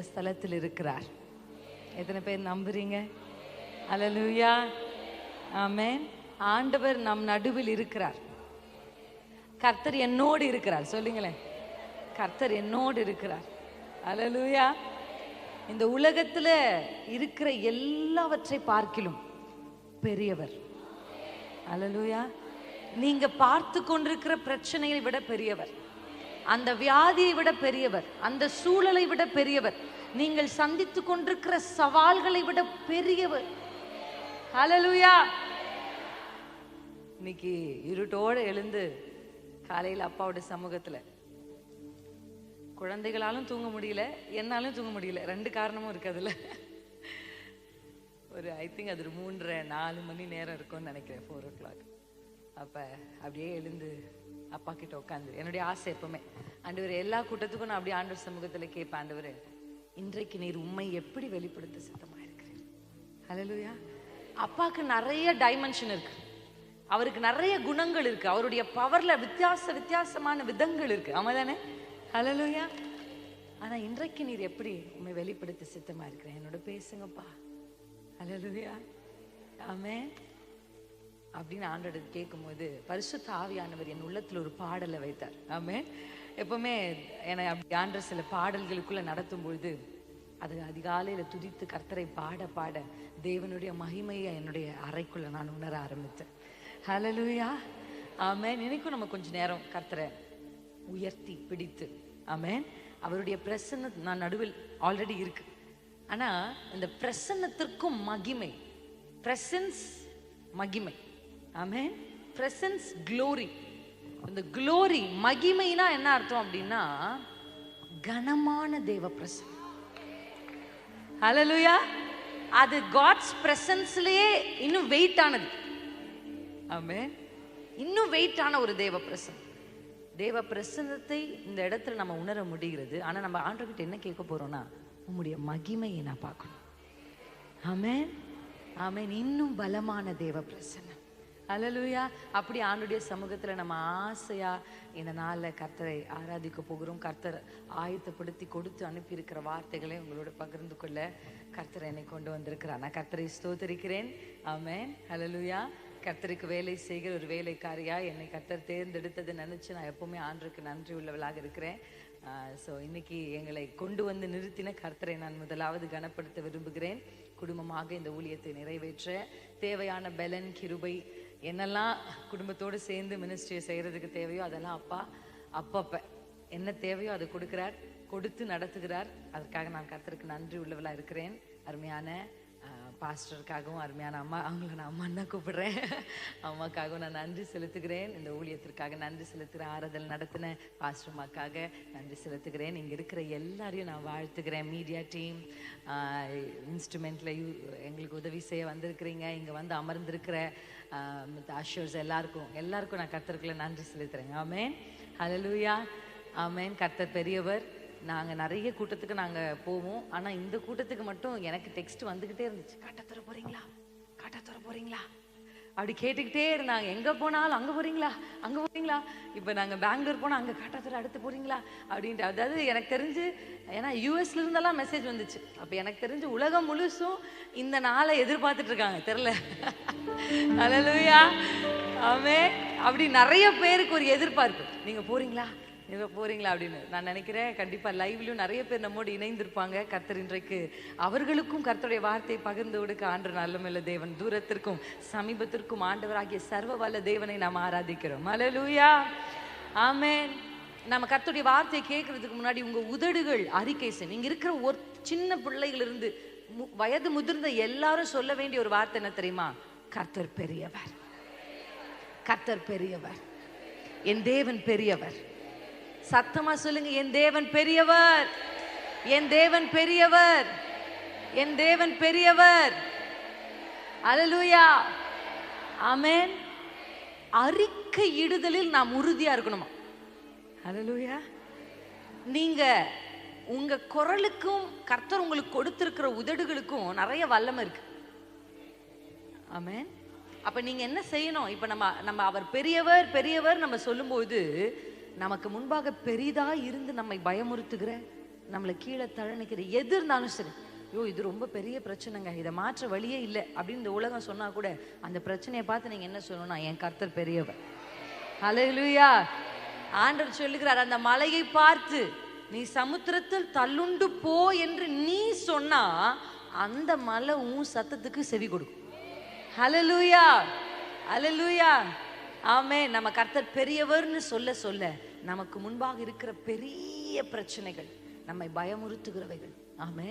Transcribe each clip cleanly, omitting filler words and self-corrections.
ஸ்தலத்தில் இருக்கிறார். எத்தனை பேர் நம்புறீங்க? அல்லேலூயா, ஆமென். ஆண்டவர் நம் நடுவில் இருக்கிறார். கர்த்தர் என்னோடு இருக்கிறார். சொல்லுங்களேன், கர்த்தர் என்னோடு இருக்கிறார். அல்லேலூயா. இந்த உலகத்துல இருக்கிற எல்லாவற்றை பார்க்கிலும் பெரியவர். அல்லேலூயா. நீங்க பார்த்து கொண்டிருக்கிற பிரச்சனையை விட பெரியவர், அந்த வியாதியை விட பெரியவர், அந்த சூழலை விட பெரியவர், நீங்கள் சந்தித்து கொண்டிருக்கிற சவால்களை விட பெரியவர். ஹல்லேலூயா. இன்னைக்கு இருட்டோட எழுந்து காலையில் அப்பாவோட சமூகத்துல குழந்தைகளாலும் தூங்க முடியல, என்னாலும் தூங்க முடியல. 2 காரணமும் இருக்கு அதுல. ஒரு ஐ திங்க் அது ஒரு 3:30-4 மணி நேரம் இருக்கும்னு நினைக்கிறேன், 4 o'clock. அப்ப அப்படியே எழுந்து அப்பா கிட்ட உட்காந்து, என்னுடைய ஆசை எப்பவுமே, ஆண்டவரே எல்லா கூட்டத்துக்கும் நான் அப்படியே ஆண்டவர் சமூகத்துல கேட்பேன், ஆண்டவரே இன்றைக்கு நீர் உண்மை எப்படி வெளிப்படுத்த சித்தமா இருக்கிறீர்? ஹல்லேலூயா. அப்பாவுக்கு நிறைய டைமென்ஷன் இருக்கு, அவருக்கு நிறைய குணங்கள் இருக்கு, அவருடைய பவர்ல வித்தியாசமான விதங்கள் இருக்கு. ஆமாதானே? ஹல்லேலூயா. ஆனா இன்றைக்கு நீர் எப்படி உண்மை வெளிப்படுத்த சித்தமா இருக்கிறேன், என்னோட பேசுங்கப்பா. ஹல்லேலூயா, ஆமென் அப்படின்னு ஆண்டவரை கேட்கும்போது பரிசுத்த ஆவியானவர் என் உள்ளத்துல ஒரு பாடலை வைத்தார். ஆமென். எப்பவுமே என்னை அப்படி ஆண்டவர் சில பாடல்களுக்குள்ள நடத்தும் பொழுது அது அதிகாலையில துதித்து கர்த்தரை பாட பாட தேவனுடைய மகிமையை என்னுடைய அறைக்குள்ள நான் உணர ஆரம்பித்தேன். ஹல்லேலூயா, ஆமென். எனக்கும் நம்ம கொஞ்ச நேரம் கர்த்தரை உயர்த்தி பிடித்து, ஆமென், அவருடைய பிரசன்னம் நான் நடுவில் ஆல்ரெடி இருக்கு. ஆனா இந்த பிரசன்னத்திற்கும் மகிமை, பிரசன்ஸ் மகிமை, ஆமென், பிரசன்ஸ் க்ளோரி. இந்த க்ளோரி மகிமைனா என்ன அர்த்தம் அப்படின்னா கனமான தேவ பிரசன்னம். ஹல்லேலூயா. அது காட்ஸ் பிரசன்ஸ்லயே இன்னும் வெயிட் ஆனது. ஆமென். இன்னும் வெயிட் ஆன ஒரு தேவ பிரசன்னம். தேவ பிரசன்னத்தை இந்த இடத்துல நம்ம உணர முடிகிறது. ஆனா நம்ம ஆண்டவர்கிட்ட என்ன கேட்க போறோம்னா, உம்முடைய மகிமையை நான் பார்க்கணும். ஆமென், ஆமென். இன்னும் பலமான தேவ பிரசன்னம். ஹல்லேலூயா. அப்படி ஆண்டவருடைய சமூகத்துல நம்ம ஆசையா இந்த நாள்ல கர்த்தரை ஆராதிக்க போகிறோம். கர்த்தர் ஆயத்தப்படுத்தி கொடுத்து அனுப்பி இருக்கிற வார்த்தைகளை உங்களோட பகிர்ந்து கொள்ள கர்த்தர் என்னை கொண்டு வந்திருக்கிறார். நான் கர்த்தரை ஸ்தோத்திரிக்கிறேன். ஆமென், ஹல்லேலூயா. கர்த்தருக்கு வேலை செய்கிற ஒரு வேலைக்காரியா என்னை கர்த்தர் தேர்ந்தெடுத்ததை நினைச்சு நான் எப்பவுமே ஆண்டவருக்கு நன்றி உள்ளவளாக இருக்கிறேன். ஸோ இன்னைக்கு எங்களை கொண்டு வந்து நிறுத்தின கர்த்தரை நான் முதலாவது கனப்படுத்த விரும்புகிறேன். குடும்பமாக இந்த ஊழியத்தை நிறைவேற்ற தேவையான பலன், கிருபை, என்னெல்லாம் குடும்பத்தோடு சேர்ந்து மினிஸ்ட்ரியை செய்கிறதுக்கு தேவையோ அதெல்லாம் அப்பா அப்பப்போ என்ன தேவையோ அதை கொடுக்குறார், கொடுத்து நடத்துகிறார். அதற்காக நான் கர்த்தருக்கு நன்றி உள்ளவளாக இருக்கிறேன். அருமையான பாஸ்டருக்காகவும் அருமையான அம்மா, அவங்கள நான் அம்மான்னு தான் கூப்பிடுறேன், அம்மாக்காகவும் நான் நன்றி செலுத்துகிறேன். இந்த ஊழியத்திற்காக நன்றி செலுத்துகிறேன். ஆறுதல் நடத்தின பாஸ்டர் அம்மாக்காக நன்றி செலுத்துகிறேன். இங்கே இருக்கிற எல்லாரையும் நான் வாழ்த்துக்கிறேன். மீடியா டீம், இன்ஸ்ட்ருமெண்ட்டில் எங்களுக்கு உதவி செய்ய வந்திருக்கிறீங்க, இங்கே வந்து அமர்ந்திருக்கிற அஷர்ஸ் எல்லாருக்கும் நான் கர்த்தருக்குள்ள நன்றி செலுத்துகிறேன். ஆமென், ஹல்லேலூயா, ஆமென். கர்த்தர் பெரியவர். நாங்கள் நிறைய கூட்டத்துக்கு நாங்கள் போவோம். ஆனால் இந்த கூட்டத்துக்கு மட்டும் எனக்கு டெக்ஸ்ட் வந்துக்கிட்டே இருந்துச்சு, காட்ட தர போகிறீங்களா, காட்ட தர போகிறீங்களா, அப்படி கேட்டுக்கிட்டே இருந்தாங்க. எங்கே போனாலும் அங்கே போகிறீங்களா, அங்கே போகிறீங்களா, இப்போ நாங்கள் பெங்களூர் போனால் அங்கே காட்ட தர அடுத்து போகிறீங்களா அப்படின்ட்டு. அதாவது எனக்கு தெரிஞ்சு, ஏன்னா யூஎஸ்ல இருந்தெல்லாம் மெசேஜ் வந்துச்சு. அப்போ எனக்கு தெரிஞ்சு உலகம் முழுசும் இந்த நாளை எதிர்பார்த்துட்டு இருக்காங்க, தெரில. ஹல்லேலூயா, ஆமென். அப்படி நிறைய பேருக்கு ஒரு எதிர்பார்ப்பு, நீங்கள் போகிறீங்களா, நீங்கள் போகிறீங்களா அப்படின்னு. நான் நினைக்கிறேன் கண்டிப்பாக லைவ்லையும் நிறைய பேர் நம்மோடு இணைந்திருப்பாங்க. கர்த்தர் இன்றைக்கு அவர்களுக்கும் கர்த்தருடைய வார்த்தையை பகிர்ந்து கொடுக்க ஆண்டவர் நல்ல தேவன். தூரத்திற்கும் சமீபத்திற்கும் ஆண்டவராகிய சர்வ வல்ல தேவனை நாம் ஆராதிக்கிறோம். ஹல்லேலூயா, ஆமென். நம்ம கர்த்தருடைய வார்த்தையை கேட்கறதுக்கு முன்னாடி உங்கள் உதடுகள் அறிக்கை செய்யும். நீங்கள் இருக்கிற ஒரு சின்ன பிள்ளைகளிலிருந்து வயது முதிர்ந்த எல்லாரும் சொல்ல வேண்டிய ஒரு வார்த்தை என்ன தெரியுமா? கர்த்தர் பெரியவர், கர்த்தர் பெரியவர், என் தேவன் பெரியவர். சத்தமா சொல்லுங்க, என் தேவன் பெரியவர், என் தேவன் பெரியவர், என் தேவன் பெரியவர். அல்லேலூயா, ஆமென். அறிக்கையிடுதலில் நாம் உறுதியா இருக்கணுமா? அல்லேலூயா. நீங்க உங்க குரலுக்கும் கர்த்தர் உங்களுக்கு கொடுத்திருக்கிற உதடுகளுக்கும் நிறைய வல்லமை இருக்கு. ஆமென். அப்ப நீங்க என்ன செய்யணும்? இப்ப நம்ம அவர் பெரியவர் பெரியவர் நம்ம சொல்லும்போது நமக்கு முன்பாக பெரிதா இருந்து நம்மை பயமுறுத்துகிற நம்மளை கீழே தழனிக்கிற எது இருந்தாலும் சரி, ஐயோ இது ரொம்ப பெரிய பிரச்சனைங்க, இதை மாற்ற வழியே இல்லை அப்படின்னு இந்த உலகம் சொன்னா கூட அந்த பிரச்சனையை பார்த்து நீங்க என்ன சொல்லணும்னா, என் கர்த்தர் பெரியவர். ஹல்லேலூயா. ஆண்டவர் சொல்லுகிறார், அந்த மலையை பார்த்து நீ சமுத்திரத்தில் தள்ளுண்டு போ என்று நீ சொன்னா அந்த மலை உன் சத்தத்துக்கு செவி கொடுக்கும். ஹல்லேலூயா, ஹல்லேலூயா. ஆமே. நம்ம கர்த்தர் பெரியவர்னு சொல்ல சொல்ல நமக்கு முன்பாக இருக்கிற பெரிய பிரச்சனைகள், நம்மை பயமுறுத்துகிறவைகள், ஆமே,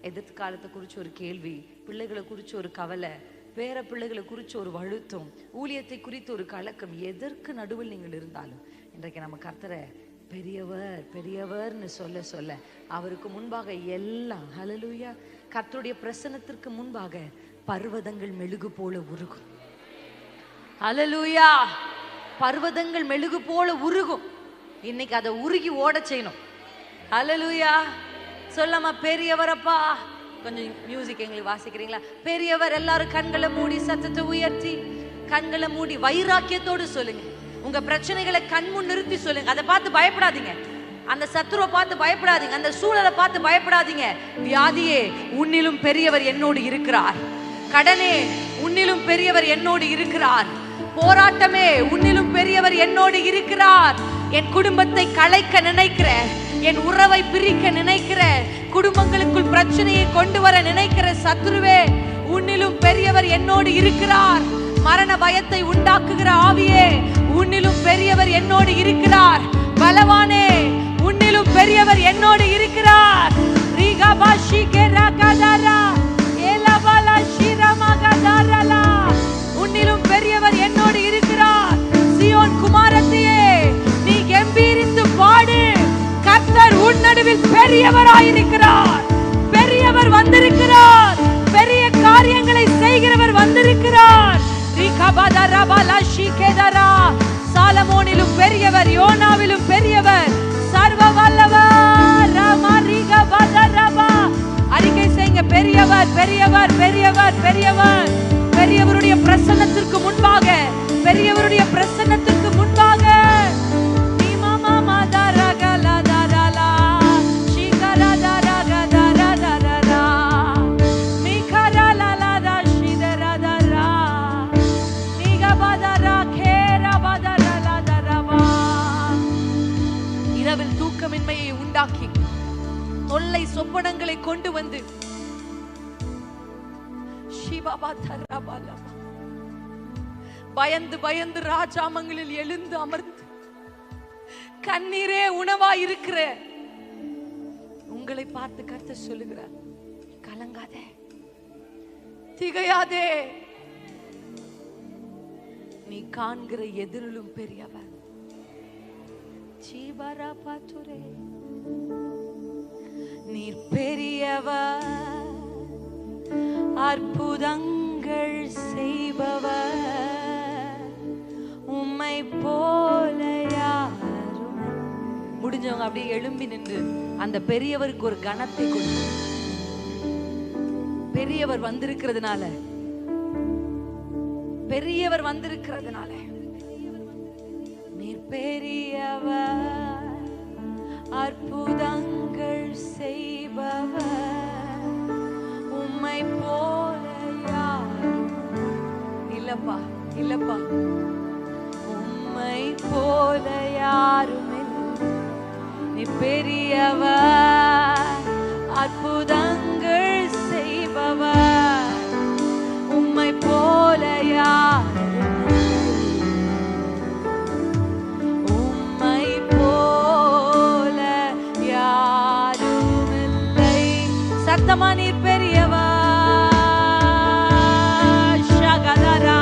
எதிர்காலத்தை குறித்து ஒரு கேள்வி, பிள்ளைகளை குறித்து ஒரு கவலை, பேர பிள்ளைகளை குறித்து ஒரு வருத்தம், ஊழியத்தை குறித்து ஒரு கலக்கம், எதற்கு நடுவில் நீங்கள் இருந்தாலும் இன்றைக்கு நம்ம கர்த்தரை பெரியவர் பெரியவர்னு சொல்ல சொல்ல அவருக்கு முன்பாக எல்லாம், ஹல்லேலூயா, கர்த்தருடைய பிரசன்னத்திற்கு முன்பாக பர்வதங்கள் மெழுகு போல உருகும். ஹல்லேலூயா. பர்வதங்கள் மெழுகு போல உருகும். இன்னைக்கு அதை உருகி ஓட செய்யணும். ஹல்லேலூயா. சொல்லாமா, பெரியவரப்பா. கொஞ்சம் மியூசிக் எங்களுக்கு வாசிக்கிறீங்களா? பெரியவர். எல்லாரும் கண்களை மூடி சத்தத்தை உயர்த்தி கண்களை மூடி வைராக்கியத்தோடு சொல்லுங்க. உங்க பிரச்சனைகளை கண்முன் நிறுத்தி சொல்லுங்க. அதை பார்த்து பயப்படாதீங்க, அந்த சத்துருவை பார்த்து பயப்படாதீங்க, அந்த சூழலை பார்த்து பயப்படாதீங்க. வியாதியே, உன்னிலும் பெரியவர் என்னோடு இருக்கிறார். கடனே, உன்னிலும் பெரியவர் என்னோடு இருக்கிறார். போராட்டமே, உன்னிலும் பெரியவர் என்னோடு இருக்கிறார். என் குடும்பத்தை கலைக்க நினைக்கிற, என் உறவை பிரிக்க நினைக்கிற, குடும்பங்களுக்குள் பிரச்சனையை கொண்டு வர நினைக்கிற சத்துருவே, உன்னிலும் பெரியவர் என்னோடு இருக்கிறார். மரண பயத்தை உண்டாக்குகிற ஆவியே, உன்னிலும் பெரியவர் என்னோடு இருக்கிறார். பலவானே, உன்னிலும் பெரியவர் என்னோடு இருக்கிறார். உன்னிலும் பெரியவர் என்னோடு இருக்கிறார். சீயோன் குமாரத்தியே, நீ கம்பீரித்து பாடு, கர்த்தர் உன் நடுவில் பெரியவராயிருக்கிறார். பெரியவர் வந்திருக்கிறார். பெரிய காரியங்களை செய்கிறவர் வந்திருக்கிறார். சாலமோனிலும் பெரியவர், யோனாவிலும் பெரியவர், சர்வ வல்லவர். அறிக்கை செய்யுங்க, பெரியவர் பெரியவர் பெரியவர் பெரியவர். பெரியவருடைய பிரசன்னத்திற்கு முன்பாக, பெரியவருடைய பிரசன்னத்திற்கு முன்பாக இரவில் தூக்கமின்மையை உண்டாக்கி தொல்லை சொப்பனங்களை கொண்டு வந்து பயந்து பயந்து ராஜாமங்களில் எழுந்து அமர்ந்து கண்ணீரே உணவாய் இருக்கிற உங்களை பார்த்து கர்த்தர் சொல்லுகிறார், கலங்காதே, திகையாதே, நீ காண்கிற எதிரிலும் பெரியவர். நீர் பெரியவர், அற்புதங்கள் செய்பவர், உம்மை போல யாரும். முடிஞ்சவங்க அப்படியே எழும்பி நின்று அந்த பெரியவருக்கு ஒரு கணத்தை கொடுத்து, பெரியவர் வந்திருக்கிறதுனால, பெரியவர் வந்திருக்கிறதுனால, நீர் பெரியவர், அற்புதங்கள் செய்பவர், உம்மை போல யாரும் இல்லப்பா, இல்லப்பா, உம்மை போல யாரும் இல்லை. நீ பெரியவர், அற்புதங்கள் செய்பவர், உம்மை போல யாரும், உம்மை போல யாரும் இல்லை. சத்தமா, நீர் பெரியவர், ஷகதரா,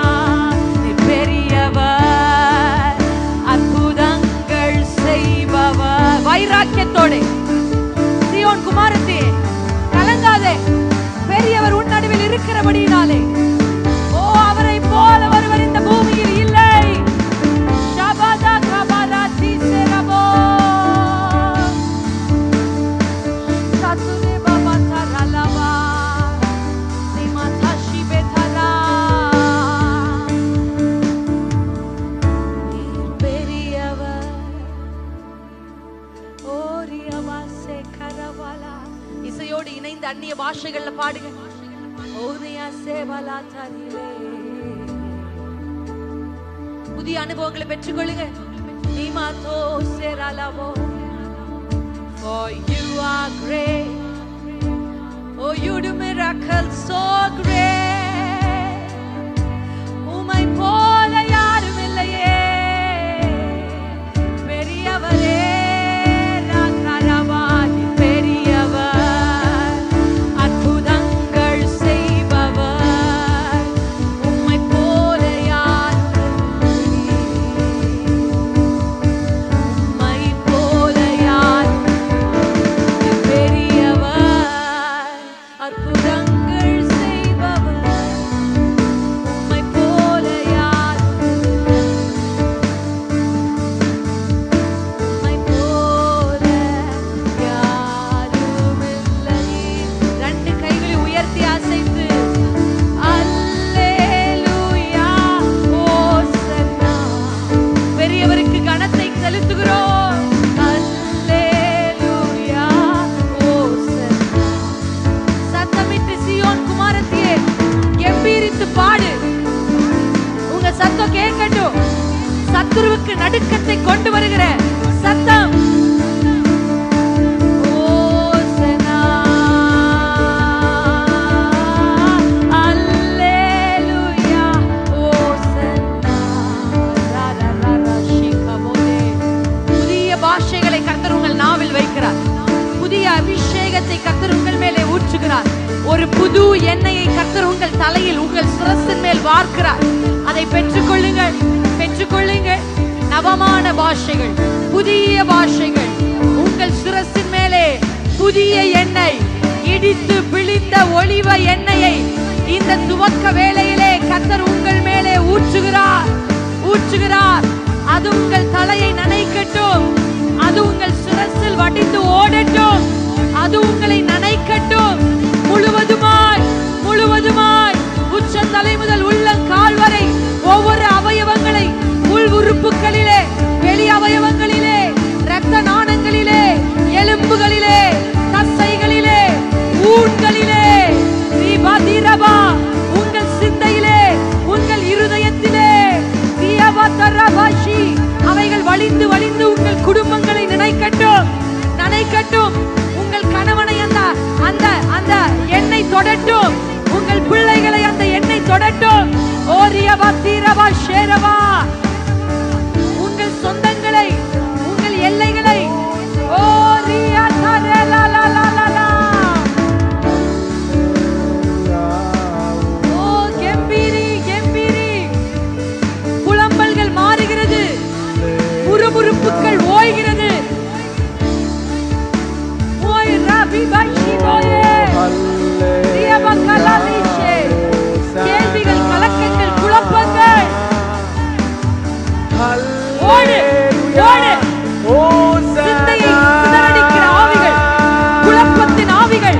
நீர் பெரியவர், அற்புதங்கள் செய்பவர். வைராக்கியத்தோடு சீயோன் குமாரத்தே, கலங்காதே, பெரியவர் உன் நடுவில் இருக்கிறபடியினாலே, ஓ அவரை போல ஒருவர் இந்த பூமியில் இல்லை. ஷபதா கபரா திசரபோ சத்துரே பாபா தரலவா நிமாதா ஷிபெதரா. நீர் பெரியவர், ஓரியவா செகரவா இணைந்து அந்நிய பாஷைகள்ல பாடுங்க. ஓரியா சேவலா தரிலே. புதிய அனுபவங்களை பெற்றுக்கொள்ளுங்க. நீமாதோ சேரலவோ. For you are great. Oh, you do miracles so great. உம்மை போல யாரும் இல்லையே. பெரியவரே ராகரவாதி பெரியவர். அற்புதங்கள் செய்பவர். உம்மை போல யாரும் உம்மை போல யாரும் பெரியவர். அற்புதங்கள் செய்பவர். உம்மை போல யாரும் உம்மை போல யாரும் இல்லை. ரெண்டு கைகளை உயர்த்தி அசைத்து அல்லேலூயா ஓசன்னா. பெரியவருக்கு கனத்தை செலுத்துகிறோம். அல்லேலூயா ஓசன்னா. சத்தமிட்டு சீயோன் குமாரத்தியே கெம்பீரித்து பாடு. உங்க சத்தம் கேட்கட்டும். சத்துருவுக்கு நடுக்கத்தை கொண்டு வருகிற சத்தம். ஓசன்னா. அல்லேலூயா ஓசன்னா. ரரரர ஷிகமோதே. புதிய பாஷைகளை கர்த்தர் உங்கள் நாவில் வைக்கிறார். புதிய அபிஷேகத்தை கர்த்தர் உங்கள் மேலே ஊற்றுகிறார். ஒரு புது எண்ணெயை கர்த்தர் உங்கள் தலையில் உங்கள் சிரசின் மேல் வார்க்கிறார். அதை பெற்றுக்கொள்ளுங்கள், பெற்றுக்கொள்ளுங்கள். நவமான பாஷைகள், புதிய பாஷைகள் உங்கள் சிரசின் மேலே. புதிய எண்ணெய், இடித்து பிழிந்த ஒலிவ எண்ணெயை இந்த துவக்க வேளையிலே கர்த்தர் உங்கள் மேலே ஊற்றுகிறார், ஊற்றுகிறார். அது உங்கள் தலையை நனைக்கட்டும். அது உங்கள் சிரசில் வடிந்து ஓடட்டும். அது உங்களை நனைக்கட்டும். முழுவதுமாய் முழுவதுமாய் உச்ச தலை முதல் உள்ளங்கால் வரை ஒவ்வொரு அவயவங்களை, உள் உறுப்புகளிலே, வெளி அவயவங்களிலே, இரத்த நாணங்களிலே, எலும்புகளிலே, தசைகளிலே, ஊன்களிலே, தீபா உங்கள் சிந்தையிலே, உங்கள் இருதயத்திலே தீயவதரபாஷி அவைகள் வழிந்து வழிந்து உங்கள் குடும்பங்களை நினைக்கட்டும், நனைக்கட்டும். உங்கள் கணவனை அந்த அந்த அந்த எண்ணெய் தொடட்டும். உங்கள் பிள்ளைகளை அந்த எண்ணெய் தொடட்டும். ஓரியவா தீரவா ஷேரவா. உங்கள் சொந்தங்களை, உங்கள் எல்லைகளை ஓரியா தரலலலலலா. ஓ கெம்பீரி கெம்பீரி. புலம்பல்கள் மாறுகிறது. முறுமுறுப்புகள் ஓய்கிறது. ஓய் ரபி பஷி போயே. ரியபகலலிஷே. கேள்விகள், கலக்கங்கள், குழப்பங்கள். ஓடு ஓடு. சிந்தையை சிதறடிக்கிற ஆவிகள், குழப்பத்தின் ஆவிகள்.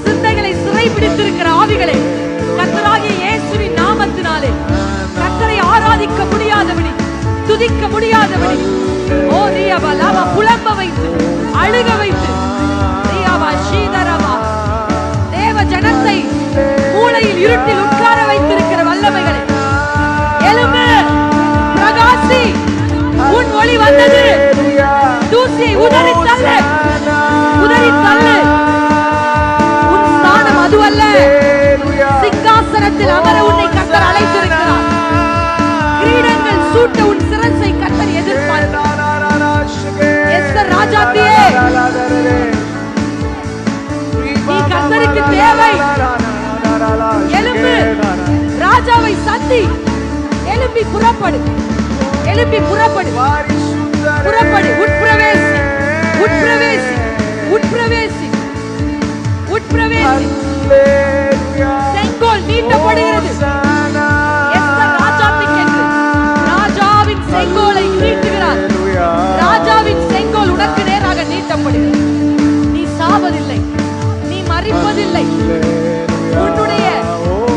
சிந்தைகளை சிறைபிடித்திருக்கிற ஆவிகளை கர்த்தராகிய இயேசுவின் நாமத்தினாலே கர்த்தரை ஆராதிக்க முடியாதபடி, துதிக்க முடியாதபடி, ஓ ரியபலாவா புலம்ப வைத்து, அழுக வைத்து, ரியபா ஷீதரவா தேவ ஜனத்தை மூளையில் இருட்டில் உட்கார வைத்திருக்கிற வல்லமைகளை எழும்பு, பிரகாசி. உன் ஒளி வந்தது. தூசியை உதறி தள்ளு, உதறி தள்ளு. உன் ஸ்தானம் அதுவல்ல. சிங்காசனத்தில் அமர உன்னை கர்த்தர் அழைத்திருக்கிறார். கிரீடங்கள் சூட்ட உன் சிரசை கர்த்தர் எதிர்பார்க்கிறார். எஸ்தர் ராஜாத்தியே, நீ கர்த்தருக்கு தேவை. எழும்பு, ராஜாவை சந்தி. எழும்பி புறப்படு, எழும்பி புறப்படு, புறப்படு. உட்பிரவேசி, உட்பிரவேசி, உட்பிரவேசி, உட்பிரவேசி. செங்கோல் நீட்டப்படுகிறது. எஸ்தர் ராஜாத்திக்கென்று ராஜாவின் செங்கோலை நீட்டுகிறார். ராஜாவின் செங்கோல் உனக்கு நேராக நீட்டப்படுகிறது. நீ சாவதில்லை, நீ மரிப்பதில்லை. உன்னுடைய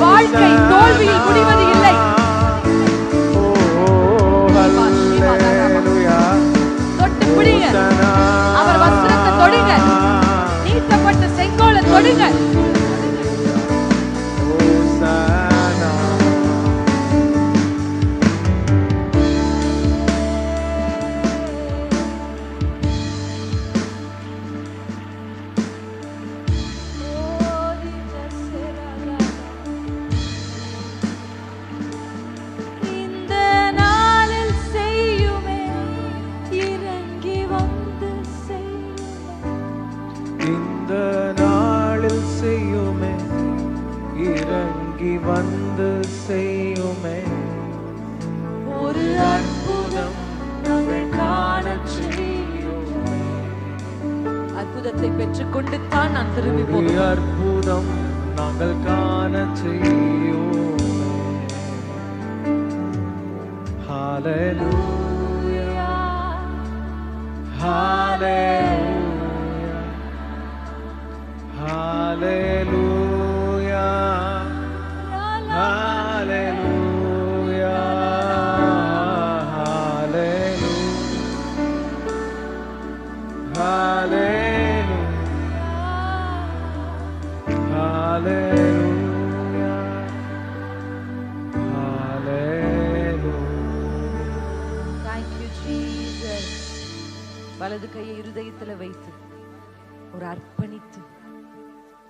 வாழ்க்கை தோல்வியில் முடிவது இல்லை. அற்புதத்தை பெற்றுக்கொண்டு தான் நான் திரும்பி போகிறேன். அற்புதம் நாங்கள் காண செய்யும். ஹalleluya ஹalleluya ஹalleluya ஹalleluya வலது கையை இருதயத்துல வைத்து ஒரு அர்ப்பணித்து,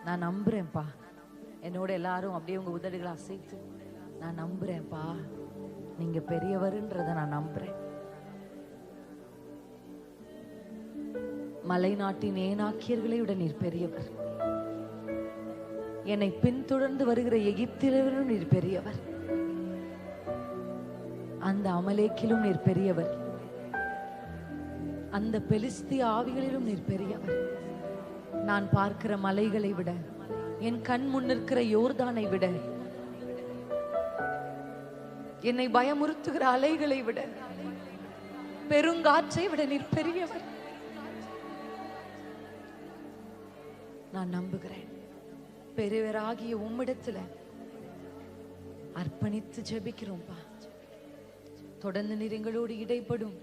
நான் நம்புறேன்ப்பா, என்னோட எல்லாரும் அப்படியே உங்க உதடுகளை அசைத்து, நான் நம்புறேன்ப்பா நீங்க பெரியவருன்றத நான் நம்புறேன். மலை நாட்டின் ஏனாக்கியர்களை விட நீர் பெரியவர். என்னை பின்தொடர்ந்து வருகிற எகிப்திலும் நீர் பெரியவர். அந்த அமலேக்கிலும் நீர் பெரியவர். அந்த பெலிஸ்திய ஆவிகளிலும் நீர் பெரியவர். நான் பார்க்கிற மலைகளை விட, என் கண் முன்னிருக்கிற யோர்தானை விட, என்னை பயமுறுத்துகிற அலைகளை விட, பெருங்காற்றை விட நீர் பெரியவர். நான் நம்புகிறேன். பெரியவராகிய உம்மிடத்துல அர்ப்பணித்து ஜெபிக்கிறோம்பா. தொடர்ந்து நீர் எங்களோடு இடைப்படுங்க,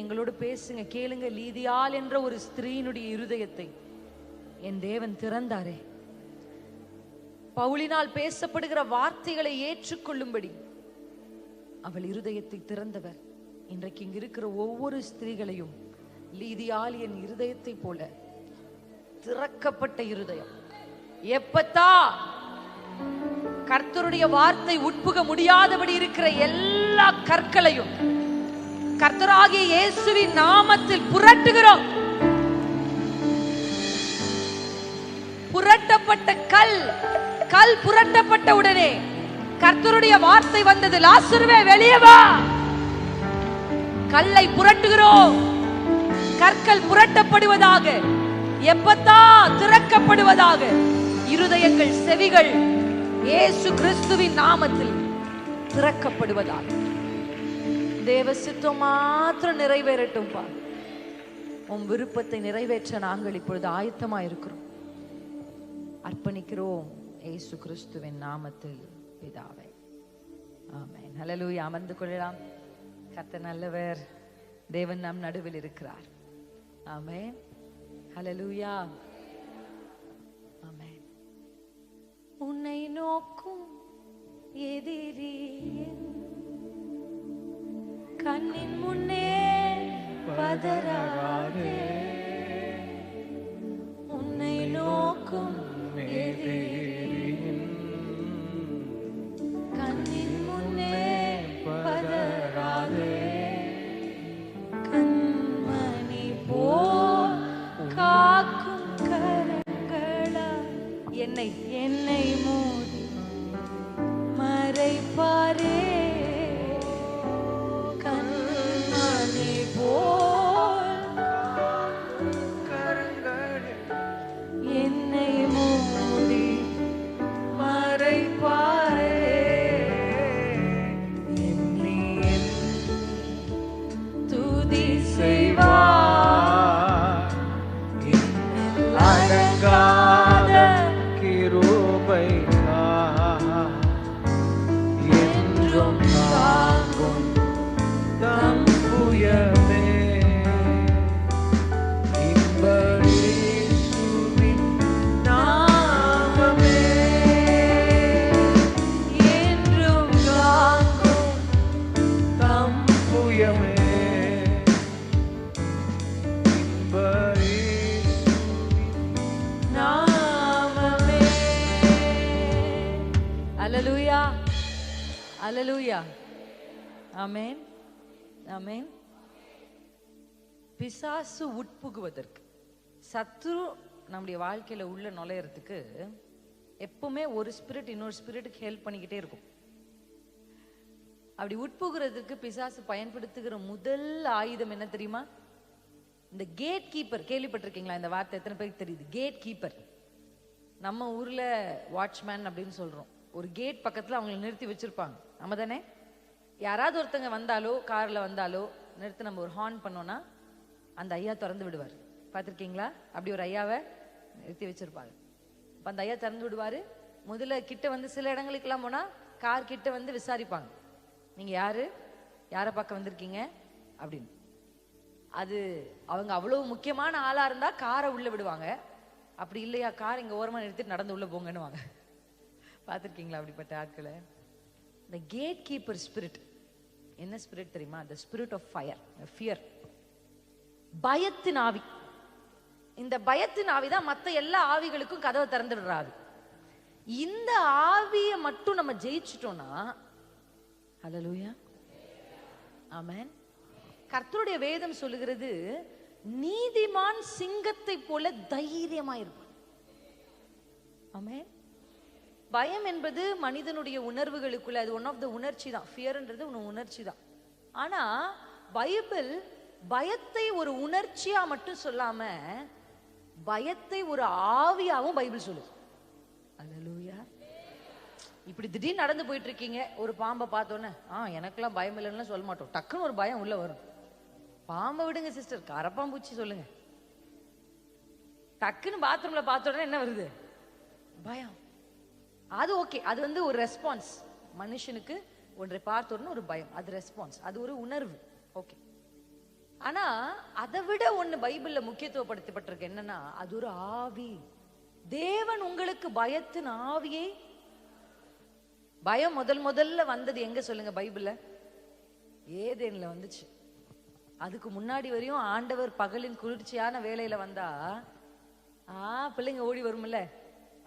எங்களோடு பேசுங்க, கேளுங்க. லீதியாள் என்ற ஒரு ஸ்திரீனுடைய இருதயத்தை என் தேவன் திறந்தாரே, பவுலினால் பேசப்படுகிற வார்த்தைகளை ஏற்றுக்கொள்ளும்படி அவள் இருதயத்தை திறந்தவர். இன்றைக்கு இங்க இருக்கிற ஒவ்வொரு ஸ்திரீகளையும் லீதியாள் என் இருதயத்தை போல திறக்கப்பட்ட இருதயம், எப்பத்தா கர்த்தருடைய வார்த்தை உட்புக முடியாதபடி இருக்கிற எல்லா கற்களையும் கர்த்தராகிய இயேசுவின் நாமத்தில் புரட்டுகிறோம். புரட்டப்பட்ட கல் புரட்டப்பட்ட உடனே கர்த்தருடைய வார்த்தை வந்தது, லாசருவே வெளியே வா. கல்லை புரட்டுகிறோம். கற்கள் புரட்டப்படுவதாக, எப்பத்தா திறக்கப்படுவதாக, இருதயங்கள் செவிகள் இயேசு கிறிஸ்துவின் நாமத்தில் திறக்கப்படுவதாக. தேவ சித்தம் மாத்திரம் நிறைவேறட்டும்பா. உன் விருப்பத்தை நிறைவேற்ற நாங்கள் இப்பொழுது ஆயத்தமா இருக்கிறோம். அர்ப்பணிக்கிறோம் இயேசு கிறிஸ்துவின் நாமத்தில் பிதாவே, ஆமென். ஹல்லேலூயா. அமர்ந்து கொள்ளலாம். கர்த்தர் நல்லவர். தேவன் நம் நடுவில் இருக்கிறார். ஆமென். ஹல்லேலூயா. ஆமென். உன்னை நோக்கும் எதிரியின் கண்ணின் முன்னே பதறாதே. உன்னை நோக்கும் எதிரியின் கண்ணின் முன்னே பதறாதே. கண்மணி போல் காக்கும் கரங்களா என்னை மூடி மறைப்பாரே. கண்மணி போல் என்னை மூடி மறைப்பாரே. துதி செய்வார் அடங்காத கிருபை என்றும் தாங்கும் தம் புயமே. இயேசுவின் நாமமே என்றும் தாங்கும் தம் புயமே. நாமமே. அல்லேலூயா, அல்லேலூயா. ஆமென், ஆமென். பிசாசு உட்புகுவதற்கு, சத்துரு நம்முடைய வாழ்க்கையில உள்ள நுழையறதுக்கு எப்பவுமே ஒரு ஸ்பிரிட் இன்னொரு ஸ்பிரிட்டுக்கு ஹெல்ப் பண்ணிக்கிட்டே இருக்கும். அப்படி உட்புகிறதுக்கு பிசாசு பயன்படுத்துகிற முதல் ஆயுதம் என்ன தெரியுமா? இந்த கேட் கீப்பர் கேள்விப்பட்டிருக்கீங்களா? இந்த வார்த்தை எத்தனை பேருக்கு தெரியுது? Gate keeper. நம்ம ஊர்ல வாட்ச்மேன் அப்படின்னு சொல்றோம். ஒரு கேட் பக்கத்துல அவங்களை நிறுத்தி வச்சிருப்பாங்க. நம்ம தானே? யாராவது ஒருத்தங்க வந்தாலோ கார்ல வந்தாலோ நிறுத்தி நம்ம ஒரு ஹார்ன் பண்ணோம்னா அந்த ஐயா திறந்து விடுவார். பார்த்துருக்கீங்களா? அப்படி ஒரு ஐயாவை நிறுத்தி வச்சிருப்பாங்க. அப்ப அந்த ஐயா திறந்து விடுவாரு. முதல்ல கிட்ட வந்து சில இடங்களுக்கெல்லாம் போனா கார் கிட்ட வந்து விசாரிப்பாங்க, நீங்க யாரு, யாரை பார்க்க வந்திருக்கீங்க அப்படின்னு. அது அவங்க அவ்வளவு முக்கியமான ஆளா இருந்தா காரை உள்ள விடுவாங்க. அப்படி இல்லையா, கார் இங்க ஓரமா நிறுத்திட்டு நடந்து உள்ள போங்கன்னு வாங்க. பார்த்துருக்கீங்களா அப்படிப்பட்ட ஆட்களை? இந்த கேட் கீப்பர் ஸ்பிரிட் என்ன ஸ்பிரிட் தெரியுமா? the spirit of fire, fear, பயத்தின் ஆவி. இந்த பயத்தின் ஆவி தான் மற்ற எல்லா ஆவிகளுக்கும் கதவை திறந்துடுற ஆவி. இந்த ஆவியை மட்டும் நம்ம ஜெயிச்சிட்டோம்னா, ஹல்லேலூயா, ஆமென். கர்த்தருடைய வேதம் சொல்லுகிறது, நீதிமான் சிங்கத்தை போல தைரியமா இருப்பான். ஆமென். பயம் என்பது மனிதனுடைய உணர்வுகளுக்குள்ள அது ஒன் ஆஃப் த உணர்ச்சி தான். ஃபியர்ன்றது ஒரு உணர்ச்சி தான். ஆனா பைபிள் பயத்தை ஒரு உணர்ச்சியா மட்டும் சொல்லாம பயத்தை ஒரு ஆவியாவும் பைபிள் சொல்லுது. அல்லேலூயா. இப்படி திடீர்னு நடந்து போயிட்டு இருக்கீங்க, ஒரு பாம்பை பார்த்தோன்னே எனக்கெல்லாம் பயம் இல்லைன்னு சொல்ல மாட்டோம். டக்குன்னு ஒரு பயம் உள்ள வரும். பாம்பை விடுங்க சிஸ்டர், கரப்பாம்பூச்சி சொல்லுங்க. டக்குன்னு பாத்ரூம்ல பார்த்தோன்னே என்ன வருது? பயம். அது ஓகே, அது வந்து ஒரு ரெஸ்பான்ஸ். மனுஷனுக்கு ஒன்றை பார்த்தோன்னு ஒரு பயம், அது ரெஸ்பான்ஸ், அது ஒரு உணர்வு. ஓகே. ஆனா அதை விட ஒண்ணு பைபிள்ல முக்கியத்துவப்படுத்தப்பட்டிருக்கு. என்னன்னா அது ஒரு ஆவி. தேவன் உங்களுக்கு பயத்தின் ஆவியை. பயம் முதல்ல வந்தது எங்க சொல்லுங்க பைபிள்ல? ஏதேன்ல வந்துச்சு. அதுக்கு முன்னாடி வரையும் ஆண்டவர் பகலின் குளிர்ச்சியான வேலையில வந்தா பிள்ளைங்க ஓடி வரும்ல,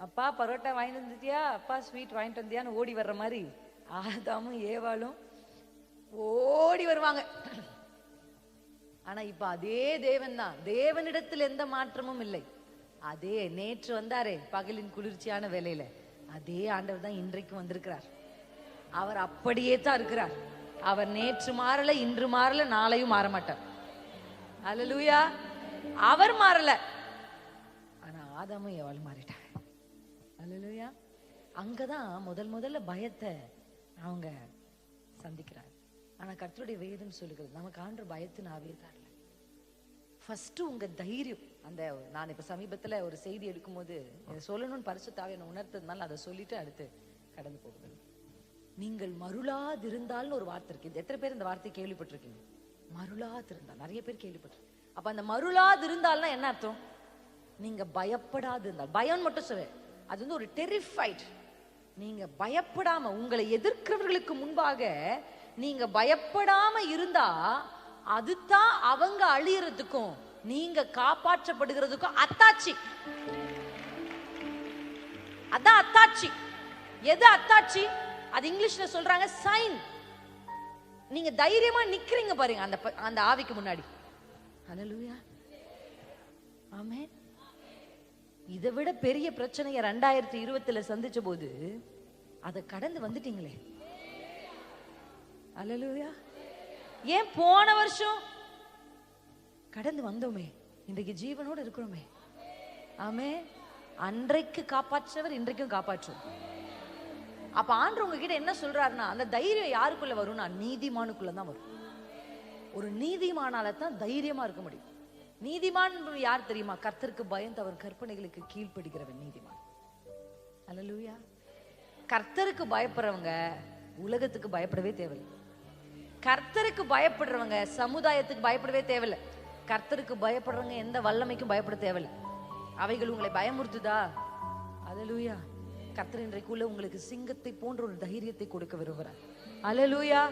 அப்பா பரோட்டா வாங்கிட்டு வந்துட்டியா, அப்பா ஸ்வீட் வாங்கிட்டு வந்தியான்னு ஓடி வர்ற மாதிரி ஆதாமும் ஏவாளும் ஓடி வருவாங்க. ஆனா இப்ப அதே தேவன் தான், தேவனிடத்தில் எந்த மாற்றமும் இல்லை. அதே நேற்று வந்தாரே பகலின் குளிர்ச்சியான வேலையில, அதே ஆண்டவர் தான் இன்றைக்கும் வந்திருக்கிறார். அவர் அப்படியே தான் இருக்கிறார். அவர் நேற்று மாறல, இன்று மாறல, நாளையும் மாற மாட்டார். அல்லேலூயா. அவர் மாறல, ஆனா ஆதாமும் எவளும் மாறிட்டார். அல்லேலூயா. அங்கதான் முதல்ல பயத்தை அவங்க சந்திக்கிறார். ஆனா கர்த்தருடைய வேதம் சொல்லுகிறது, நமக்கு ஆண்டவர் பயத்தின் ஆவியை தரல. ஃபர்ஸ்ட் உங்க தைரியம். அந்த நான் இப்ப சமீபத்துல ஒரு செய்தி எடுக்கும்போது இதை சொல்லணும்னு பரிசுத்த ஆவி என்னை உணர்த்ததுனால அதை சொல்லிட்டு அடுத்து கடந்து போகுது. நீங்கள் மருளாதிருந்தால்னு ஒரு வார்த்தை இருக்கு. எத்தனை பேர் இந்த வார்த்தையை கேள்விப்பட்டிருக்கீங்க? மருளாதிருந்தால். நிறைய பேர் கேள்விப்பட்டிருக்கீங்க. அப்ப அந்த மருளாதிருந்தால்னா என்ன அர்த்தம்? நீங்க பயப்படாது இருந்தால். பயம் மட்டும் சொல்ல, அது வந்து ஒரு டெரிஃபைட். நீங்க பயப்படாம, உங்களை எதிர்க்கிறவர்களுக்கு முன்பாக நீங்க பயப்படாம இருந்தா அதுதான் அவங்க அழியறதுக்கும் நீங்க காப்பாற்றப்படுகிறதுக்கும் அத்தாட்சி. அதான் அத்தாட்சி. எது அத்தாட்சி? அது இங்கிலீஷ்ல சொல்றாங்க சைன். நீங்க தைரியமா நிக்கிறீங்க பாருங்க அந்த ஆவிக்கு முன்னாடி. ஹல்லேலூயா, ஆமென். இதை விட பெரிய பிரச்சனையை 2020 சந்திச்ச போது அதை கடந்து வந்துட்டீங்களே. அல்லேலூயா. ஏன் போன வருஷம் கடந்து வந்தோமே, இன்றைக்கு ஜீவனோடு இருக்கிறோமே. ஆமே. அன்றைக்கு காப்பாற்றவர் இன்றைக்கும் காப்பாற்றும். அப்ப ஆண்டவர் உங்ககிட்ட என்ன சொல்றாருன்னா, அந்த தைரியம் யாருக்குள்ள வரும்னா நீதிமானுக்குள்ள தான் வரும். ஒரு நீதிமானால தான் தைரியமா இருக்க முடியும். நீதிமான் யார் தெரியுமா? கர்த்தருக்கு பயந்து அவர் கற்பனைகளுக்கு கீழ்ப்படுகிறவன் நீதிமான். அல்லேலூயா. கர்த்தருக்கு பயப்படுறவங்க உலகத்துக்கு பயப்படவே தேவையில்லை. கர்த்தருக்கு பயப்படுறவங்க சமுதாயத்துக்கு பயப்படவே தேவையில்லை. கர்த்தருக்கு பயப்படுறவங்க எந்த வல்லமைக்கும் பயப்பட தேவையில்லை. அவைகள் உங்களை பயமுறுத்துதா? அல்லேலூயா. கர்த்தர் இன்றைக்குள்ள உங்களுக்கு சிங்கத்தை போன்ற ஒரு தைரியத்தை கொடுக்க விரும்புறார். அல்லேலூயா.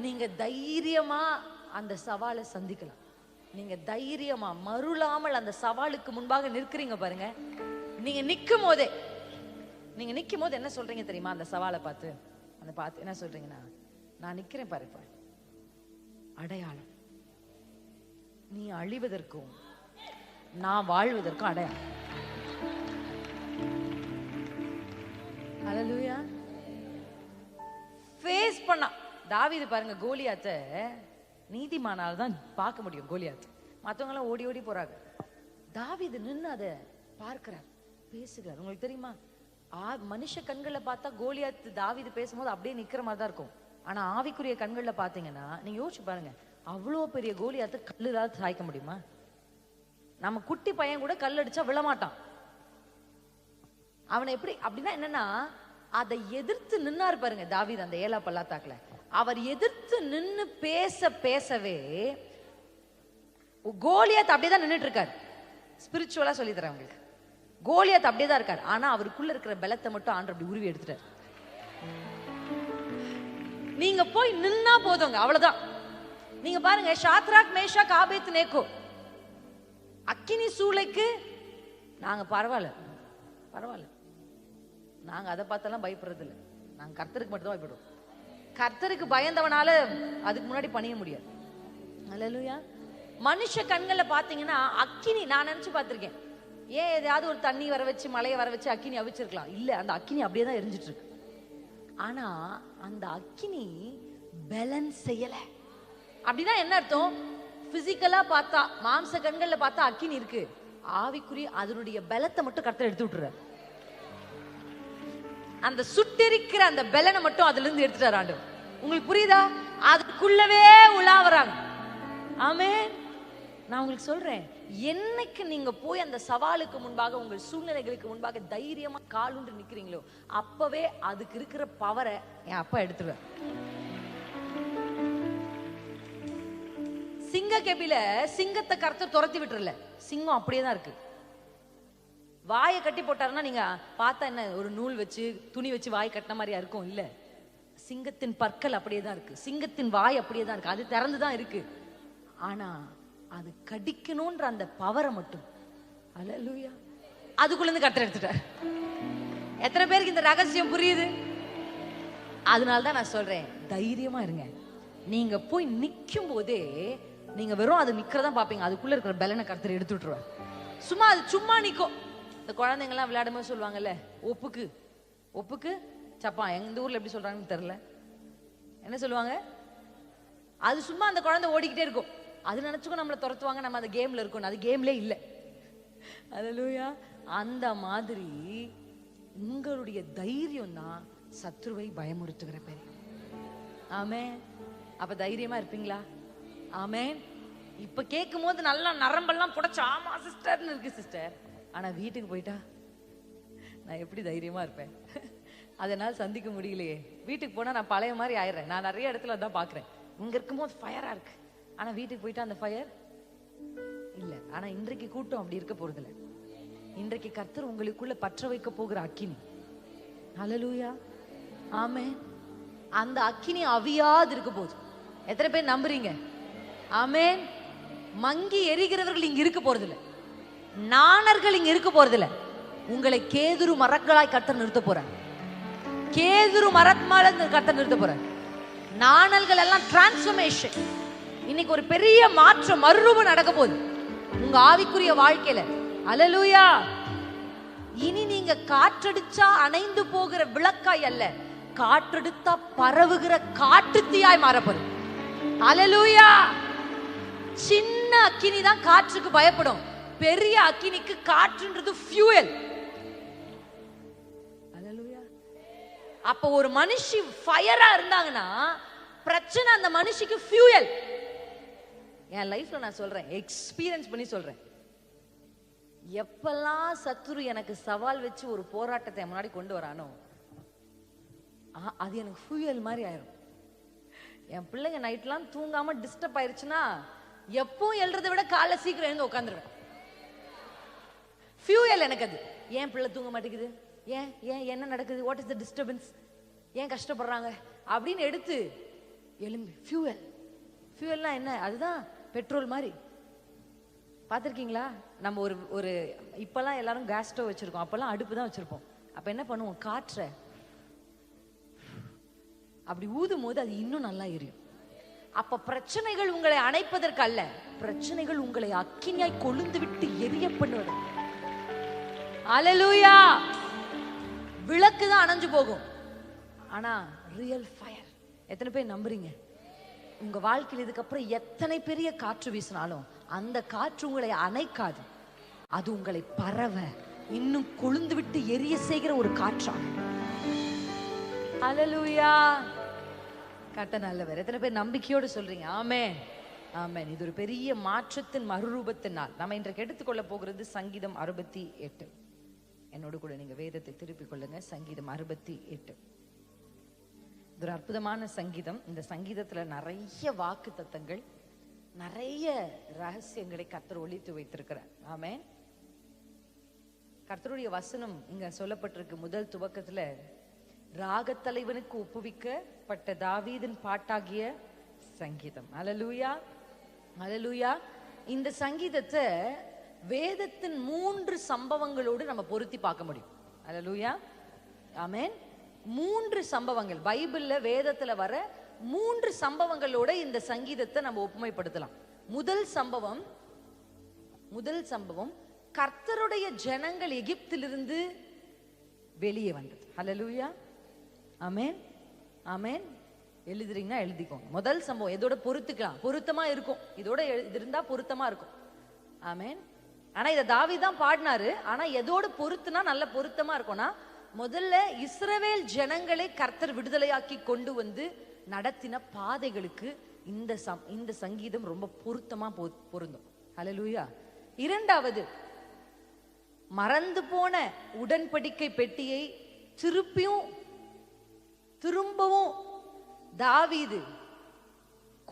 நீங்க தைரியமா அந்த சவாலை சந்திக்கலாம். நீங்க தைரியமா மருளாமல் அந்த சவாலுக்கு முன்பாக நிற்கிறீங்க பாருங்க. நீங்க நிக்கும் போது என்ன சொல்றீங்க தெரியுமா? அந்த சவாலை பார்த்து என்ன சொல்றீங்கன்னா, நான் நிக்கிறேன் பாருப்பா, அடையாளம். நீ அழிவதற்கும் நான் வாழ்வதற்கும் அடையாளம். ஹல்லேலூயா. ஃபேஸ் பண்ணா தாவீது பாருங்க, கோலியாத்தை நீதிமானால் தான் பார்க்க முடியும். கோலியாத் மற்றவங்க எல்லாம் ஓடி ஓடி போறாங்க. தாவீது நின்னு அதை பார்க்கிறார், பேசுகிறார். உங்களுக்கு தெரியுமா, மனுஷ கண்களை பார்த்தா கோலியாத் தாவீது பேசும்போது அப்படியே நிக்கிற மாதிரி தான் இருக்கும். ஆனா ஆவிக்குரிய கண்கள்ல பாத்தீங்கன்னா நீங்க யோசிச்சு பாருங்க, அவ்வளோ பெரிய கோலியாத்து கல்லுலாத சாய்க்க முடியுமா? நம்ம குட்டி பையன் கூட கல் அடிச்சா விழமாட்டான். அவனை எப்படி அப்படின்னா என்னன்னா, அதை எதிர்த்து நின்னாரு பாருங்க தாவீது அந்த ஏலா பள்ளத்தாக்குல. அவர் எதிர்த்து நின்னு பேசவே கோலியாத் அப்படியேதான் நின்றுட்டு இருக்காரு. ஸ்பிரிச்சுவலா சொல்லி தரேன் உங்களுக்கு, கோலியாத் அப்படியேதான் இருக்காரு. ஆனா அவருக்குள்ள இருக்கிற பலத்தை மட்டும் ஆண்டவர் அப்படி உருவி எடுத்துட்டார். நீங்க போய் நின்னா போதுங்க, அவ்வளவுதான். நீங்க பாருங்க, ஷாத்ராக் மேஷாக் ஆபேத்நேகோ அக்கினி சூளைக்கு நாங்க பரவாயில்ல, நாங்க அதை பார்த்தெல்லாம் பயப்படுறது இல்லை. நாங்க கர்த்தருக்கு மட்டும் தான் பயப்படுவோம். கர்த்தருக்கு பயந்தவனால அதுக்கு முன்னாடி பணிய முடியாது. அல்லேலூயா. மனுஷ கண்கள்ல பாத்தீங்கன்னா அக்கினி, நான் நினைச்சு பார்த்திருக்கேன், ஏன் ஏதாவது ஒரு தண்ணி வர வச்சு மலையை வர வச்சு அக்கினி அவிச்சிருக்கலாம். இல்ல, அந்த அக்கினி அப்படியே தான் எரிஞ்சிட்டு இருக்கு. ஆனா அந்த அக்கினி பேலன்ஸ் செய்யல. அப்படின்னா என்ன அர்த்தம்? பிசிக்கலா பார்த்தா, மாம்ச கண்கள்ல பார்த்தா அக்கினி இருக்கு, ஆவிக்குரிய அதனுடைய பலத்தை மட்டும் கர்த்தர் எடுத்து விட்டுறாரு. அந்த சுட்டெரிக்கிற அந்த பலனை மட்டும் அதுல இருந்து எடுத்துட்டாரு ஆண்டவர். உங்களுக்கு புரியுதா? அதுக்குள்ளவே உலாவறாங்க. ஆமென். நான் உங்களுக்கு சொல்றேன், என்னைக்கு நீங்க போய் அந்த சவாலுக்கு முன்பாக, உங்கள் சூழ்நிலைகளுக்கு முன்பாக தைரியமா காலுண்டு நிக்கிறீங்களோ, அப்பவே அதுக்கு இருக்கிற பவரை என் அப்பா எடுத்துருவார். சிங்க கெபில சிங்கத்தை கர்த்தர் துரத்தி விட்டுறல, சிங்கம் அப்படியே தான் இருக்கு. வாயை கட்டி போட்டாருன்னா நீங்க பார்த்தா என்ன, ஒரு நூல் வச்சு துணி வச்சு வாய் கட்டின மாதிரியா இருக்கும்? இல்ல, சிங்கத்தின் பற்கள் அப்படியே தான் இருக்கு, சிங்கத்தின் வாய் அப்படியே தான் இருக்கு, அது திறந்துதான் இருக்கு. ஆனா அது கடிக்கணும்ன்ற அந்த பவரை மட்டும், அல்லேலூயா, அதுக்குள்ள இருந்து கர்த்தர் எடுத்துட்டார். எத்தனை பேருக்கு இந்த ரகசியம் புரியுது? அதனாலதான் நான் சொல்றேன், தைரியமா இருங்க. நீங்க போய் நிக்கும் போதே நீங்க வெறும் அது நிக்கிறதா பாப்பீங்க, அதுக்குள்ள இருக்கிற பலனை கர்த்தர் எடுத்து விட்டுருவார். சும்மா அது சும்மா நிக்கும். இந்த குழந்தைங்க எல்லாம் விளையாடும் போது சொல்லுவாங்கல்ல, ஒப்புக்கு சப்பா, எங்க ஊர்ல எப்படி சொல்றாங்கன்னு தெரியல, என்ன சொல்லுவாங்க? அது சும்மா அந்த குழந்தை ஓடிக்கிட்டே இருக்கும், அது நினைச்சுக்கும் நம்மளை துரத்துவாங்க, நம்ம அந்த கேம்ல இருக்கோம். அது கேம்ல இல்ல. அல்லேலூயா. அந்த மாதிரி உங்களுடைய தைரியம் தான் சத்துருவை பயமுறுத்துகிற பேரு. ஆமென். அப்ப தைரியமா இருப்பீங்களா? ஆமென். இப்ப கேட்கும் போது நல்லா நரம்பெல்லாம் புடைச்சு ஆமா சிஸ்டர்னு இருக்கு சிஸ்டர். ஆனா வீட்டுக்கு போயிட்டா நான் எப்படி தைரியமா இருப்பேன்? அதனால சந்திக்க முடியலையே. வீட்டுக்கு போனா நான் பழைய மாதிரி ஆயிடுறேன். நான் நிறைய இடத்துல அதான் பாக்குறேன். இங்க இருக்கும்போது ஃபயரா இருக்கு, ஆனா வீட்டுக்கு போயிட்டா அந்த ஃபயர் இல்ல. ஆனா இன்றைக்கு கூட்டம் அப்படி இருக்க போறது இல்ல. இன்றைக்கு கர்த்தர் உங்களுக்குள்ள பற்ற வைக்க போகிற அக்கினி. ஹல்லேலூயா. ஆமென். அந்த அக்கினி அவியாது இருக்க போகுது. எத்தனை பேர் நம்புறீங்க? ஆமென். மங்கி எரிகிறவர்கள் இங்க இருக்க போறது இல்ல, நாணர்கள் இங்க இருக்க போறது இல்ல. உங்களை கேதுரு மரங்களாய் கர்த்தர் நிறுத்த போறார். கேதுரு மரத்மால கர்த்தர் நிறுத்த போறார். நாணல்கள் எல்லாம் டிரான்ஸ்ஃபர்மேஷன். இன்னைக்கு ஒரு பெரிய மாற்றம், மறுரூபம் நடக்க போகுது உங்க ஆவிக்குரிய வாழ்க்கையில. அல்லேலூயா. இனி நீங்க காற்றடிச்சா அணைந்து போகிற விளக்காய் அல்ல, காற்றெடுத்தா பரவுகிற காட்டுத்தீயாய் மாறப்படும். அல்லேலூயா. சின்ன அக்கினி தான் காற்றுக்கு பயப்படும், பெரிய அக்கினிக்கு காற்றுன்றது ஃபியூயல். அல்லேலூயா. அப்ப ஒரு மனுஷி ஃபயரா இருந்தாங்கன்னா பிரச்சனை அந்த மனுஷிக்கு ஃபியூயல். என் லைஃப்ல நான் சொல்றேன், எக்ஸ்பீரியன்ஸ் பண்ணி சொல்றேன். எப்பெல்லாம் சத்துரு எனக்கு சவால் வச்சு ஒரு போராட்டத்தை முன்னாடி கொண்டு வரானோ, அது எனக்கு ஃபியூயல் மாதிரி ஆயிரும். என் பிள்ளைங்க நைட்லாம் தூங்காம டிஸ்டர்ப் ஆயிருச்சுன்னா எப்பவும் எழுறதை விட காலைல சீக்கிரம் எழுந்து உட்காந்துருவேன். ஃபியூயல் எனக்கு அது. ஏன் பிள்ளை தூங்க மாட்டேங்குது, ஏன் ஏன் என்ன நடக்குது, வாட் இஸ் த டிஸ்டர்பன்ஸ், ஏன் கஷ்டப்படுறாங்க அப்படின்னு எடுத்து எழும்பி ஃபியூயல். ஃபியூயல்னா என்ன? அதுதான் பெட்ரோல் மாதிரி. பார்த்துருக்கீங்களா? நம்ம ஒரு இப்பெல்லாம் எல்லாரும் கேஸ் ஸ்டவ் வச்சிருக்கோம், அப்பெல்லாம் அடுப்பு தான் வச்சிருப்போம். அப்ப என்ன பண்ணுவோம், காற்றை அப்படி ஊதும் போது அது இன்னும் நல்லா எரியும். அப்ப பிரச்சனைகள் உங்களை அணைப்பதற்கு அல்ல, பிரச்சனைகள் உங்களை அக்கினியாய் கொழுந்து விட்டு எரிய பண்ணுவது. அல்லேலூயா. விளக்கு தான் அணைஞ்சு போகும், ஆனா ரியல் ஃபயர். எத்தனை பேர் நம்புறீங்க? உங்க வாழ்க்கையில் இதுக்கப்புறம் எத்தனை பெரிய காற்று வீசினாலும் அந்த காற்று உங்களை அணைக்காது. அது உங்களை பரவ இன்னும் கொழுந்து விட்டு எரிய செய்கிற ஒரு காற்றாகும். அல்லேலூயா. கட்ட நல்லவர். எத்தனை பேர் நம்பிக்கையோடு சொல்றீங்க ஆமென்? ஆமென். இது ஒரு பெரிய மாற்றத்தின் மறுரூபத்தின் நாள். நம்ம இன்றைக்கு எடுத்துக்கொள்ள போகிறது சங்கீதம் 68. என்னோடு கூட நீங்க வேதத்தை திருப்பிக் கொள்ளுங்க. சங்கீதம் 68 இது ஒரு அற்புதமான சங்கீதம். இந்த சங்கீதத்துல நிறைய வாக்கு தத்தங்கள், நிறைய ரகசியங்களை கர்த்தர் ஒளித்து வைத்திருக்கிறார். ஆமென். கர்த்தருடைய வசனம் இங்க சொல்லப்பட்டிருக்கு. முதல் துவக்கத்துல ராகத்தலைவனுக்கு ஒப்புவிக்கப்பட்ட தாவீதின் பாட்டாகிய சங்கீதம். அல்லேலூயா, அல்லேலூயா. இந்த சங்கீதத்தை வேதத்தின் 3 சம்பவங்களோடு நம்ம பொருத்தி பார்க்க முடியும். அல்லேலூயா, ஆமென். 3 சம்பவங்கள் பைபிள்ல வேதத்துல வர 3 சம்பவங்களோட இந்த சங்கீதத்தை நம்ம ஒப்புமைப்படுத்தலாம். முதல் சம்பவம் கர்த்தருடைய ஜனங்கள் எகிப்திலிருந்து வெளியே வந்தது. அல்லேலூயா, ஆமென், ஆமென். எழுதுறீங்கன்னா எழுதிக்கோங்க. முதல் சம்பவம் எதோட பொருத்துக்கலாம், பொருத்தமா இருக்கும். இதோட இது இருந்தா பொருத்தமா இருக்கும். ஆமென். ஆனா இதை தாவீதுதான் பாடினாரு. ஆனா எதோட பொருத்துனா நல்ல பொருத்தமா இருக்கும்னா, முதல்ல இஸ்ரவேல் ஜனங்களை கர்த்தர் விடுதலையாக்கி கொண்டு வந்து நடத்தின பாதைகளுக்கு இந்த சங்கீதம் ரொம்ப பொருத்தமா பொருந்தும். அல்லேலூயா. இரண்டாவது, மறந்து போன உடன்படிக்கை பெட்டியை திரும்பவும் தாவீது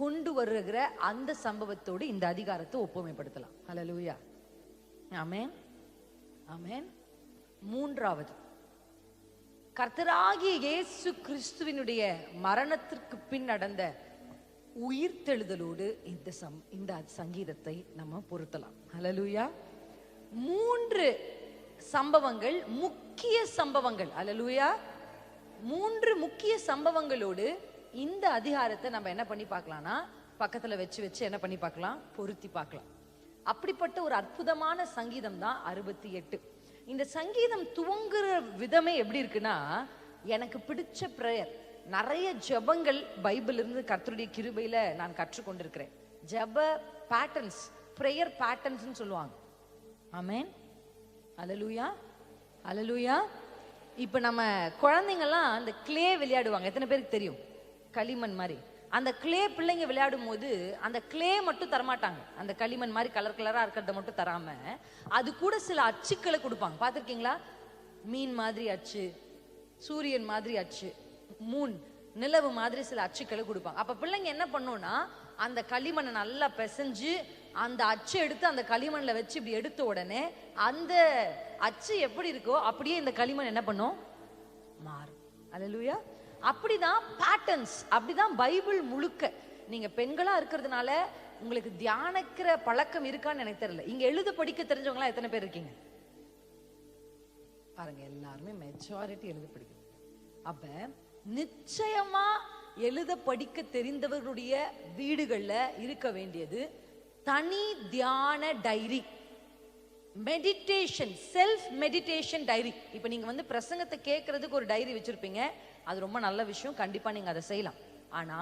கொண்டு வருகிற அந்த சம்பவத்தோடு இந்த அதிகாரத்தை ஒப்புமைப்படுத்தலாம். அல்லேலூயா, ஆமென், ஆமென். மூன்றாவது, கர்த்தராகிய இயேசு கிறிஸ்துவினுடைய மரணத்திற்கு பின் நடந்த உயிர்த்தெழுதலோடு இந்த சங்கீதத்தை நம்ம பொருத்தலாம். அல்லேலூயா. 3 சம்பவங்கள், முக்கிய சம்பவங்கள். அல்லேலூயா. 3 முக்கிய சம்பவங்களோடு இந்த அதிகாரத்தை நம்ம என்ன பண்ணி பார்க்கலாம்னா, பக்கத்துல வச்சு என்ன பண்ணி பார்க்கலாம், பொருத்தி பார்க்கலாம். அப்படிப்பட்ட ஒரு அற்புதமான சங்கீதம் தான் 68. இந்த சங்கீதம் துவங்குற விதமே எப்படி இருக்குன்னா, எனக்கு பிடிச்ச பிரேயர். நிறைய ஜெபங்கள் பைபிள் இருந்து கர்த்தருடைய கிருபையில நான் கற்றுக்கொண்டிருக்கிறேன். ஜெப பேட்டர்ன்ஸ், பிரேயர் பேட்டர்ன்ஸ் சொல்லுவாங்க. ஆமென், அல்லேலூயா, அல்லேலூயா. இப்ப நம்ம குழந்தைங்கலாம் அந்த கிளே விளையாடுவாங்க. எத்தனை பேருக்கு தெரியும்? களிமண் மாதிரி அந்த கிளே பிள்ளைங்க விளையாடும் போது அந்த கிளே மட்டும் தரமாட்டாங்க. அந்த களிமண் மாதிரி கலர் கலரா இருக்கிறத மட்டும் தராம அது கூட சில அச்சுக்களை கொடுப்பாங்க. பார்த்திருக்கீங்களா? மீன் மாதிரி அச்சு, சூரியன் மாதிரி அச்சு, மூன், நிலவு மாதிரி சில அச்சுக்களை கொடுப்பாங்க. அப்ப பிள்ளைங்க என்ன பண்ணும்னா, அந்த களிமண்ணை நல்லா பிசைஞ்சு அந்த அச்சு எடுத்து அந்த களிமண்ல வச்சு இப்படி எடுத்த உடனே அந்த அச்சு எப்படி இருக்கோ அப்படியே இந்த களிமண் என்ன பண்ணும், மாறும். அல்லேலூயா. அப்படிதான் பேட்டர்ன்ஸ், அப்படிதான் பைபிள் முழுக்க. நீங்க பெண்களா இருக்கிறதுனால உங்களுக்கு தியானிக்கிற பழக்கம் இருக்கான்னு எனக்கு தெரியல. இங்க எழுத படிக்க தெரிஞ்சவங்களா எத்தனை பேர் இருக்கீங்க? பாருங்க, எல்லாருமே மெஜாரிட்டி எழுத படிக்க. அப்ப நிச்சயமா எழுத படிக்க தெரிந்தவர்களுடைய வீடுகள்ல இருக்க வேண்டியது தனி தியான diary, meditation, self meditation diary. இப்ப நீங்க வந்து பிரசங்கத்தை கேட்கறதுக்கு ஒரு டைரி வச்சிருப்பீங்க, அது ரொம்ப நல்ல விஷயம், கண்டிப்பா நீங்க அதை செய்யலாம். ஆனா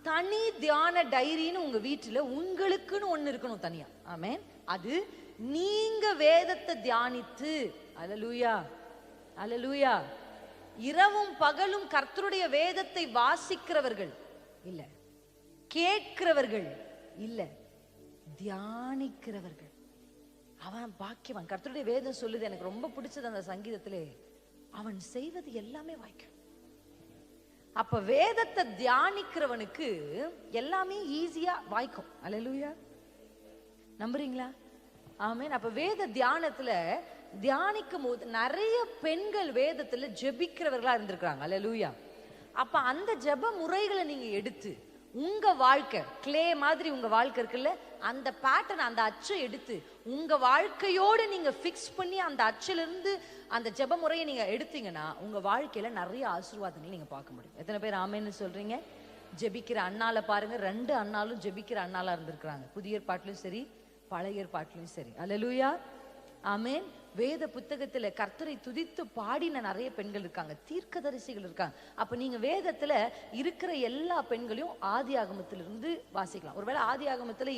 தனி தியான டைரின்னு உங்க வீட்டுல உங்களுக்குன்னு ஒண்ணு இருக்கணும் தனியா. ஆமென். அது நீங்க வேதத்தை தியானித்து, அல்லேலூயா, அல்லேலூயா, இரவும் பகலும் கர்த்தருடைய வேதத்தை வாசிக்கிறவர்கள் இல்ல, கேட்கிறவர்கள் இல்ல, தியானிக்கிறவர்கள். அவன் பாக்கியவான். கர்த்தருடைய வேதம் சொல்லுது, எனக்கு ரொம்ப பிடிச்சது அந்த சங்கீதத்திலே, அவன் செய்வது எல்லாமே வாய்க்கும். அப்ப வேதத்தை தியானிக்கிறவனுக்கு எல்லாமே ஈஸியா வாய்க்கும். அல்லேலூயா, நம்புறீங்களா? ஆமென். அப்ப வேத தியானத்துல தியானிக்கும் போது நிறைய பெண்கள் வேதத்துல ஜெபிக்கிறவர்களா இருந்திருக்காங்க. அல்லேலூயா. அப்ப அந்த ஜெப முறைகளை நீங்க எடுத்து உங்க வாழ்க்கை, கிளே மாதிரி உங்க வாழ்க்கை இருக்குல்ல, அந்த பேட்டர்ன், அந்த அச்சை எடுத்து உங்க வாழ்க்கையோடு நீங்க பிக்ஸ் பண்ணி அந்த அச்சில இருந்து அந்த ஜெப முறையை நீங்க எடுத்தீங்கன்னா உங்க வாழ்க்கையில நிறைய ஆசீர்வாதங்கள் நீங்க பார்க்க முடியும். எத்தனை பேர் ஆமென்னு சொல்றீங்க? ஜெபிக்கிற அண்ணால பாருங்க, 2 அண்ணாலும் ஜெபிக்கிற அண்ணாலா இருந்திருக்கிறாங்க. புதிய ஏற்பாட்டிலும் சரி, பழைய ஏற்பாட்டிலும் சரி. அல்லேலூயா, ஆமென். வேத புத்தகத்துல கர்த்தரை துதித்து பாடின நிறைய பெண்கள் இருக்காங்க, தீர்க்கதரிசிகள் இருக்காங்க. அப்ப நீங்க வேதத்துல இருக்கிற எல்லா பெண்களையும் ஆதி ஆகமத்திலிருந்து வாசிக்கலாம். ஒருவேளை ஆதி ஆகமத்துல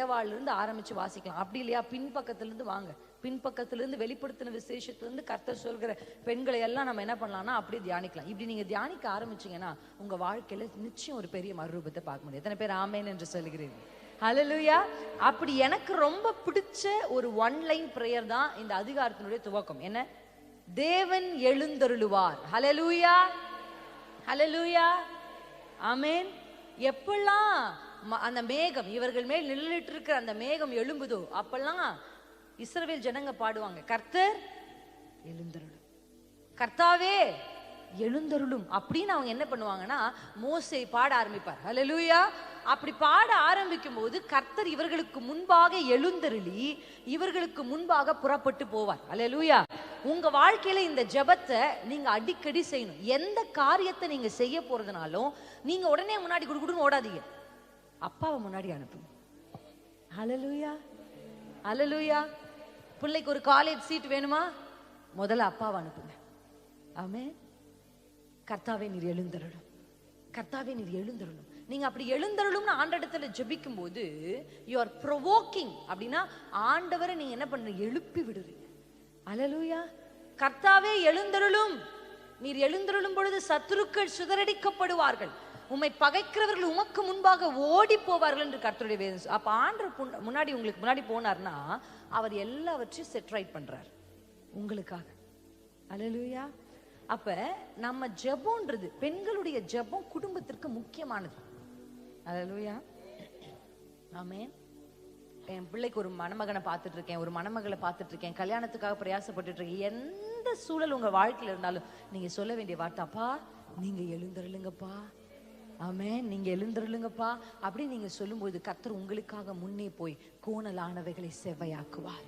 ஏவாள்ல இருந்து ஆரம்பிச்சு வாசிக்கலாம். அப்படி இல்லையா, பின்பக்கத்துல இருந்து வாங்க, பின்பக்கத்திலிருந்து வெளிப்படுத்தின விசேஷத்திலிருந்து கர்த்தர் சொல்கிற பெண்களை எல்லாம் நம்ம என்ன பண்ணலாம்னா அப்படியே தியானிக்கலாம். இப்படி நீங்க தியானிக்க ஆரம்பிச்சீங்கன்னா உங்க வாழ்க்கையில நிச்சயம் ஒரு பெரிய மறுரூபத்தை பார்க்க முடியும். எத்தனை பேர் ஆமேன் என்று சொல்கிறீர்கள்? ஹல்லேலூயா. அப்படி எனக்கு ரொம்ப பிடிச்ச ஒரு ஒன் லைன் பிரேயர் தான் இந்த அதிகாரத்தினுடைய துவக்கம். என்ன? தேவன் எழுந்தருளுவார். ஹல்லேலூயா, ஹல்லேலூயா, ஆமென். எப்பெல்லாம் அந்த மேகம் இவர்கள் மேல் நிழலிட்டு இருக்கிற அந்த மேகம் எழும்புதோ அப்பெல்லாம் இஸ்ரவேல் ஜனங்க பாடுவாங்க, கர்த்தர் எழுந்தருளும், கர்த்தாவே எழுந்தருளும் அப்படின்னு அவங்க என்ன பண்ணுவாங்கன்னா மோசே பாட ஆரம்பிப்பார். ஹல்லேலூயா. அப்படி பாட ஆரம்பிக்கும் போது கர்த்தர் இவர்களுக்கு முன்பாக எழுந்தருளி இவர்களுக்கு முன்பாக புறப்பட்டு போவார். ஹல்லேலூயா. உங்க வாழ்க்கையில இந்த ஜெபத்தை நீங்க அடிக்கடி செய்யணும். எந்த காரியத்தை நீங்க செய்ய போறதுனாலும் நீங்க உடனே முன்னாடி குடுகுடுன்னு ஓடாதீங்க, அப்பாவை முன்னாடி அனுப்புங்க. ஹல்லேலூயா, ஹல்லேலூயா. பிள்ளைக்கு ஒரு காலேஜ் சீட் வேணுமா, முதல்ல அப்பாவை அனுப்புங்க. ஆமென். கர்த்தாவே நீர் எழுந்தருளும், கர்த்தாவே நீர் எழுந்தருளும். நீங்க அப்படி எழுந்தருளும்னு ஆண்டவரிடத்துல ஜெபிக்கும் போது யூ ஆர் ப்ரோவோக்கிங். அப்படின்னா ஆண்டவரை நீங்க என்ன பண்றீங்க, எழுப்பி விடுறீங்க. ஹல்லேலூயா. கர்த்தாவே எழுந்தருளும், நீர் எழுந்தருளும் பொழுது சத்துருக்கள் சிதறடிக்கப்படுவார்கள், உம்மை பகைக்கிறவர்கள் உமக்கு முன்பாக ஓடி போவார்கள் என்று கர்த்தருடைய வேதம். அப்ப ஆண்டவர் முன்னாடி உங்களுக்கு முன்னாடி போனார்னா அவர் எல்லாவற்றையும் செட் ரைட் பண்றார் உங்களுக்காக. ஹல்லேலூயா. அப்ப நம்ம ஜெபம்ன்றது, பெண்களுடைய ஜெபம் குடும்பத்திற்கு முக்கியமானது. ஹல்லேலூயா, ஆமென். என் பிள்ளைக்கு ஒரு மணமகனை பார்த்துட்டு இருக்கேன், ஒரு மணமகளை பார்த்துட்டு இருக்கேன், கல்யாணத்துக்காக பிரயாசப்பட்டு இருக்கேன். எந்த சூழல் உங்க வாழ்க்கையில இருந்தாலும் நீங்க சொல்ல வேண்டிய வார்த்தை, அப்பா நீங்க எழுந்தருளுங்கப்பா, ஆமென், நீங்க எழுந்தருளுங்கப்பா. அப்படி நீங்க சொல்லும்போது கர்த்தர் உங்களுக்காக முன்னே போய் கோணலானவைகளை செவ்வையாக்குவார்.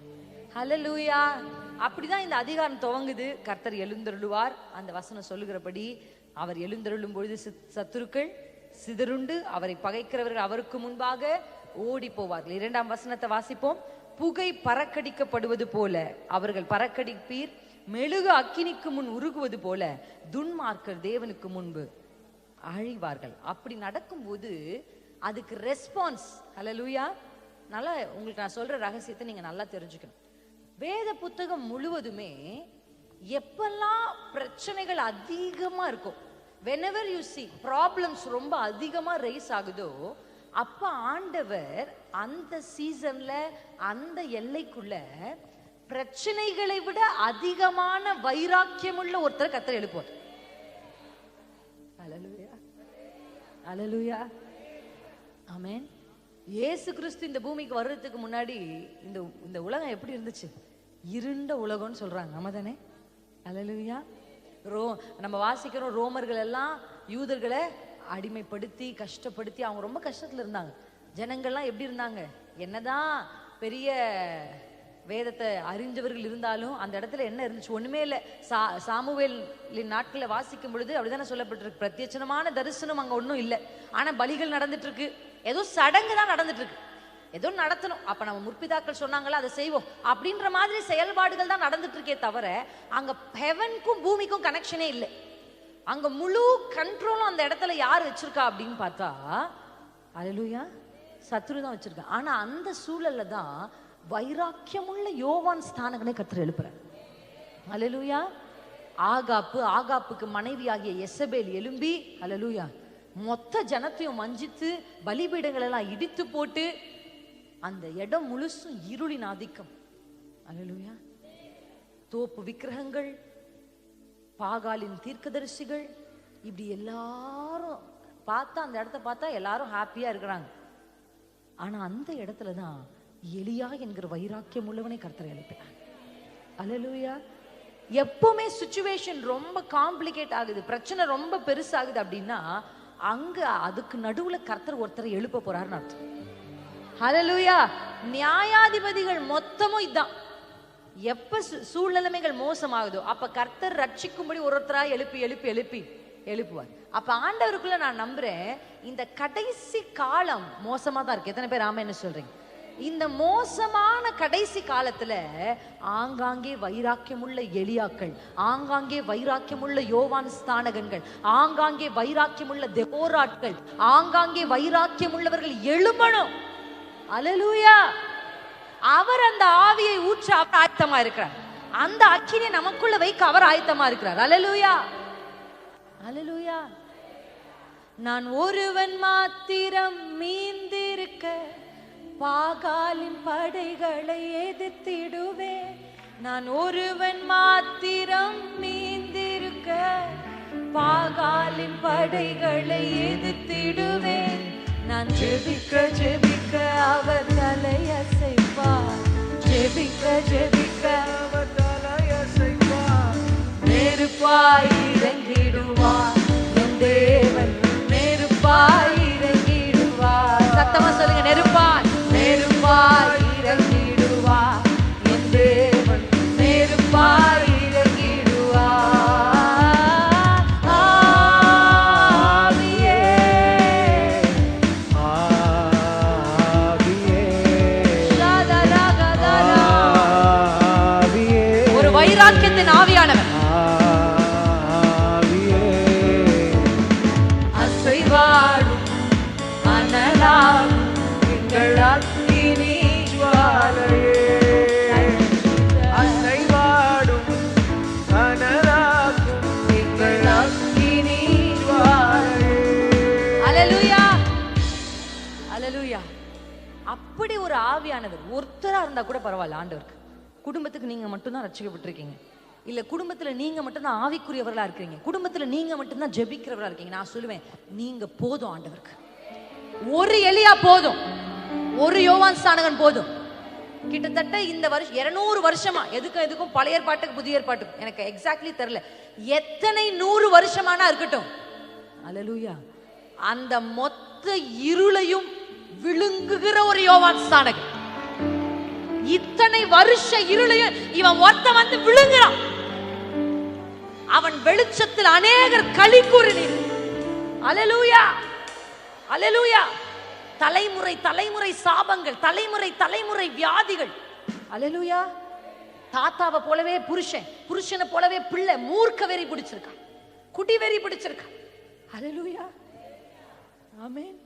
ஹல்லேலூயா. அப்படிதான் இந்த அதிகாரம் துவங்குது. கர்த்தர் எழுந்தருளுவார். அந்த வசனம் சொல்லுகிறபடி அவர் எழுந்தருளும் பொழுது சத்துருக்கள் சிதறுண்டு அவரை பகைக்கிறவர்கள் அவருக்கு முன்பாக ஓடி போவார்கள். 2ஆம் வசனத்தை வாசிப்போம். புகை பறக்கடிக்கப்படுவது போல அவர்கள் பறக்கடிப்பீர், மெழுகு அக்கினிக்கு முன் உருகுவது போல துன்மார்க்கர் தேவனுக்கு முன்பு அழிவார்கள். அப்படி நடக்கும்போது அதுக்கு ரெஸ்பான்ஸ். ஹல்லேலூயா. நல்லா உங்களுக்கு நான் சொல்ற ரகசியத்தை நீங்க நல்லா தெரிஞ்சுக்கணும். வேத புத்தகம் முழுவதுமே எப்பெல்லாம் பிரச்சனைகள் அதிகமா இருக்கும், whenever you see problems ரொம்ப அதிகமா ரைஸ் ஆகுதோ அப்ப ஆண்டவர் அந்த சீசன்ல அந்த எல்லைக்குள்ள பிரச்சனைகளை விட அதிகமான வைராக்கியம் உள்ள ஒருத்தர் கர்த்தர் எழுப்புவார். ஹல்லேலூயா, ஹல்லேலூயா, ஆமென். இயேசு கிறிஸ்து இந்த பூமிக்கு வர்றதுக்கு முன்னாடி இந்த உலகம் எப்படி இருந்துச்சு? இருண்ட உலகம்னு சொல்றாங்க, ஆமா தானே? ஹல்லேலூயா. நம்ம வாசிக்கிறோம், ரோமர்கள் எல்லாம் யூதர்களை அடிமைப்படுத்தி கஷ்டப்படுத்தி அவங்க ரொம்ப கஷ்டத்துல இருந்தாங்க. ஜனங்கள்லாம் எப்படி இருந்தாங்க? என்னதான் பெரிய வேதத்தை அறிஞ்சவர்கள் இருந்தாலும் அந்த இடத்துல என்ன இருந்துச்சு? ஒண்ணுமே இல்லை. சாமுவேலின் நாட்களை வாசிக்கும் பொழுது அப்படிதானே சொல்லப்பட்டிருக்கு, பிரத்யட்சமான தரிசனம் அங்க ஒன்றும் இல்லை. ஆனா பலிகள் நடந்துட்டு இருக்கு, ஏதோ சடங்கு தான் நடந்துட்டு இருக்கு, ஏதோ நடத்தணும். அப்ப நம்ம முற்பிதாக்கள் சொன்னாங்களா அதை செய்வோம் அப்படின்ற மாதிரி செயல்பாடுகள் தான் நடந்துட்டு இருக்கே தவிர அங்க ஹெவனுக்கும் பூமிக்கும் கனெக்ஷனே இல்லை. அங்க முழு கண்ட்ரோலும் அந்த இடத்துல யார் வச்சிருக்கா அப்படின்னு பார்த்தா ஹல்லேலூயா சத்துரு தான் வச்சிருக்கா. ஆனா அந்த சூழல்ல தான் வைராக்கியமுள்ள யோவான் ஸ்தானங்களை கர்த்தர் எழுப்புறார். ஹல்லேலூயா. ஆகாப்புக்கு மனைவியாகிய எசபேல் எழும்பி ஹல்லேலூயா மொத்த ஜனத்தையும் வஞ்சித்து பலிபீடங்கள் எல்லாம் இடித்து போட்டு அந்த இடம் முழுசும் இருளின் ஆதிக்கம். ஹல்லேலூயா. தோப்பு விக்கிரகங்கள், பாகாலின் தீர்க்கதரிசிகள், இப்படி எல்லாரும் பார்த்தா அந்த இடத்த பார்த்தா எல்லாரும் ஹாப்பியா இருக்கிறாங்க. ஆனா அந்த இடத்துலதான் எலியா என்கிற வைராக்கியம் உள்ளவனை கர்த்தர் எழுப்பினார். ஹல்லேலூயா. எப்பவுமே சிச்சுவேஷன் ரொம்ப காம்ப்ளிகேட் ஆகுது, பிரச்சனை ரொம்ப பெருசாகுது அப்படின்னா அங்க அதுக்கு நடுவுல கர்த்தர் ஒருத்தரை எழுப்ப போறாருன்னு அர்த்தம். ஹல்லேலூயா. நியாயாதிபதிகள் மொத்தமும் இதான். எப்ப சூழ்நிலைமைகள் மோசமாகுதோ அப்ப கர்த்தர் ரட்சிக்கும்படி ஒருத்தரா எழுப்பி எழுப்பி எழுப்பி எழுப்புவார். அப்ப ஆண்டவருக்குள்ள நான் நம்புறேன் இந்த கடைசி காலம் மோசமா தான் இருக்கு. எத்தனை பேர் ஆமென்னு சொல்றீங்க? இந்த மோசமான கடைசி காலத்துல ஆங்காங்கே வைராக்கியமுள்ள எலியாக்கள், ஆங்காங்கே வைராக்கியமுள்ள யோவான் ஸ்நானகன்கள், ஆங்காங்கே வைராக்கியமுள்ள தெபோராட்கள், ஆங்காங்கே வைராக்கியமுள்ளவர்கள் எழும்பணும். அல்லேலூயா. அவர் அந்த ஆவியை ஊற்ற அவர் ஆயத்தமா இருக்கிறார். அந்த அக்கினியை நமக்குள்ள வைக்க அவர் ஆயத்தமா இருக்கிறார். அல்லேலூயா, அல்லேலூயா. நான் ஒருவன் மாத்திரம் மீந்திருக்க பாகாலின் படைகளை எதிர்த்திடுவேன். நான் ஒருவன் மாத்திரம் மீந்திருக்க பாகாலின் படைகளை எதிர்த்திடுவேன். நான் ஜெபிக்க ஜெபிக்க அவர் தலையசைப்பார், ஜெபிக்க ஜெபிக்க அவர் தலையசைப்பார். நெருப்பாய் இறங்கிடுவார் என் தேவன், நெருப்பாய் இறங்கிடுவார். சத்தமா சொல்லுங்க, நெருப்பாய், நெருப்பாய் இறங்கிடுவார் என் தேவன், நெருப்பாய் இறங்கிடுவார். ஆவியே ஆவியே ஷாதரகதரா. ஆவியே ஒரு வைராக்கியத்தின் ஆவியானவர் ஆவியே அசைவாடும் அனலாகும் எங்கள் அக்கினி ஜுவாலையே. அசைவாடும் கனலாகும் எங்கள் அக்கினி ஜுவாலையே. அல்லேலூயா, அல்லேலூயா. அப்படி ஒரு ஆவியானவர் ஒருத்தரா இருந்தா கூட பரவாயில்ல ஆண்டவருக்கு. குடும்பத்துக்கு நீங்க மட்டும்தான் ரட்சிக்கப்பட்டிருக்கீங்க, இல்ல குடும்பத்துல நீங்க மட்டும்தான் ஆவிக்குரியவர்களா இருக்கீங்க, குடும்பத்துல நீங்க மட்டும்தான் ஜெபிக்கிறவர்களா இருக்கீங்க, நான் சொல்லுவேன் நீங்க போதும் ஆண்டவருக்கு. ஒரு எலியா போதும், ஒரு யோவான் ஸ்நானகன் போதும். கிட்டத்தட்ட இந்த வருஷம் 200 வருஷமா, எதுக்கும் பழைய ஏற்பாட்டுக்கு புதிய ஏற்பாட்டுக்கு எனக்கு எக்ஸாக்ட்லி தெரியல, எத்தனை 100 வருஷமானா இருக்கட்டும், அல்லேலூயா, அந்த மொத்த இருளையும் விழுங்குகிற ஒரு யோவான் ஸ்நானகன். இத்தனை வருஷ இருளையும் இவன் ஒருத்த வந்து விழுங்குறான். அவன் வெளிச்சத்தில் அநேகர் களி கூறினர். அல்லேலூயா, அல்லேலூயா. தலைமுறை தலைமுறை சாபங்கள், தலைமுறை தலைமுறை வியாதிகள். அல்லேலூயா. தாத்தாவை போலவே புருஷன், புருஷனை போலவே பிள்ளை மூர்க்க வெறி பிடிச்சிருக்கான், குடி வெறி பிடிச்சிருக்கான். அல்லேலூயா, ஆமென்.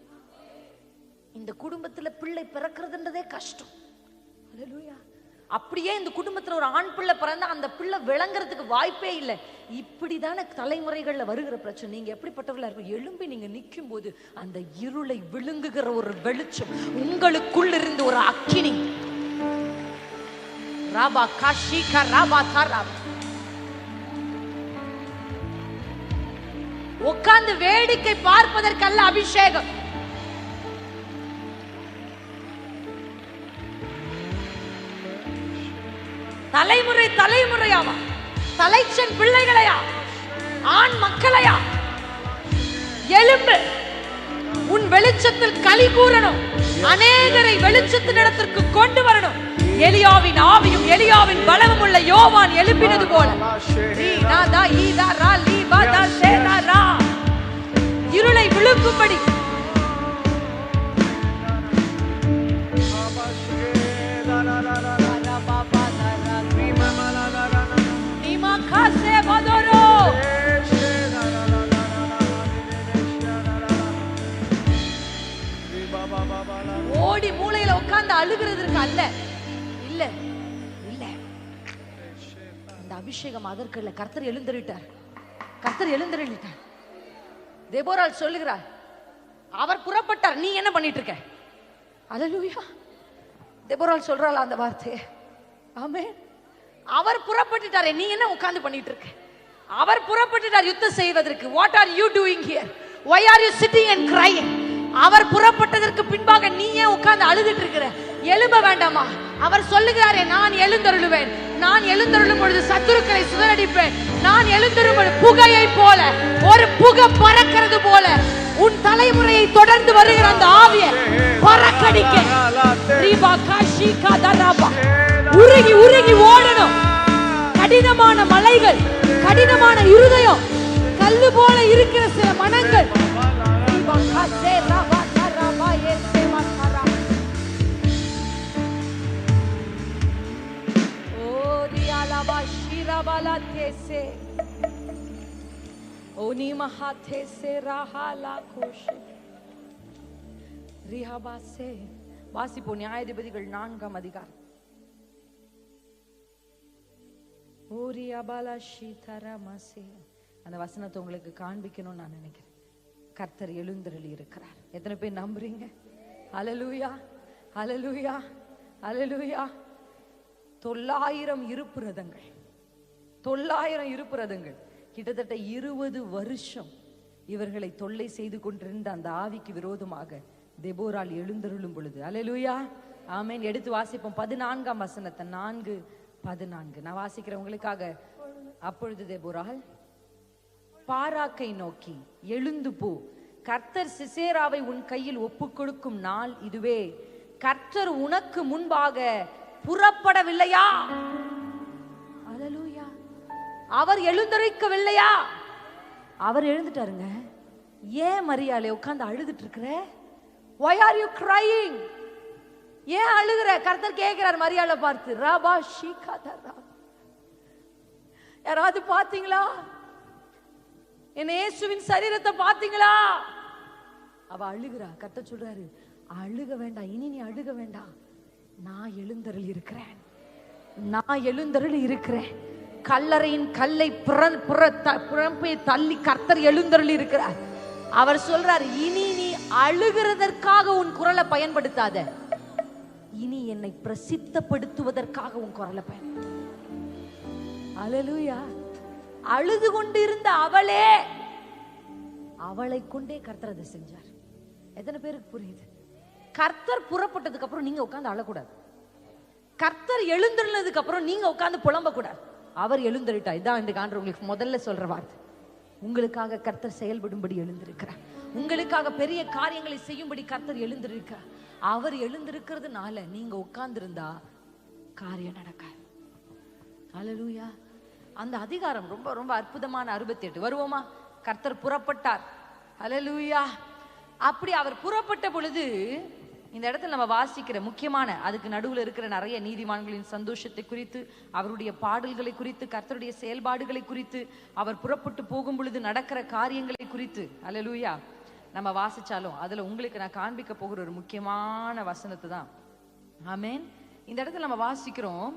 இந்த குடும்பத்துல பிள்ளை பிறக்கிறதுன்றதே கஷ்டம். அல்லேலூயா. அப்படியே இந்த குடும்பத்துல ஒரு ஆண் பிள்ளை பிறந்தா அந்த பிள்ளை விளங்குறதுக்கு வாய்ப்பே இல்லை. இப்படிதான தலைமுறைகள்ல வருகிற பிரச்சனை. நீங்க எப்படிப்பட்டவர்களா இருக்கும்? எழும்பி நீங்க நிற்கும் போது அந்த இருளை விழுங்குகிற ஒரு வெளிச்சம் உங்களுக்குள் இருந்து ஒரு அக்கினி. ராபா காஷிகா ராபா தாரா. உட்கார்ந்து வேடிக்கை பார்ப்பதற்கல்ல அபிஷேகம். தலைமுறை தலைமுறையாவா, தலைச்சன் பிள்ளைகளையா, ஆண் மக்களையா, எழும்பு. உன் வெளிச்சத்தில் களி கூறணும், அநேகரை வெளிச்சத்தின் இடத்திற்கு கொண்டு வரணும். எலியாவின் ஆவியும் எலியாவின் பலமும் உள்ள யோவான் எழுப்பினது போல இருளை விழுங்கும்படி ஓடி மூளையில உட்கார்ந்து அழுகிறதுக்கு அல்ல, இல்ல இல்ல. இந்த அபிஷேகம் அதற்கு இல்ல. கர்த்தர் எழுந்தருளிட்டார், கர்த்தர் எழுந்தருளிட்டார். தெபோராள் சொல்லுகிறார், அவர் புறப்பட்டார், நீ என்ன பண்ணிட்டு இருக்க? அல்லேலூயா. தெபோராள் சொல்றாள் அந்த வார்த்தையை. ஆமென். அவர் புறப்பட்டுட்டாரே, நீ என்ன உட்கார்ந்து பண்ணிட்டு இருக்க? அவர் புறப்பட்டுட்டார் யுத்தம் செய்வதற்கு. What are you doing here? Why are you sitting and crying? அவர் புறப்பட்டதற்கு பின்பாக நீ ஏன் உட்கார்ந்து அழுதுட்டு இருக்கிற? எழும்ப வேண்டாமா? அவர் சொல்லுகிறாரே, நான் எழுந்தருளுவேன், நான் எழுந்தருளும் பொழுது சத்துருக்களை சிதறடிப்பேன், நான் எழுந்தருளும் பொழுது புகையை போல, ஒரு புகை பறக்கிறது போல உன் தலைமுறையை தொடர்ந்து வருகிற அந்த ஆவியை பறக்கடிக்க உருகி உருகி ஓடணும். கடினமான மலைகள், கடினமான இருதயம், கல்லு போல இருக்கிற சில மனங்கள் Riabala tese. Oni mahatese rahala koshi. Rihabase. வாசிப்போ நியாயாதிபதிகள் 4ஆம் அதிகாரம். ஓரி அபாலா ஷீதரமசே. அந்த வசனத்தை உங்களுக்கு காண்பிக்கணும்னு நான் நினைக்கிறேன். கர்த்தர் எழுந்தருளி இருக்கிறார். எத்தனை பேர் நம்புறீங்க? ஹல்லேலூயா, ஹல்லேலூயா, ஹல்லேலூயா. 900 இருப்பு ரதங்கள், 900 இருப்பு ரதங்கள், கிட்டத்தட்ட 20 வருஷம் இவர்களை தொல்லை செய்து கொண்டிருந்த அந்த ஆவிக்கு விரோதமாக தெபோராள் எழுந்தருளும் பொழுது, ஹல்லேலூயா, ஆமென். எடுத்து வாசிப்போம் 14ஆம் வசனத்தை. 4:14 நான் வாசிக்கிறேன் உங்களுக்காக. அப்பொழுது தெபோராள் பாராக்கை நோக்கி, எழுந்து போ, கர்த்தர் சிசேராவை உன் கையில் ஒப்புக் கொடுக்கும் நாள் இதுவே. கர்த்தர் உனக்கு முன்பாக புறப்படவில்லையா? ஹல்லேலூயா. அவர் எழுந்தருளிக்கவில்லையா? அவர் எழுந்துட்டாருங்க. ஏன் மரியாளே உட்கார்ந்து அழுதுட்டு இருக்கிற? Why are you crying? ஏன் அழுகிற? கர்த்தர் கேட்கிறார் மரியாளை பார்த்து. ராபா ஷீகாதரா. யாராவது பாத்தீங்களா? என் இயேசுவின் சரீரத்தை பாத்தீங்களா? அவ அழுகிறா. கர்த்தர் சொல்றாரு, அழுக வேண்டாம், இனி நீ அழுக வேண்டாம். நான் எழுந்தருளி இருக்கிறேன், நான் எழுந்தருளி இருக்கிறேன். கல்லறையின் கல்லை புறம்பே தள்ளி கர்த்தர் எழுந்தருளி இருக்கிறார். அவர் சொல்றார், இனி நீ அழுகிறதற்காக உன் குரலை பயன்படுத்தாத, இனி என்னை பிரசித்தப்படுத்துவதற்காக உன் குரலை பயன்படுத்த. ஹல்லேலூயா. அழுது கொண்டு இருந்த அவளை கொண்டே கர்த்தர் அதை செஞ்சார். எத்தனை பேருக்கு புரியுது? கர்த்தர் புறப்பட்டதுக்கு அப்புறம் நீங்க உட்கார்ந்து அழக்கூடாது. கர்த்தர் எழுந்திருந்ததுக்கு அப்புறம் நீங்க உட்கார்ந்து புலம்ப கூடாது. அவர் எழுந்திருட்டா. இதான் இந்த காண்ற உங்களுக்கு முதல்ல சொல்ற வார்த்தை. உங்களுக்காக கர்த்தர் செயல்படும்படி எழுந்திருக்கிறார். உங்களுக்காக பெரிய காரியங்களை செய்யும்படி கர்த்தர் எழுந்திருக்கிறார். அவர் எழுந்திருக்கிறதுனால நீங்க உட்கார்ந்து இருந்தா காரியம் நடக்காது. ஹல்லேலூயா. அந்த அதிகாரம் ரொம்ப ரொம்ப அற்புதமான 68. வருவோமா? கர்த்தர் புறப்பட்டார். ஹல்லேலூயா. அப்படி அவர் புறப்பட்ட பொழுது இந்த இடத்துல நம்ம வாசிக்கிற முக்கியமான, அதுக்கு நடுவில் இருக்கிற நிறைய நீதிமான்களின் சந்தோஷத்தை குறித்து, அவருடைய பாடல்களை குறித்து, கர்த்தருடைய செயல்பாடுகளை குறித்து, அவர் புறப்பட்டு போகும் பொழுது நடக்கிற காரியங்களை குறித்து, ஹல்லேலூயா, நம்ம வாசிச்சாலும் அதுல உங்களுக்கு நான் காண்பிக்க போகிற ஒரு முக்கியமான வசனத்தை தான். ஆமென். இந்த இடத்துல நம்ம வாசிக்கிறோம்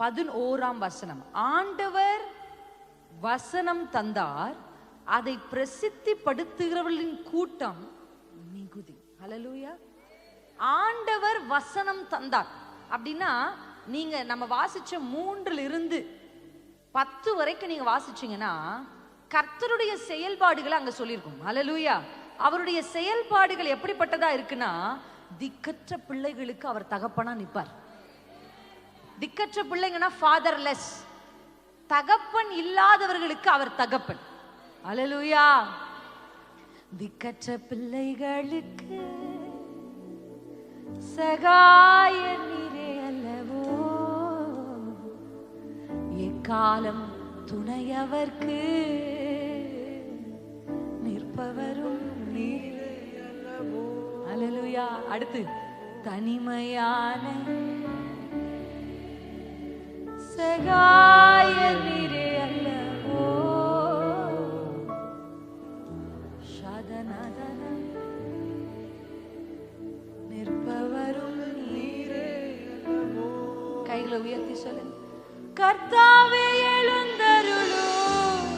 11ஆம் வசனம். ஆண்டவர் வசனம் தந்தார், அதை பிரசித்திப்படுத்துகிறவர்களின் கூட்டம் மிகுதி. ஹல்லேலூயா. ஆண்டவர் வசனம் தந்தார் அப்படின்னா, நீங்க நம்ம வாசிச்ச 3 - 10 வரைக்கும் நீங்க வாசிச்சீங்கன்னா கர்த்தருடைய செயல்பாடுகளை அங்க சொல்லியிருக்கும். ஹல்லேலூயா. அவருடைய செயல்பாடுகள் எப்படிப்பட்டதா இருக்குன்னா, திக்கற்ற பிள்ளைகளுக்கு அவர் தகப்பனா நிற்பார். திக்கற்ற பிள்ளைங்கன்னா ஃபாதர்லெஸ், தகப்பன் இல்லாதவர்களுக்கு அவர் தகப்பன். ஹல்லேலூயா. திக்கற்ற பிள்ளைகளுக்கு சகாய நீரே அல்லவோ, எக்காலம் துணையவர்க்கு நிற்பவரும் நீரே அல்லவோ. ஹல்லேலூயா. அடுத்து, தனிமையான சகாய நீரே அல்லவோ, ஷாதனதன நிற்பவரும் நீரே அல்லவோ. கைகளை உயர்த்தி சொல்லுங்க. கர்த்தாவே எழுந்தருளும்,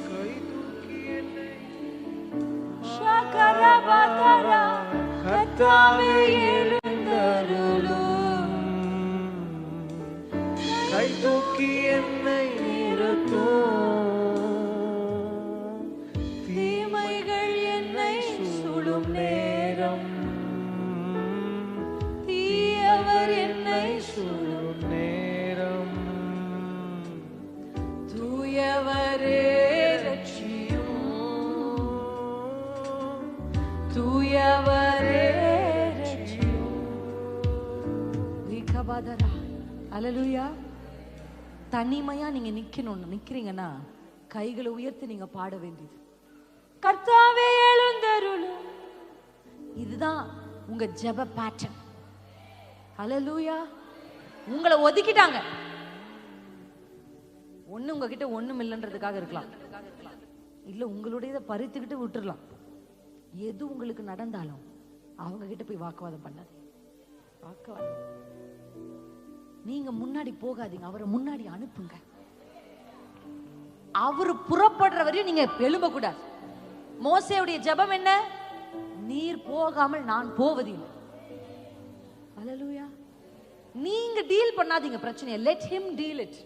கை தூக்கி என்னை ஷகரபதரா. கர்த்தாவே எழுந்தருளும், கை தூக்கி என்னை நிறுத்தும். தீமைகள் என்னை சுடும் நேரம், தீயவர் என்னை சுடும் நேரம், தூயவரே ரட்சியும், தூயவரே ரட்சியும். விகபதரா. ஹல்லேலூயா. தனிமையா நீங்க நிக்கிறீங்கன்னா கைகளை உயர்த்தி நீங்க பாட வேண்டியது, கர்த்தாவே எழுந்தருளும். இதுதான் உங்க ஜெப பேட்டர்ன். ஹல்லேலூயா. உங்களை ஒதுக்கிட்டாங்க, ஒண்ணு உங்ககிட்ட ஒண்ணும் இல்லைன்றதுக்காக இருக்கலாம், இல்ல உங்களுடையதை பறித்துக்கிட்டு விட்டுறலாம். எது உங்களுக்கு நடந்தாலும் அவங்க கிட்ட போய் வாக்குவாதம் பண்ணாது. வாக்குவாதம் நீங்க முன்னாடி போகாதீங்க, அவரை முன்னாடி அனுப்புங்க. அவரு புறப்படுற வரையும் நீங்க எழும்ப கூடாது. மோசேயுடைய ஜெபம் என்ன? நீர் போகாமல் நான் போவதில்லை. அல்லேலூயா. நீங்க டீல் பண்ணாதீங்க பிரச்சனையை, லெட் ஹிம் டீல் இட்.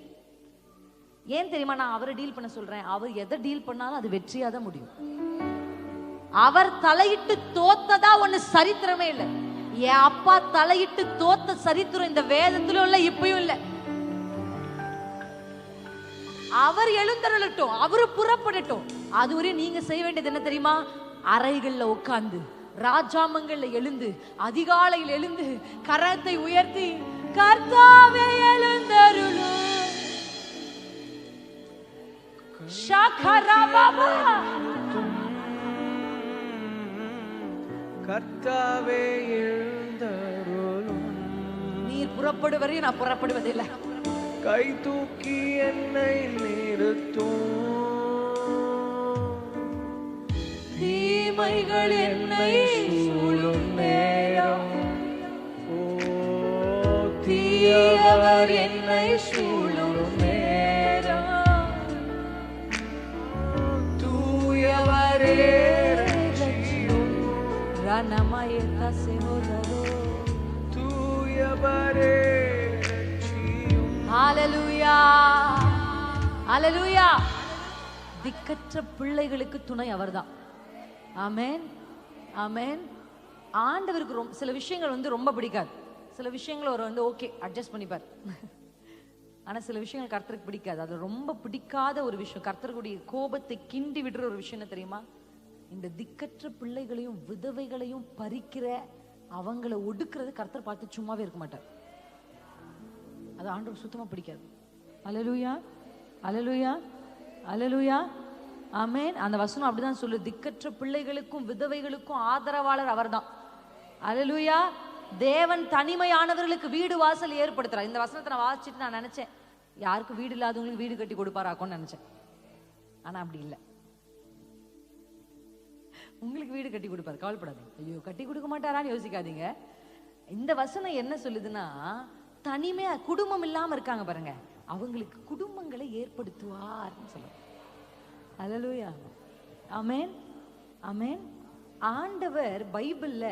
ஏன் தெரியுமா நான் அவரை டீல் பண்ண சொல்றேன்? அவர் எதை டீல் பண்ணாலும் அது வெற்றியா தான் முடியும். அவர் தலையிட்டு தோத்ததா ஒண்ணு சரித்திரமே இல்லை. என் அப்பா தலையிட்டு தோத்த சரித்திரம் இந்த வேதத்திலும் இல்ல, இப்பயும் இல்ல. அவர் எழுந்தருளட்டும், அவரு புறப்படட்டும். அதுவரை நீங்க செய்ய வேண்டியது என்ன தெரியுமா? அறைகள்ல உட்கார்ந்து, ராஜாமங்கள்ல எழுந்து, அதிகாலையில் எழுந்து, கரத்தை உயர்த்தி கர்த்தாவே எழுந்தருளும். கர்த்தாவே எழுந்தருளும். நீர் புறப்படுவரை நான் புறப்படுவதில்லை. கை தூக்கி என்னை நிறுத்தும். தீமைகள் என்னை சூழும் நேரம், ஓ தீயவர் என்னை சூழும் நேரம், தூயவரே ரட்சியும். ரணமயத்த சகோதரோ, தூயவரே ரட்சியும். ஹalleluya, ஹalleluya. திக்கற்ற பிள்ளைகளுக்கு துணை அவர்தான். ஆமென், ஆமென். ஆண்டவருக்கு சில விஷயங்கள் ரொம்ப பிடிக்காது. சில விஷயங்கள் அவர் ஓகே அட்ஜஸ்ட் பண்ணிப்பார். ஆனா சில விஷயங்கள் கர்த்தருக்கு பிடிக்காது. அது ரொம்ப பிடிக்காத ஒரு விஷயம், கர்த்தருடைய கோபத்தை கிண்டி விடுற ஒரு விஷயம் என்ன தெரியுமா? இந்த திக்கற்ற பிள்ளைகளையும் விதவைகளையும் பறிக்கிற, அவங்களை ஒடுக்கிறது கர்த்தர் பார்த்து சும்மாவே இருக்க மாட்டார். அது ஆண்டவருக்கு சுத்தமா பிடிக்காது. அல்லேலூயா, அல்லேலூயா, அல்லேலூயா, ஆமென். அந்த வசனம் அப்படிதான் சொல்லு. திக்கற்ற பிள்ளைகளுக்கும் விதவைகளுக்கும் ஆதரவாளர் அவர்தான். அல்லேலூயா. தேவன் தனிமையானவர்களுக்கு வீடு வாசல் ஏற்படுத்துறார். இந்த வசனத்தை நான் வாசிச்சுட்டு நான் நினைச்சேன், யாருக்கு வீடு இல்லாதவங்களுக்கு வீடு கட்டி கொடுப்பாராக்கும்னு நினைச்சேன். ஆனா அப்படி இல்லை. உங்களுக்கு வீடு கட்டி கொடுப்பாரு, கவலைப்படாதீங்க. ஐயோ கட்டி கொடுக்க மாட்டாரான்னு யோசிக்காதீங்க. இந்த வசனம் என்ன சொல்லுதுன்னா, தனிமையா குடும்பம் இல்லாம இருக்காங்க பாருங்க, அவங்களுக்கு குடும்பங்களை ஏற்படுத்துவார்னு சொல்லுவாங்க. அல்லேலூயா, ஆமென், ஆமென். ஆண்டவர் பைபிள்ல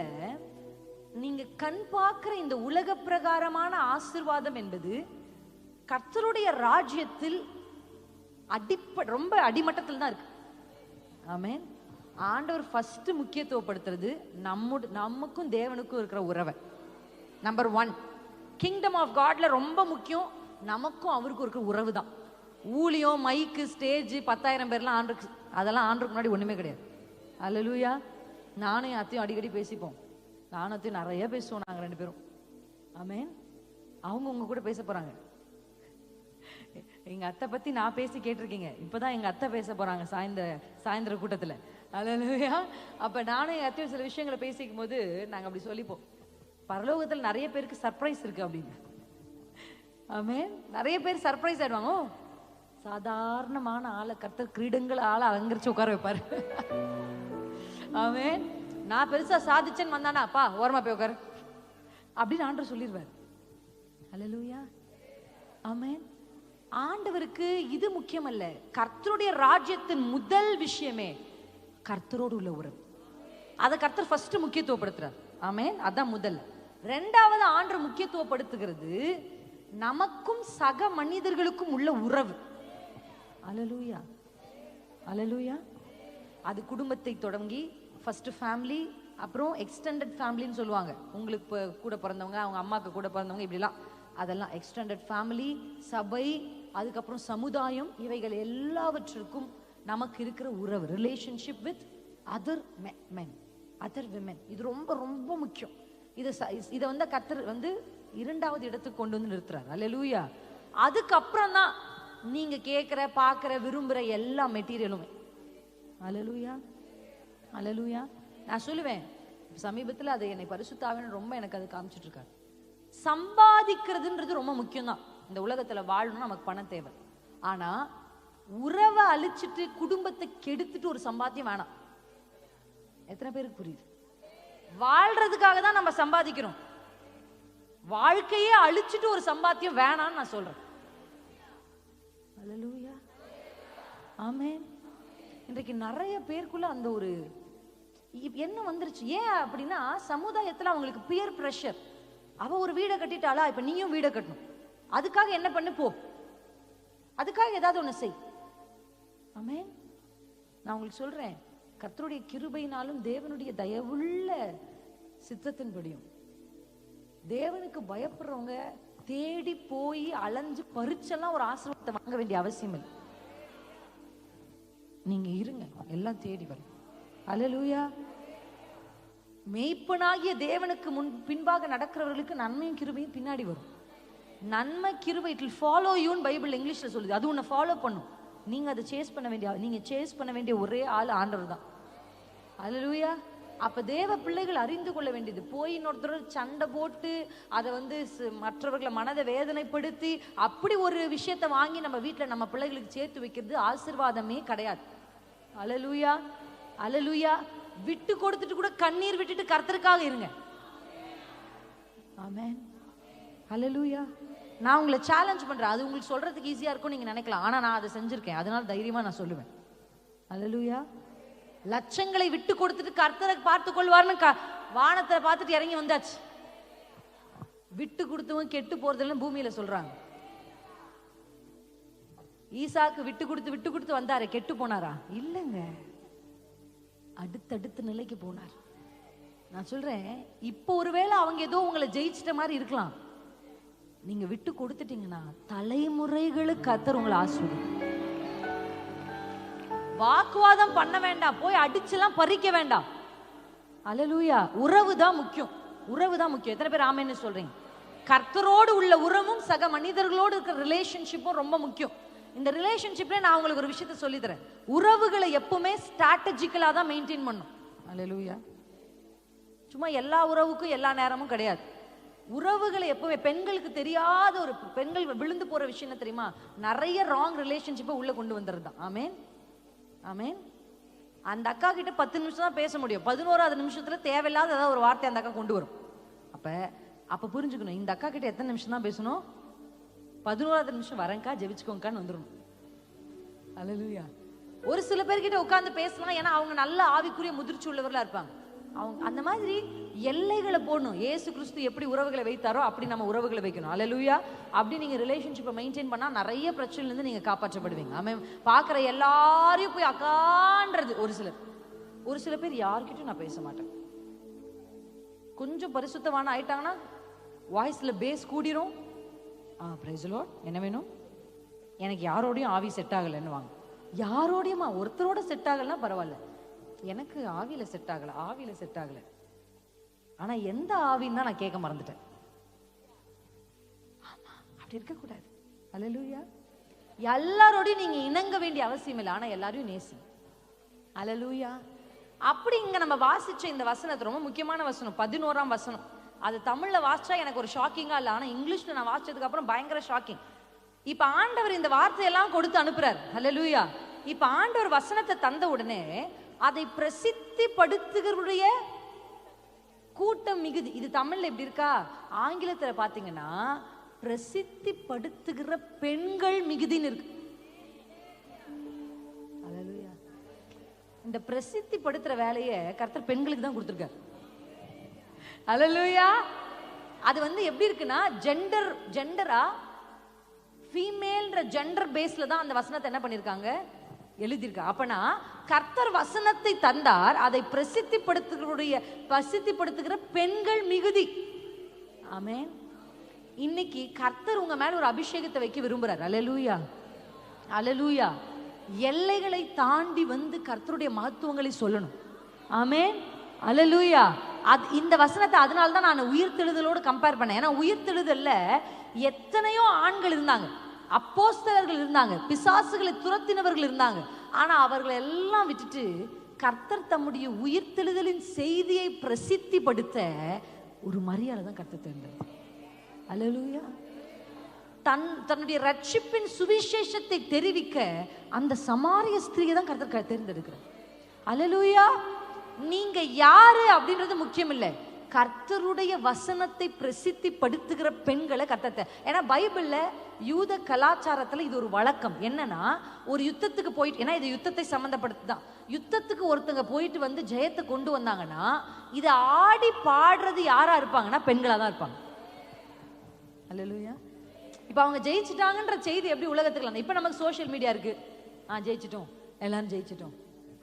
நீங்க கண் பார்க்கிற இந்த உலக பிரகாரமான ஆசீர்வாதம் என்பது கர்த்தருடைய ராஜ்யத்தில் ரொம்ப அடிமட்டத்தில் தான் இருக்கு. ஆமென். ஆண்டவர் ஃபர்ஸ்ட் முக்கியத்துவப்படுத்துறது நமக்கும் தேவனுக்கும் இருக்கிற உறவை. நம்பர் 1, கிங்டம் ஆஃப் காட்ல ரொம்ப முக்கியம் நமக்கும் அவருக்கும் இருக்கிற உறவு தான். ஊழியம், மைக்கு, ஸ்டேஜ், 10,000 பேர்லாம் ஆண்டுக்கு, அதெல்லாம் ஆண்டுக்கு முன்னாடி ஒண்ணுமே கிடையாது. அல்லேலூயா. நானும் அத்தையும் அடிக்கடி பேசிப்போம். நானும் அத்தையும் நிறைய பேசுவோம் நாங்க 2 பேரும். ஆமென். அவங்க உங்க கூட பேச போறாங்க. எங்க அத்தை பத்தி நான் பேசி கேட்டிருக்கீங்க. இப்பதான் எங்க அத்தை பேச போறாங்க சாயந்தர கூட்டத்துல. அல்லேலூயா. அப்ப நானும் எங்க அத்தையும் சில விஷயங்களை பேசிக்கும் போது நாங்க அப்படி சொல்லிப்போம், பரலோகத்துல நிறைய பேருக்கு சர்ப்ரைஸ் இருக்கு அப்படின்னு. ஆமென். நிறைய பேர் சர்ப்ரைஸ் ஆயிடுவாங்க. சாதாரணமான ஆளை கர்த்தர் கிரீடங்களை ஆளை அலங்கரிச்சு உட்கார வைப்பாரு. ஆமென். நான் பெருசா சாதிச்சேன்னு வந்தானா, அப்பா ஓரமா போய் உட்காரு அப்படின்னு ஆண்டவர் சொல்லிடுவார். அல்லேலூயா, ஆமென். ஆண்டவருக்கு இது முக்கியம் அல்ல. கர்த்தருடைய ராஜ்யத்தின் முதல் விஷயமே கர்த்தரோடு உள்ள உறவு. அதை கர்த்தர் ஃபர்ஸ்ட் முக்கியத்துவப்படுத்துறார். ஆமென். அதான் முதல். 2வது ஆண்டவர் முக்கியத்துவப்படுத்துகிறது நமக்கும் சக மனிதர்களுக்கும் உள்ள உறவு. அல்லேலூயா, அல்லேலூயா. அது குடும்பத்தை தொடங்கி ஃபர்ஸ்ட் ஃபேமிலி, அப்புறம் எக்ஸ்டெண்டட் ஃபேமிலின்னு சொல்லுவாங்க. உங்களுக்கு கூட பிறந்தவங்க, அவங்க அம்மாக்கு கூட பிறந்தவங்க, இப்படிலாம் அதெல்லாம் எக்ஸ்டெண்டட் ஃபேமிலி, சபை, அதுக்கப்புறம் சமுதாயம். இவைகள் எல்லாவற்றிற்கும் நமக்கு இருக்கிற உறவு, relationship with other men, other women. இது ரொம்ப ரொம்ப முக்கியம். இதை கர்த்தர் 2வது இடத்துக்கு கொண்டு வந்து நிறுத்துறாரு. அல்லேலூயா. அதுக்கப்புறம் தான் நீங்க கேட்கிற, பார்க்கிற, விரும்புற எல்லா மெட்டீரியலுமே. அல்லேலூயா, அல்லேலூயா. நான் சொல்லுவேன், சமீபத்தில் அதை என்னை பரிசுத்த ஆவியானவர் ரொம்ப எனக்கு அது காமிச்சிட்டு இருக்காரு. சம்பாதிக்கிறதுன்றது ரொம்ப முக்கியம் தான். இந்த உலகத்துல வாழணும், நமக்கு பணம் தேவை. ஆனா உறவை அழிச்சிட்டு குடும்பத்தை கெடுத்துட்டு ஒரு சம்பாத்தியம் வேணாம். எத்தனை பேருக்கு புரியுது? வாழ்றதுக்காக தான் நம்ம சம்பாதிக்கிறோம். வாழ்க்கையே அழிச்சிட்டு ஒரு சம்பாத்தியம் வேணான்னு நான் சொல்றேன். அல்லேலூயா, ஆமென். இன்றைக்கு நிறைய பேருக்குள்ள அந்த ஒரு என்ன வந்துருச்சு. ஏன் அப்படின்னா சமுதாயத்துல அவங்களுக்கு பியர் பிரஷர். அவ ஒரு வீடை கட்டிட்டாளா, இப்ப நீயும் வீடை கட்டணும். அதுக்காக என்ன பண்ணு, போ, அதுக்காக ஏதாவது ஒண்ணு செய். ஆமென். நான் உங்களுக்கு சொல்றேன், கர்த்தருடைய கிருபையினாலும் தேவனுடைய தயவுள்ள சித்தத்தின்படியும் தேவனுக்கு பயப்படுறவங்க தேடி போய் அலைஞ்சு பறிச்செல்லாம் ஒரு ஆசீர்வாதத்தை வாங்க வேண்டிய அவசியம் இல்லை. நீங்க இருங்க, எல்லாம் தேடி வரும். அல்லேலூயா. மெய்ப்பனாகிய தேவனுக்கு பின்பாக நடக்கிறவர்களுக்கு நன்மையும் கிருபையும் பின்னாடி வரும். நன்மை கிருபை இட் வில் ஃபாலோ யூன்னு பைபிள் இங்கிலீஷ்ல சொல்லுது. அது உன்னை ஃபாலோ பண்ணும். நீங்க அதை சேஸ் பண்ண வேண்டிய ஒரே ஆள் ஆண்டவர் தான். அல்லேலூயா. அப்ப தேவ பிள்ளைகள் அறிந்து கொள்ள வேண்டியது, போய் இன்னொருத்தர் சண்டை போட்டு அதை மற்றவர்களை மனதை வேதனைப்படுத்தி அப்படி ஒரு விஷயத்தை வாங்கி நம்ம வீட்டுல நம்ம பிள்ளைகளுக்கு சேர்த்து வைக்கிறது ஆசீர்வாதமே கிடையாது. அல்லேலூயா, அல்லேலூயா. விட்டு கொடுத்துட்டு கூட கண்ணீர் விட்டுட்டு கர்த்தருக்காக இருங்க. ஆமென், அல்லேலூயா. நான் உங்களை சேலஞ்ச் பண்றேன். அது உங்களுக்கு சொல்றதுக்கு ஈஸியா இருக்கும் நீங்க நினைக்கலாம். ஆனா நான் அதை செஞ்சிருக்கேன், அதனால தைரியமா நான் சொல்லுவேன். அல்லேலூயா. லட்சங்களை விட்டு கொடுத்துட்டு கர்த்தரை பார்த்து கொள்வார்னு வானத்தை பார்த்துட்டு இறங்கி வந்தாச்சு. விட்டு கொடுத்தவங்க கெட்டு போறதுல பூமியில சொல்றாங்க. ஈசாக்கு விட்டு கொடுத்து வந்தாரு, கெட்டு போனாரா? இல்லங்க, அடுத்தடுத்த நிலைக்கு போனார். நான் சொல்றேன், இப்போ ஒருவேளை அவங்க ஏதோ உங்களை ஜெயிச்சிட்ட மாதிரி இருக்கலாம். நீங்க விட்டு கொடுத்துட்டீங்கன்னா தலைமுறைகளுக்கு கர்த்தர் உங்களை ஆசீர்வதிப்பார். வாக்குவாதம் பண்ண வேண்டாம், போய் அடிச்செல்லாம் பறிக்க வேண்டாம். அல்லேலூயா. உறவு தான் முக்கியம், உறவு தான் முக்கியம். எத்தனை பேர் ஆமென்னு சொல்றீங்க? கர்த்தரோடு உள்ள உறவும் சக மனிதர்களோடு இருக்கிற ரிலேஷன்ஷிப்பும் ரொம்ப முக்கியம். இந்த ரிலேஷன்ஷிப்ல நான் உங்களுக்கு ஒரு விஷயத்தை சொல்லி தரேன். உறவுகளை எப்பவுமே ஸ்ட்ராட்டஜிக்கலா தான் மெயின்டைன் பண்ணும். அல்லேலூயா. சும்மா எல்லா உறவுக்கும் எல்லா நேரமும் கிடையாது. உறவுகளை எப்பவுமே, பெண்களுக்கு தெரியாத ஒரு பெண்கள் விழுந்து போற விஷயம் என்ன தெரியுமா? நிறைய ராங் ரிலேஷன்ஷிப்பை உள்ள கொண்டு வந்துருது தான். ஆமென், ஆமென். அந்த அக்கா கிட்ட 10 நிமிஷம் தான் பேச முடியும். 11வது நிமிஷத்துல தேவையில்லாத ஏதாவது ஒரு வார்த்தை அந்த அக்கா கொண்டு வரும். அப்ப புரிஞ்சுக்கணும், இந்த அக்கா கிட்ட எத்தனை நிமிஷம் தான் பேசணும்? 11வது நிமிஷம் வரேங்க்கா, ஜெபிச்சுக்கோங்கான்னு வந்துடணும். அல்லேலூயா. ஒரு சில பேர்கிட்ட உட்கார்ந்து பேசலாம், ஏன்னா அவங்க நல்ல ஆவிக்குரிய முதிர்ச்சி உள்ளவர்களா இருப்பாங்க. அவங்க அந்த மாதிரி எல்லைகளை போடணும். இயேசு கிறிஸ்து எப்படி உறவுகளை வைத்தாரோ அப்படி நம்ம உறவுகளை வைக்கணும். அல்லேலூயா. அப்படி நீங்க ரிலேஷன்ஷிப்பை மெயின்டைன் பண்ணா நிறைய பிரச்சனையிலிருந்து நீங்க காப்பாற்றப்படுவீங்க. ஆமென். பார்க்குற எல்லாரையும் போய் அக்கான்றது ஒரு சில பேர் யார்கிட்டயும் நான் பேச மாட்டேன். கொஞ்சம் பரிசுத்தமான ஆயிட்டாங்கன்னா வாய்ஸ்ல பேஸ் கூடிரும். பிரைஸ் தி லார்ட், என்ன வேணும்? எனக்கு யாரோடையும் ஆவி செட் ஆகலைன்னு வாங்க. யாரோடையுமா? ஒருத்தரோட செட் ஆகலன்னா பரவாயில்ல, எனக்கு ஆவியில செட் ஆகல. ஆனா எந்த ஆவின்னு தான் நான் கேட்க மறந்துட்டேன். ஆமா, அப்படி இருக்க கூடாது. அல்லேலூயா. எல்லாரோடையும் நீங்க இணங்க வேண்டிய அவசியம் இல்லை, ஆனா எல்லாரையும் நேசி. அல்லேலூயா. அப்படி இங்க நம்ம வாசிச்ச இந்த வசனத்து ரொம்ப முக்கியமான வசனம், 11ஆம் வசனம். அது தமிழ்ல வாசிச்சா எனக்கு ஒரு ஷாக்கிங்கா இல்லை, ஆனா இங்கிலீஷ்ல நான் வாசிச்சதுக்கு அப்புறம் பயங்கர ஷாக்கிங். இப்ப ஆண்டவர் இந்த வார்த்தையெல்லாம் கொடுத்து அனுப்புறார். அல்லேலூயா. இப்ப ஆண்டவர் வசனத்தை தந்த உடனே அதை பிரசித்திப்படுத்துகிறவருடைய கூட்டம் மிகுதி. இது தமிழ்ல எப்படி இருக்கா? ஆங்கிலத்துல பாத்தீங்கன்னா பிரசித்திப்படுத்துகிற பெண்கள் மிகுதின்னு இருக்கு. அல்லேலூயா. இந்த பிரசித்திப்படுத்துற வேலையை கர்த்தர் பெண்களுக்கு தான் கொடுத்திருக்காரு. அல்லேலூயா. அது எப்படி இருக்குன்னா ஜெண்டரா ஃபீமேல்ன்ற ஜெண்டர் பேஸ்ல தான் அந்த வசனத்தை என்ன பண்ணிருக்காங்க, எழுதியிருக்கா. அப்பனா கர்த்தர் வசனத்தை தந்தார், அதை பிரசித்திப்படுத்துகிற பெண்கள் மிகுதி. ஆமென். இன்னைக்கு கர்த்தர் உங்க மேல ஒரு அபிஷேகத்தை வைக்க விரும்புறார். அல்லேலூயா, அல்லேலூயா. எல்லைகளை தாண்டி கர்த்தருடைய மகத்துவங்களை சொல்லணும். ஆமென், அல்லேலூயா. இந்த வசனத்தை அதனால தான் நான் உயிர்த்தெழுதலோடு கம்பேர் பண்ணேன். ஏன்னா உயிர்த்தெழுதல்ல எத்தனையோ ஆண்கள் இருந்தாங்க, அப்போஸ்தலர்கள் இருந்தாங்க, பிசாசுகளை துரத்தினவர்கள் இருந்தாங்க. ஆனா அவர்களை எல்லாம் விட்டுட்டு கர்த்தர் தம்முடைய உயிர்த்தெழுதலின் செய்தியை பிரசித்திப்படுத்த ஒரு மரியாதை தான் கர்த்தர் தந்தார். அல்லேலூயா. தன்னுடைய ரட்சிப்பின் சுவிசேஷத்தை தெரிவிக்க அந்த சமாரிய ஸ்திரீயை தான் கர்த்தர் தேர்ந்தெடுக்கிறார். அல்லேலூயா. நீங்க யாரு அப்படின்றது முக்கியம் இல்லை, கர்த்தருடைய வசனத்தை பிரசித்தி படுத்துகிற பெண்களை கர்த்தர். ஏன்னா பைபிள்ல யூத கலாச்சாரத்துல இது ஒரு வழக்கம். என்னன்னா ஒரு யுத்தத்துக்கு போயிட்டு, ஏன்னா இது யுத்தத்தை சம்பந்தப்படுத்துதான், யுத்தத்துக்கு ஒருத்தங்க போயிட்டு வந்து ஜெயத்தை கொண்டு வந்தாங்கன்னா இதை ஆடி பாடுறது யாரா இருப்பாங்கன்னா பெண்களா தான் இருப்பாங்க. அல்லேலூயா. இப்ப அவங்க ஜெயிச்சிட்டாங்கன்ற செய்தி எப்படி உலகத்துக்கு, இப்ப நமக்கு சோசியல் மீடியா இருக்கு, ஜெயிச்சிட்டோம், எல்லாரும் ஜெயிச்சிட்டோம்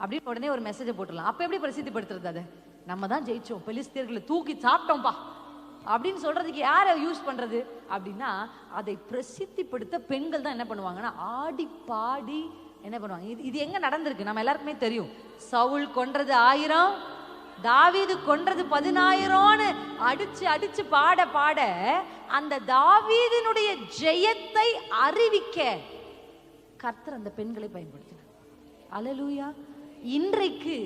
அப்படின்னு உடனே ஒரு மெசேஜை போட்டுடலாம். அப்ப எப்படி பிரசித்திப்படுத்துறது? அதை நம்ம தான் ஜெயிச்சோம், பெலிஸ்தியர்களை தூக்கி சாப்பிட்டோம்பா அப்படின்னு சொல்றதுக்கு யாரை யூஸ் பண்றது அப்படின்னா, அதை பிரசித்திப்படுத்த பெண்கள் தான் என்ன பண்ணுவாங்கன்னா ஆடி பாடி என்ன பண்ணுவாங்க. இது எங்க நடந்திருக்கு நம்ம எல்லாருக்குமே தெரியும். சவுல் கொன்றது 1000, தாவீது கொன்றது 10,000ன்னு அடிச்சு அடிச்சு பாட பாட அந்த தாவீதினுடைய ஜெயத்தை அறிவிக்க கர்த்தர் அந்த பெண்களை பயன்படுத்தினார். அல்லேலூயா. இன்றைக்கு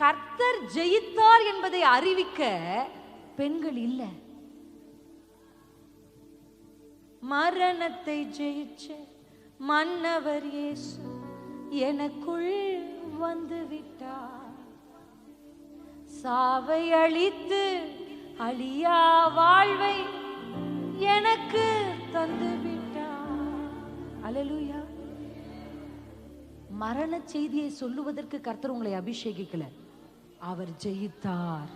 கர்த்தர் ஜெயித்தார் என்பதை அறிவிக்க பெண்கள் இல்ல. மரணத்தை ஜெயிச்ச மன்னவர் இயேசு எனக்குள் வந்து விட்டார், சாவை அழித்து அழியா வாழ்வை எனக்கு தந்து விட்டார். அல்லேலூயா. மரண செய்தியை சொல்லுவதற்கு கர்த்தர் உங்களை அபிஷேகிக்கல, அவர் ஜெயித்தார்,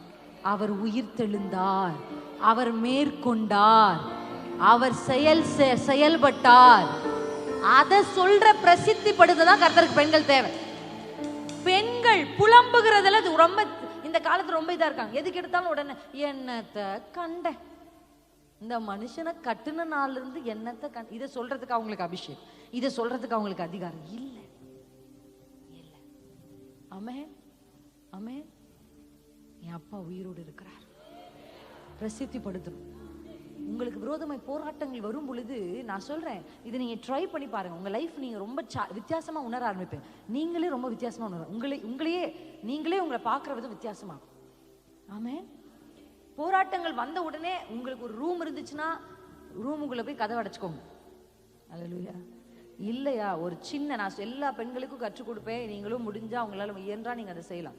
அவர் உயிர்த்தெழுந்தார், அவர் மேற்கொண்டார், அவர் செயல்பட்டார், அதை சொல்ற பிரசித்திப்படுத்ததான் கர்த்தருக்கு பெண்கள் தேவை. பெண்கள் புலம்புகிறதுல ரொம்ப இந்த காலத்துல ரொம்ப இதா இருக்காங்க. எதுக்கு எடுத்தாலும் உடனே என்னத்த கண்ட, இந்த மனுஷனை கட்டுன நாள்ல இருந்து என்னத்த இதை சொல்றதுக்கு அவங்களுக்கு அபிஷேகம், இதை சொல்றதுக்கு அவங்களுக்கு அதிகாரம் இல்லை. ஆமென், ஆமென். என் அப்பா உயிரோடு இருக்கிறார், பிரசித்திப்படுத்தணும். உங்களுக்கு விரோதமாய் போராட்டங்கள் வரும் பொழுது நான் சொல்றேன், இதை நீங்க ட்ரை பண்ணி பாருங்க. உங்க லைஃப் நீங்க ரொம்ப வித்தியாசமா உணர ஆரம்பிப்பீங்க. நீங்களே ரொம்ப வித்தியாசமா உணர, நீங்களே உங்களை பார்க்குற விதம் வித்தியாசமாகும். ஆமென். போராட்டங்கள் வந்த உடனே உங்களுக்கு ஒரு ரூம் இருந்துச்சுன்னா ரூமுக்குள்ள போய் கதவை அடைச்சுக்கோங்க. அல்லேலூயா. இல்லையா, ஒரு சின்ன, நான் எல்லா பெண்களுக்கும் கற்றுக் கொடுப்பேன், நீங்களும் முடிஞ்சா அவங்களால இயன்றா நீங்க அதை செய்யலாம்.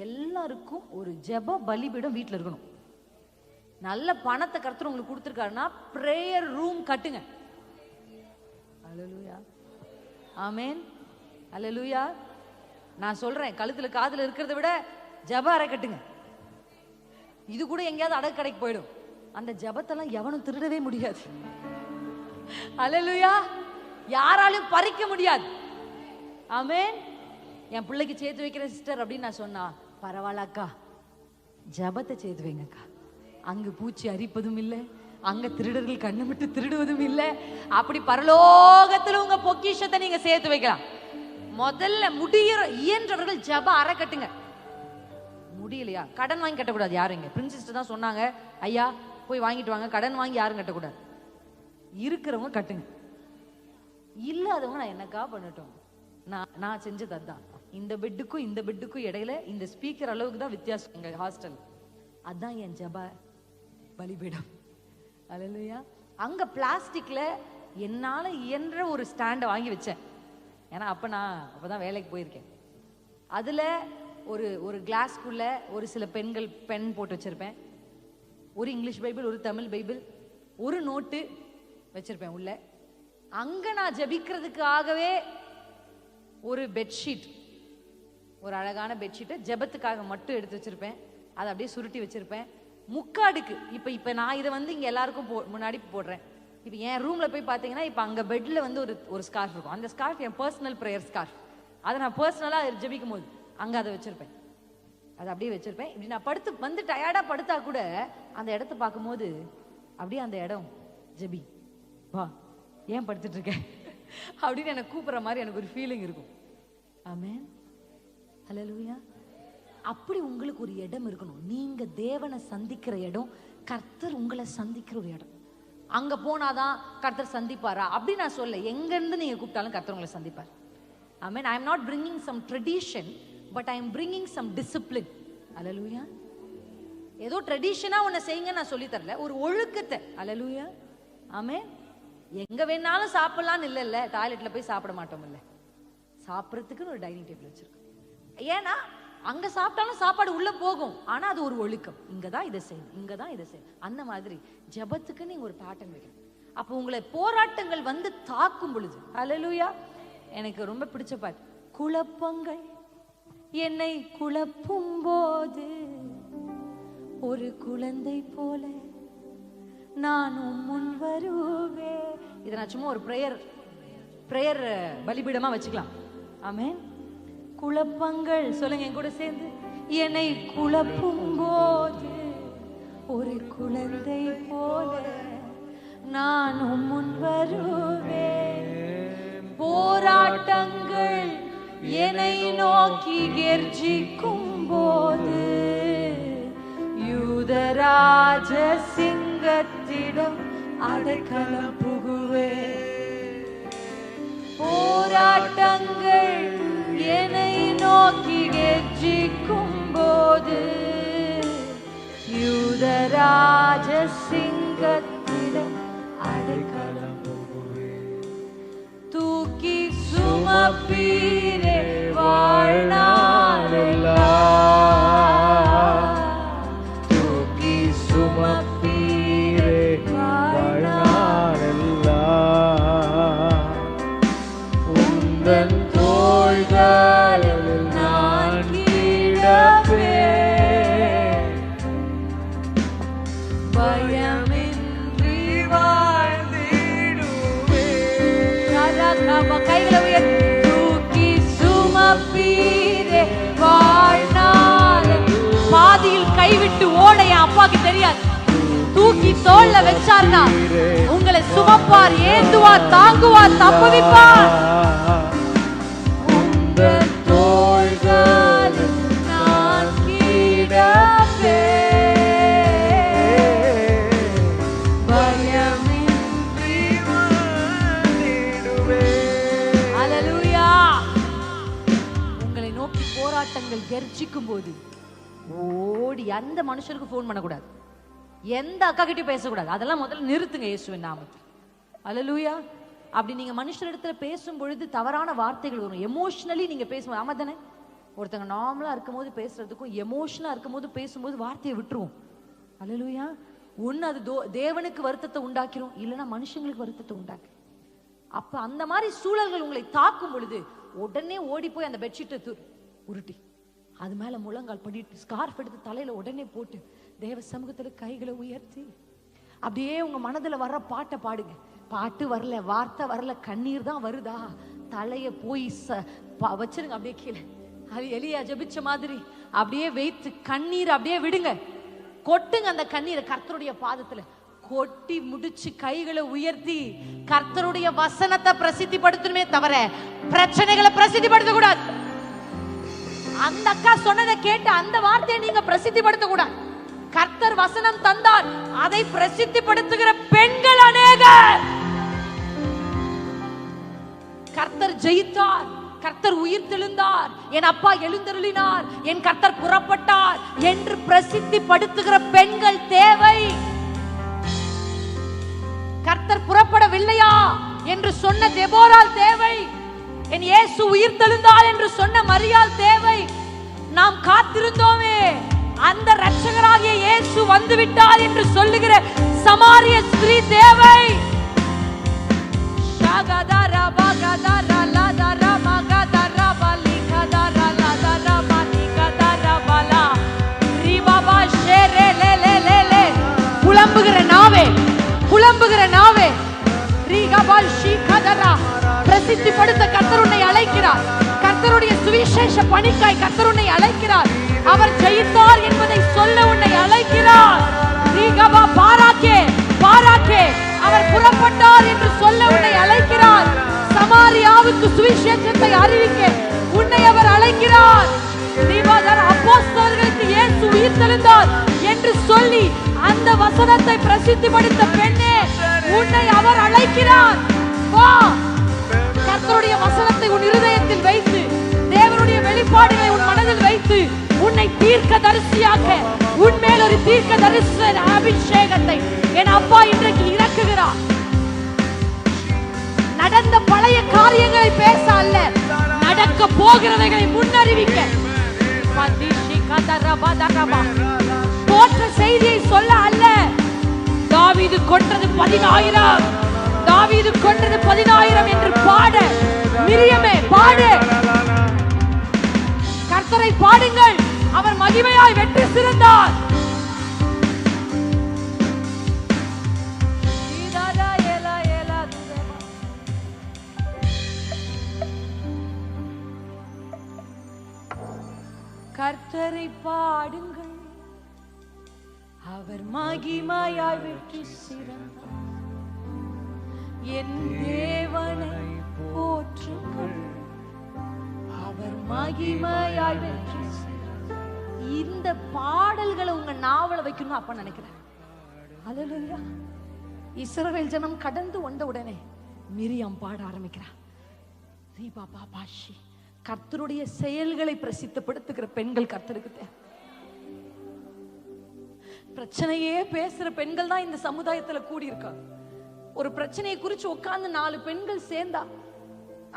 எல்லாருக்கும் ஒரு ஜெப பலிபீடம் வீட்டில் இருக்கணும். நல்ல பணத்தை கர்த்தர் உங்களுக்கு கொடுத்துருக்காருன்னா பிரேயர் ரூம் கட்டுங்க. அல்லேலூயா. ஆமென். அல்லேலூயா. நான் சொல்றேன், கழுத்துல காதுல இருக்கிறத விட ஜெப அறை கட்டுங்க. இது கூட எங்கேயாவது அடகு கடைக்கு போயிடும். அந்த ஜெபத்தெல்லாம் எவனும் திருடவே முடியாது. அல்லேலூயா. யாராலும் பறிக்க முடியாது. ஆமென். என் பிள்ளைக்கு சேர்த்து வைக்கிற சிஸ்டர் அப்படின்னு நான் சொன்னா, பரவாயில்லக்கா, ஜபத்தை சேர்த்து வைங்கக்கா, அங்கு பூச்சி அரிப்பதும் இல்லை, அங்க திருடர்கள் கண்ணு விட்டு திருடுவதும் இல்லை. அப்படி பரலோகத்துல உங்க பொக்கிஷத்தை நீங்க சேர்த்து வைக்கலாம். முதல்ல இயன்றவர்கள் ஜப அறை கட்டுங்க. முடியலையா, கடன் வாங்கி கட்டக்கூடாது யாரும். இங்க பிரின்சிஸ்டர் தான் சொன்னாங்க, ஐயா போய் வாங்கிட்டு வாங்க, கடன் வாங்கி யாரும் கட்டக்கூடாது. இருக்கிறவங்க கட்டுங்க, இல்லாதவங்க நான் என்னக்கா பண்ணட்டும். நான் செஞ்சது அதுதான். இந்த பெட்டுக்கும் இந்த பெட்டுக்கும் இடையில இந்த ஸ்பீக்கர் அளவுக்கு தான் வித்தியாசம் எங்க ஹாஸ்டல். அதான் என் ஜப பலிபீடம். அல்லேலூயா. அங்க பிளாஸ்டிக்ல என்னால இயன்ற ஒரு ஸ்டாண்டை வாங்கி வச்சேன். ஏன்னா அப்பதான் வேலைக்கு போயிருக்கேன். அதுல ஒரு கிளாஸ்க்குள்ள ஒரு சில பெண்கள் பென் போட்டு வச்சிருப்பேன். ஒரு இங்கிலீஷ் பைபிள், ஒரு தமிழ் பைபிள், ஒரு நோட்டு வச்சிருப்பேன் உள்ள. அங்க நான் ஜபிக்கிறதுக்காகவே ஒரு பெட்ஷீட், ஒரு அழகான பெட்ஷீட்டை ஜெபத்துக்காக மட்டும் எடுத்து வச்சிருப்பேன். அதை அப்படியே சுருட்டி வச்சிருப்பேன். முக்காடுக்கு இப்ப நான் இதை இங்க எல்லாருக்கும் முன்னாடி போடுறேன். இப்ப என் ரூம்ல போய் பாத்தீங்கன்னா இப்ப அங்க பெட்ல ஒரு ஸ்கார்ஃப் இருக்கும். அந்த ஸ்கார்ஃப் என் பர்சனல் பிரேயர் ஸ்கார்ஃப். அதை நான் பர்சனலா ஜெபிக்கும் போது அங்க அதை வச்சிருப்பேன். அதை அப்படியே வச்சிருப்பேன். இப்படி நான் படுத்து டயர்டா படுத்தா கூட அந்த இடத்த பார்க்கும்போது அப்படியே அந்த இடம் ஜெபி வா, ஏன் படுத்துட்டு இருக்க அப்படின்னு எனக்கு கூப்பிடுற மாதிரி எனக்கு ஒரு ஃபீலிங் இருக்கும். ஆமென். ஹல்லேலூயா. அப்படி உங்களுக்கு ஒரு இடம் இருக்கணும். நீங்க தேவனை சந்திக்கிற இடம், கர்த்தர் உங்களை சந்திக்கிற ஒரு இடம். அங்க போனாதான் கர்த்தர் சந்திப்பாரா அப்படி நான் சொல்ல. எங்க இருந்து நீங்க கூப்பிட்டாலும் கர்த்தர் உங்களை சந்திப்பார். ஆமென். I am not bringing some tradition, but I am bringing some discipline. ஹல்லேலூயா. ஏதோ ட்ரெடிஷனா ஒன்ன செய்யுங்க நான் சொல்லி தரல, ஒரு ஒழுக்கத்தை. ஹல்லேலூயா. ஆமென். எங்க வேணாலும் சாப்பிடலாம்னு இல்ல, டாய்லெட்ல போய் சாப்பிட மாட்டோம் இல்ல, சாப்பிடறதுக்குன்னு ஒரு டைனிங் டேபிள் வச்சிருக்கோம். ஏன்னா அங்க சாப்பிட்டாலும் சாப்பாடு உள்ள போகும், ஆனா அது ஒரு ஒழுக்கம். இங்கதான் இதை செய்யணும், இங்கதான் இதை செய்யணும். அந்த மாதிரி ஜெபத்துக்கு நீங்க ஒரு பேட்டர்ன் வைக்கணும். அப்போ உங்களை போராட்டங்கள் வந்து தாக்கும் பொழுது, ஹல்லேலூயா, எனக்கு ரொம்ப பிடிச்ச பாட்டு, குழப்பங்கள் என்னை குழப்பும் போது ஒரு குழந்தை போல நானும் முன் வருவேன். இதை நான் சும்மா ஒரு பிரேயர் பலிபீடமா வச்சுக்கலாம். ஆமென். குழப்பங்கள் சொல்லுங்க என் கூட சேர்ந்து, என்னை குழப்பும் போது ஒரு குழந்தை போல நானும் முன் வருவேன். போராட்டங்கள் என்னை நோக்கி கெர்ச்சிக்கும் போது யூதராஜ சிங்கத்திடம் அடைக்கலம் புகுவேன். போராட்டங்கள் என்னை நோக்கி கெர்ச்சிக்கும் போது யூதராஜ சிங்கத்திடம் அடைக்கலம் புகுவேன். தூக்கி சுமப்பீரே வாழ்நாளெல்லாம், தூக்கி சுமப்பீரே வாழ்நாளெல்லாம், உந்தன் தோள்களில் நான் கிடப்பேன், பயமின்றி வாழ்ந்திடுவேன். கைகளை உயர்த்தி, தூக்கி சுமப்பீரே வாழ்நாள். பாதியில் கைவிட்டு ஓட என் அப்பாக்கு தெரியாது. தூக்கி தோள்ல வச்சார்னா உங்களை சுமப்பார், ஏந்துவார், தாங்குவார், தப்புவிப்பார். உங்கள் தோள்களில் நான் கிடப்பேன், பயமின்றி வாழ்ந்திடுவேன். ஹல்லேலூயா. உங்களை நோக்கி போராட்டங்கள் கெர்ச்சிக்கும் போது ஓடி எந்த மனுஷனுக்கு ஃபோன் பண்ணக்கூடாது, எந்த அக்கா கிட்டயும் பேசக்கூடாது. அதெல்லாம் முதல்ல நிறுத்துங்க இயேசுவின் நாமத்தில். ஹல்லேலூயா. அப்படி நீங்க மனுஷர் இடத்துல பேசும் பொழுது தவறான வார்த்தைகள் வரும். எமோஷனலி நீங்க பேசும்போது, ஆமா தானே, ஒருத்தங்க நார்மலா இருக்கும் போது பேசுறதுக்கும் எமோஷனலா இருக்கும் போது பேசும்போது வார்த்தையை விட்டுருவோம். ஹல்லேலூயா. ஒன்னு அது தேவனுக்கு வருத்தத்தை உண்டாக்கிரும், இல்லைன்னா மனுஷங்களுக்கு வருத்தத்தை உண்டாக்கு. அப்ப அந்த மாதிரி சூழல்கள் உங்களை தாக்கும் பொழுது உடனே ஓடி போய் அந்த பெட்ஷீட்டை உருட்டி அது மேல முழங்கால் பண்ணிட்டு ஸ்கார்ஃப் எடுத்து தலையில உடனே போட்டு தேவ சமூகத்துல கைகளை உயர்த்தி அப்படியே உங்க மனதுல வர்ற பாட்டை பாடுங்க. பாட்டு வரல, வார்த்தை வரல, கண்ணீர் தான் வருதா, தலைய போய் வச்சிருங்க அப்படியே கீழே. அது எலியா ஜெபிச்ச மாதிரி அப்படியே வைத்து கண்ணீர் அப்படியே விடுங்க, கொட்டுங்க. அந்த கண்ணீரை கர்த்தருடைய பாதத்துல கொட்டி முடிச்சு கைகளை உயர்த்தி கர்த்தருடைய வசனத்தை பிரசித்திப்படுத்தணுமே தவிர பிரச்சனைகளை பிரசித்திப்படுத்த கூடாது. அந்த அக்கா சொன்னதை கேட்டு அந்த வார்த்தையை நீங்க பிரசித்திப்படுத்த கூடாது. கர்த்தர் வசனம் தந்தார், அதை பிரசித்திப்படுத்துகிற பெண்கள் அநேகர். கர்த்தர் ஜெயித்தார், கர்த்தர் உயிர் தெழுந்தார், என் அப்பா எழுந்தருளினார், என் கர்த்தர் புறப்பட்டார் என்று பிரசித்திப்படுத்துகிற பெண்கள் தேவை. கர்த்தர் புறப்படவில்லையா என்று சொன்ன தெபோரால் தேவை. என் இயேசு உயிர் தெழுந்தார் என்று சொன்ன மரியாள் தேவை. நாம் காத்திருந்தோமே, அந்த இரட்சகராகிய இயேசு வந்து விட்டார் என்று சொல்லுகிற சமாரிய ஸ்திரீ தேவை. புலம்புகிற நாவே, புலம்புகிற நாவே, பிரசித்திப்படுத்த கர்த்தர் உன்னை அழைக்கிறார். கர்த்தருடைய சுவிசேஷ பணிக்காய் கர்த்தர் உன்னை அழைக்கிறார். அவர் ஜெயித்தார் என்பதை சொல்ல உன்னை அழைக்கிறார். பாராக்கே பாராக்கே, அவர் புறப்பட்டார் என்று சொல்ல உன்னை அழைக்கிறார். சமாரியாவுக்கு சுவிசேஷத்தை அறிவிக்க உன்னை அவர் அழைக்கிறார். அப்போஸ்தலர்களுக்கு இயேசு உயிர் தெழுந்தார் என்று சொல்லி அந்த வசனத்தை பிரசித்திப்படுத்த பெண்ணே, உன்னை அவர் அழைக்கிறார். வா, கர்த்தருடைய வசனத்தை உன் இருதயத்தில் வைத்து, தேவனுடைய வெளிப்பாடுகளை உன் மனதில் வைத்து, உன்னை தீர்க்கதரிசியாக்க உன் மேல் ஒரு தீர்க்கதரிசன அபிஷேகத்தை என் அப்பா இன்றைக்கு இறக்குகிறார். போகிறவைகளை முன்னறிவிக்க தோற்ற செய்தியை சொல்ல அல்ல. தாவீது கொன்றது 10,000, தாவீது கொன்றது 10,000 என்று பாட. மிரியமே பாடு, கர்த்தரை பாடுங்கள், அவர் மகிமையாய் வெற்றி சிறந்தார். கர்த்தரை பாடுங்கள், அவர் மகிமையாய் வெற்றி சிறந்தார். என் தேவனை போற்றுங்கள், அவர் மகிமையாய் வெற்றி சிறந்தார். இந்த பாடல்களை உங்க நாவல வைக்கணும் அப்ப நினைக்கிறேன். அல்லேலூயா. இஸ்ரவேல் ஜனம் கடந்து வந்த உடனே மிரியாம் பாட ஆரம்பிக்கிறார். கர்த்தருடைய செயல்களை பிரசித்தப்படுத்துகிற பெண்கள் கர்த்தருக்கு தேவை. பிரச்சனையே பேசுற பெண்கள் தான் இந்த சமுதாயத்துல கூடி இருக்காங்க. ஒரு பிரச்சனையை குறிச்சு உட்கார்ந்து 4 பெண்கள் சேர்ந்தா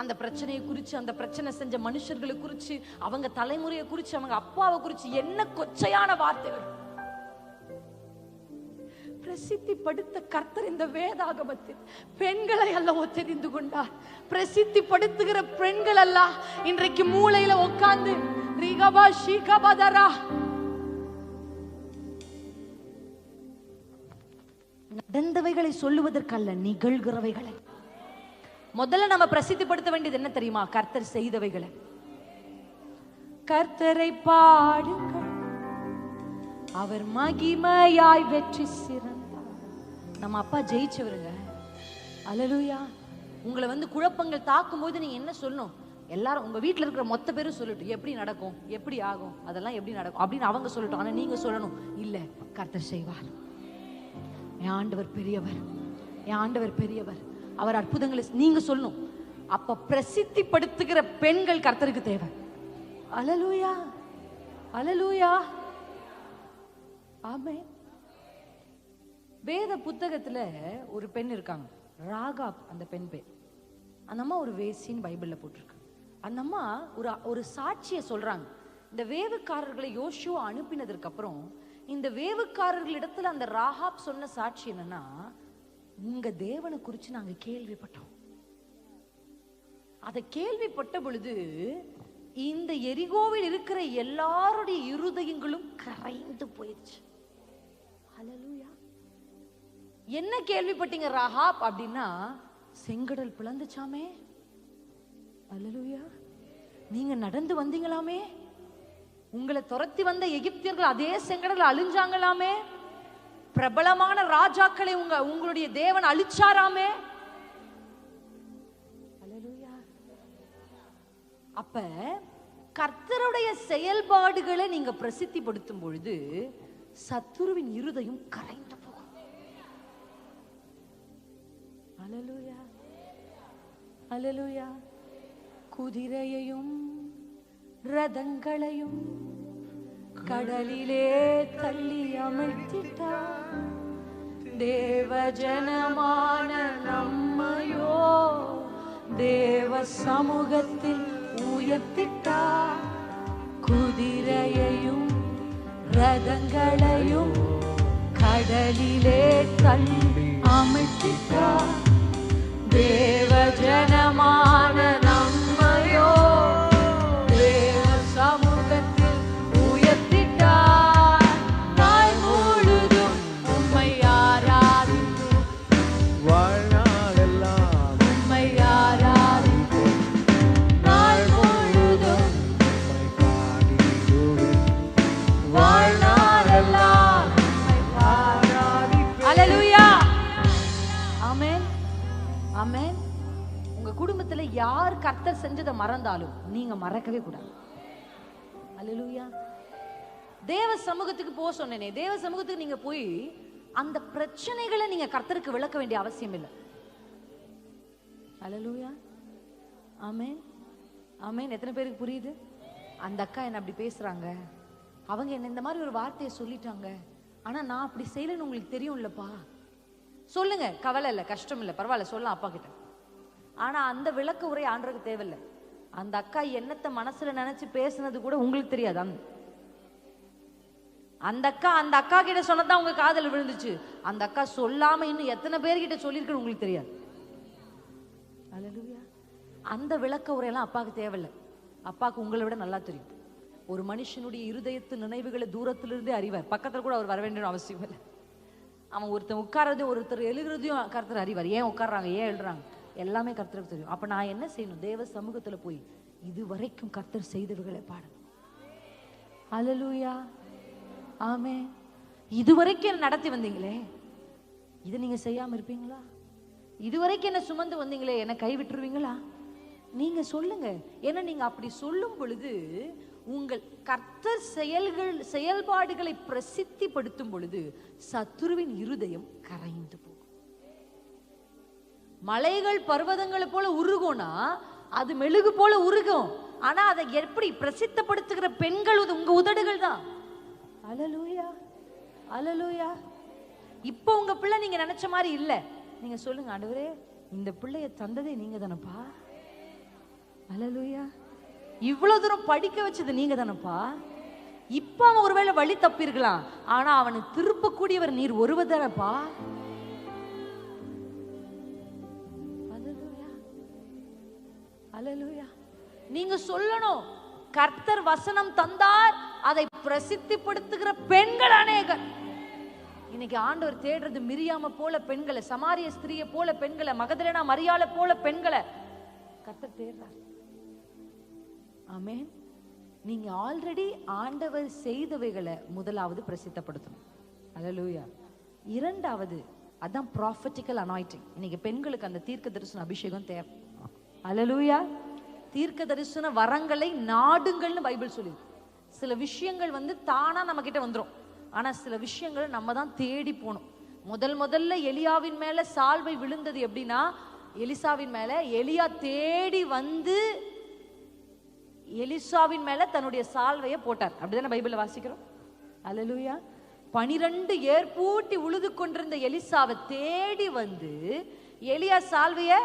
அந்த பிரச்சனையை குறிச்சு, அந்த பிரச்சனை செஞ்ச மனுஷர்களை குறிச்சு, அவங்க தலைமுறையை குறிச்சு, அவங்க அப்பாவை குறிச்சு என்ன கொச்சையான வார்த்தைகள் பிரசித்திப்படுத்த கர்த்தர் இந்த வேதாகமத்தில் பெண்களை அல்லவோ தெரிந்து கொண்டார். பிரசித்திப்படுத்துகிற பெண்கள் அல்ல இன்றைக்கு மூளையில உட்கார்ந்து ரிகபா ஷீகபதரா நடந்தவைகளை சொல்லுவதற்கல்ல, நிகழ்கிறவைகளை. முதல்ல நம்ம பிரசித்திப்படுத்த வேண்டியது என்ன தெரியுமா? கர்த்தர் செய்தவைகளை. கர்த்தரை பாடுங்கள், அவர் மகிமையாய் வெற்றி சிறந்தார். நம்ம அப்பா ஜெயிச்சவருங்க. அல்லேலூயா. உங்களை வந்து குழப்பங்கள் தாக்கும் போது நீங்க என்ன சொல்லணும்? எல்லாரும் உங்க வீட்டுல இருக்கிற மொத்த பேரும் சொல்லட்டும், எப்படி நடக்கும், எப்படி ஆகும், அதெல்லாம் எப்படி நடக்கும் அப்படின்னு அவங்க சொல்லட்டும். ஆனா நீங்க சொல்லணும், இல்ல கர்த்தர் செய்வார், என் ஆண்டவர் பெரியவர், என் ஆண்டவர் பெரியவர், அவர் அற்புதங்களை நீங்க சொல்லணும். அப்ப பிரசித்திப்படுத்துகிற பெண்கள் கர்த்தருக்கு தேவை. அல்லேலூயா, அல்லேலூயா, ஆமென். வேத புத்தகத்துல ஒரு பெண் இருக்காங்க, ராகாப். அந்த பெண் பேர், அந்த அம்மா ஒரு வேசின்னு பைபிள்ல போட்டிருக்கு. அந்த அம்மா ஒரு சாட்சியை சொல்றாங்க. இந்த வேவுக்காரர்களை யோசுவா அனுப்பினதற்கு அப்புறம் இந்த வேவுக்காரர்களிடத்துல அந்த ராகாப் சொன்ன சாட்சி என்னன்னா, உங்க தேவனை குறிச்சு நாங்க கேள்விப்பட்டோம். அதை கேள்விப்பட்ட பொழுது இந்த எரிகோவில் இருக்கிற எல்லாருடைய இருதயங்களும் கரைந்து போயிடுச்சு. அல்லேலூயா. என்ன கேள்விப்பட்டீங்க ராகாப் அப்படின்னா, செங்கடல் பிளந்துச்சாமே. அல்லேலூயா. நீங்க நடந்து வந்தீங்களாமே, உங்களை துரத்தி வந்த எகிப்தியர்கள் அதே செங்கடல் அழிஞ்சாங்களாமே, பிரபலமான ராஜாக்களை உங்களுடைய தேவன் அழிச்சாராமே. அல்லேலூயா. அப்ப கர்த்தருடைய செயல்பாடுகளை நீங்க பிரசித்திப்படுத்தும் பொழுது சத்துருவின் இருதயம் கரைந்து போகும். அல்லேலூயா, அல்லேலூயா. குதிரையையும் ரதங்களையும் கடலிலே தள்ளி அமைத்திட்டார். தேவஜனமான நம்மையோ தேவ சமூகத்தில் உயர்த்திட்டார். குதிரையையும் ரதங்களையும் கடலிலே தள்ளி அமைத்திட்டார். தேவஜனமான நம்மையோ தேவ சமூகத்தில் உயர்த்திட்டார். நாள் முழுதும் உம்மை ஆராதிப்போம், வாழ்நாளெல்லாம் உம்மை ஆராதிப்போம். நாள் முழுதும் உம்மை பாடிடுவேன். வாழ்நாளெல்லாம் உம்மை ஆராதிப்போம். அல்லேலூயா. ஆமென், ஆமென். உங்க குடும்பத்துல யார் கர்த்தர் செஞ்சதை மறந்தாலும் நீங்க மறக்கவே கூடாது. அல்லேலூயா. தேவ சமூகத்துக்கு போக சொன்னேனே, தேவ சமூகத்துக்கு நீங்க போய் அந்த பிரச்சனைகளை நீங்க கர்த்தருக்கு விளக்க வேண்டிய அவசியம் இல்லை. அல்லேலூயா, ஆமென், ஆமென். எத்தனை பேருக்கு புரியுது? அந்த அக்கா என்ன அப்படி பேசுறாங்க, அவங்க என்ன இந்த மாதிரி ஒரு வார்த்தையை சொல்லிட்டாங்க, ஆனா நான் அப்படி செய்யலன்னு உங்களுக்கு தெரியும் இல்லப்பா. சொல்லுங்க, கவலை இல்லை, கஷ்டம் இல்லை, பரவாயில்ல, சொல்லலாம் அப்பா கிட்ட. ஆனா அந்த விளக்க உரை ஆண்டவருக்கு தேவையில்லை. அந்த அக்கா என்னத்தை மனசுல நினைச்சு பேசுனது கூட உங்களுக்கு தெரியாது. அந்த அக்கா கிட்ட சொன்னதான் உங்க காதல் விழுந்துச்சு. அந்த அக்கா சொல்லாம இன்னும் எத்தனை பேர்கிட்ட சொல்லியிருக்குன்னு உங்களுக்கு தெரியாது. அல்லேலூயா. அந்த விளக்க உரையெல்லாம் அப்பாவுக்கு தேவையில்லை. அப்பாவுக்கு உங்களை விட நல்லா தெரியும். ஒரு மனுஷனுடைய இருதயத்து நினைவுகளை தூரத்திலிருந்தே அறிவார். பக்கத்துல கூட அவர் வர வேண்டிய அவசியம் இல்லை. அவன் ஒருத்தன் உட்கார்றதையும் ஒருத்தர் எழுதுறதையும் கர்த்தர் அறிவார். ஏன் உட்கார்றாங்க, ஏன் எழுதுறாங்க, எல்லாமே கர்த்தருக்கு தெரியும். அப்ப நான் என்ன செய்யணும்? தேவ சமூகத்துல போய் இதுவரைக்கும் கர்த்தர் செய்தவைகளை பாடணும். அல்லேலூயா. ஆமே. இதுவரைக்கும் என்ன நடத்தி வந்தீங்களே, இது நீங்க செய்யாம இருப்பீங்களா? இதுவரைக்கும் என்ன சுமந்து வந்தீங்களே, என்ன கை விட்டுருவீங்களா? நீங்க சொல்லுங்க. ஏன்னா நீங்க அப்படி சொல்லும் பொழுது உங்கள் கர்த்தர் செயல்பாடுகளை பிரசித்திப்படுத்தும் பொழுது சத்துருவின் இருதயம் கரைந்து போகும். மலைகள் பர்வதங்களை போல உருகும்னா அது மெழுகு போல உருகும். ஆனா அதை எப்படி பிரசித்தப்படுத்துகிற பெண்கள் உங்க உதடுகள் தான். அல்லேலூயா, அல்லேலூயா. இப்போ உங்க பிள்ளை நீங்க நினைச்ச மாதிரி இல்ல. நீங்க சொல்லுங்க, ஆண்டவரே இந்த பிள்ளைய தந்ததே நீங்க தானப்பா. அல்லேலூயா. இவ்வளவு தூரம் படிக்க வச்சது நீங்க தானப்பா. இப்ப அவன் ஒருவேளை வழி தப்பிருக்கலாம், ஆனா அவனை திருப்பக்கூடியவர் நீர் ஒருவர் தானப்பா. அல்லேலூயா, அல்லேலூயா. நீங்க சொல்லணும், கர்த்தர் வசனம் தந்தார், அதை பிரசித்திப்படுத்துகிற பெண்கள் அநேகர். இன்னைக்கு ஆண்டவர் தேடுறது மிரியாம போல பெண்களை, சமாரிய ஸ்திரிய போல பெண்களை, மகதலேனா மரியாளை போல பெண்களை கர்த்தர் தேடுறார். ஆமென். நீங்க ஆல்ரெடி ஆண்டவர் செய்தவைகளை முதலாவது பிரசித்தப்படுத்தணும். அல்லேலூயா. இரண்டாவது அதான் ப்ராஃபெட்டிக்கல் அனாயிண்டிங். இன்னைக்கு பெண்களுக்கு அந்த தீர்க்க தரிசன அபிஷேகம் தேவை. அல்லேலூயா. தீர்க்க தரிசன வரங்களை நாடுங்கள்னு பைபிள் சொல்லி. சில விஷயங்கள் தானா நம்ம கிட்ட வந்துரும். ஆனா சில விஷயங்களை நம்ம தான் தேடி போகணும். முதல்ல எலியாவின் மேல சால்வை விழுந்தது எப்படின்னா, எலிசாவின் மேல எலியா தேடி வந்து எலிசாவின் மேல தன்னுடைய சால்வையை போட்டார். அப்படிதானே பைபிள்ல வாசிக்கிறோம். அல்லேலூயா. 12 ஏற்பூட்டி உழுது கொண்டிருந்த எலிசாவை தேடி வந்து எலியா சால்வைய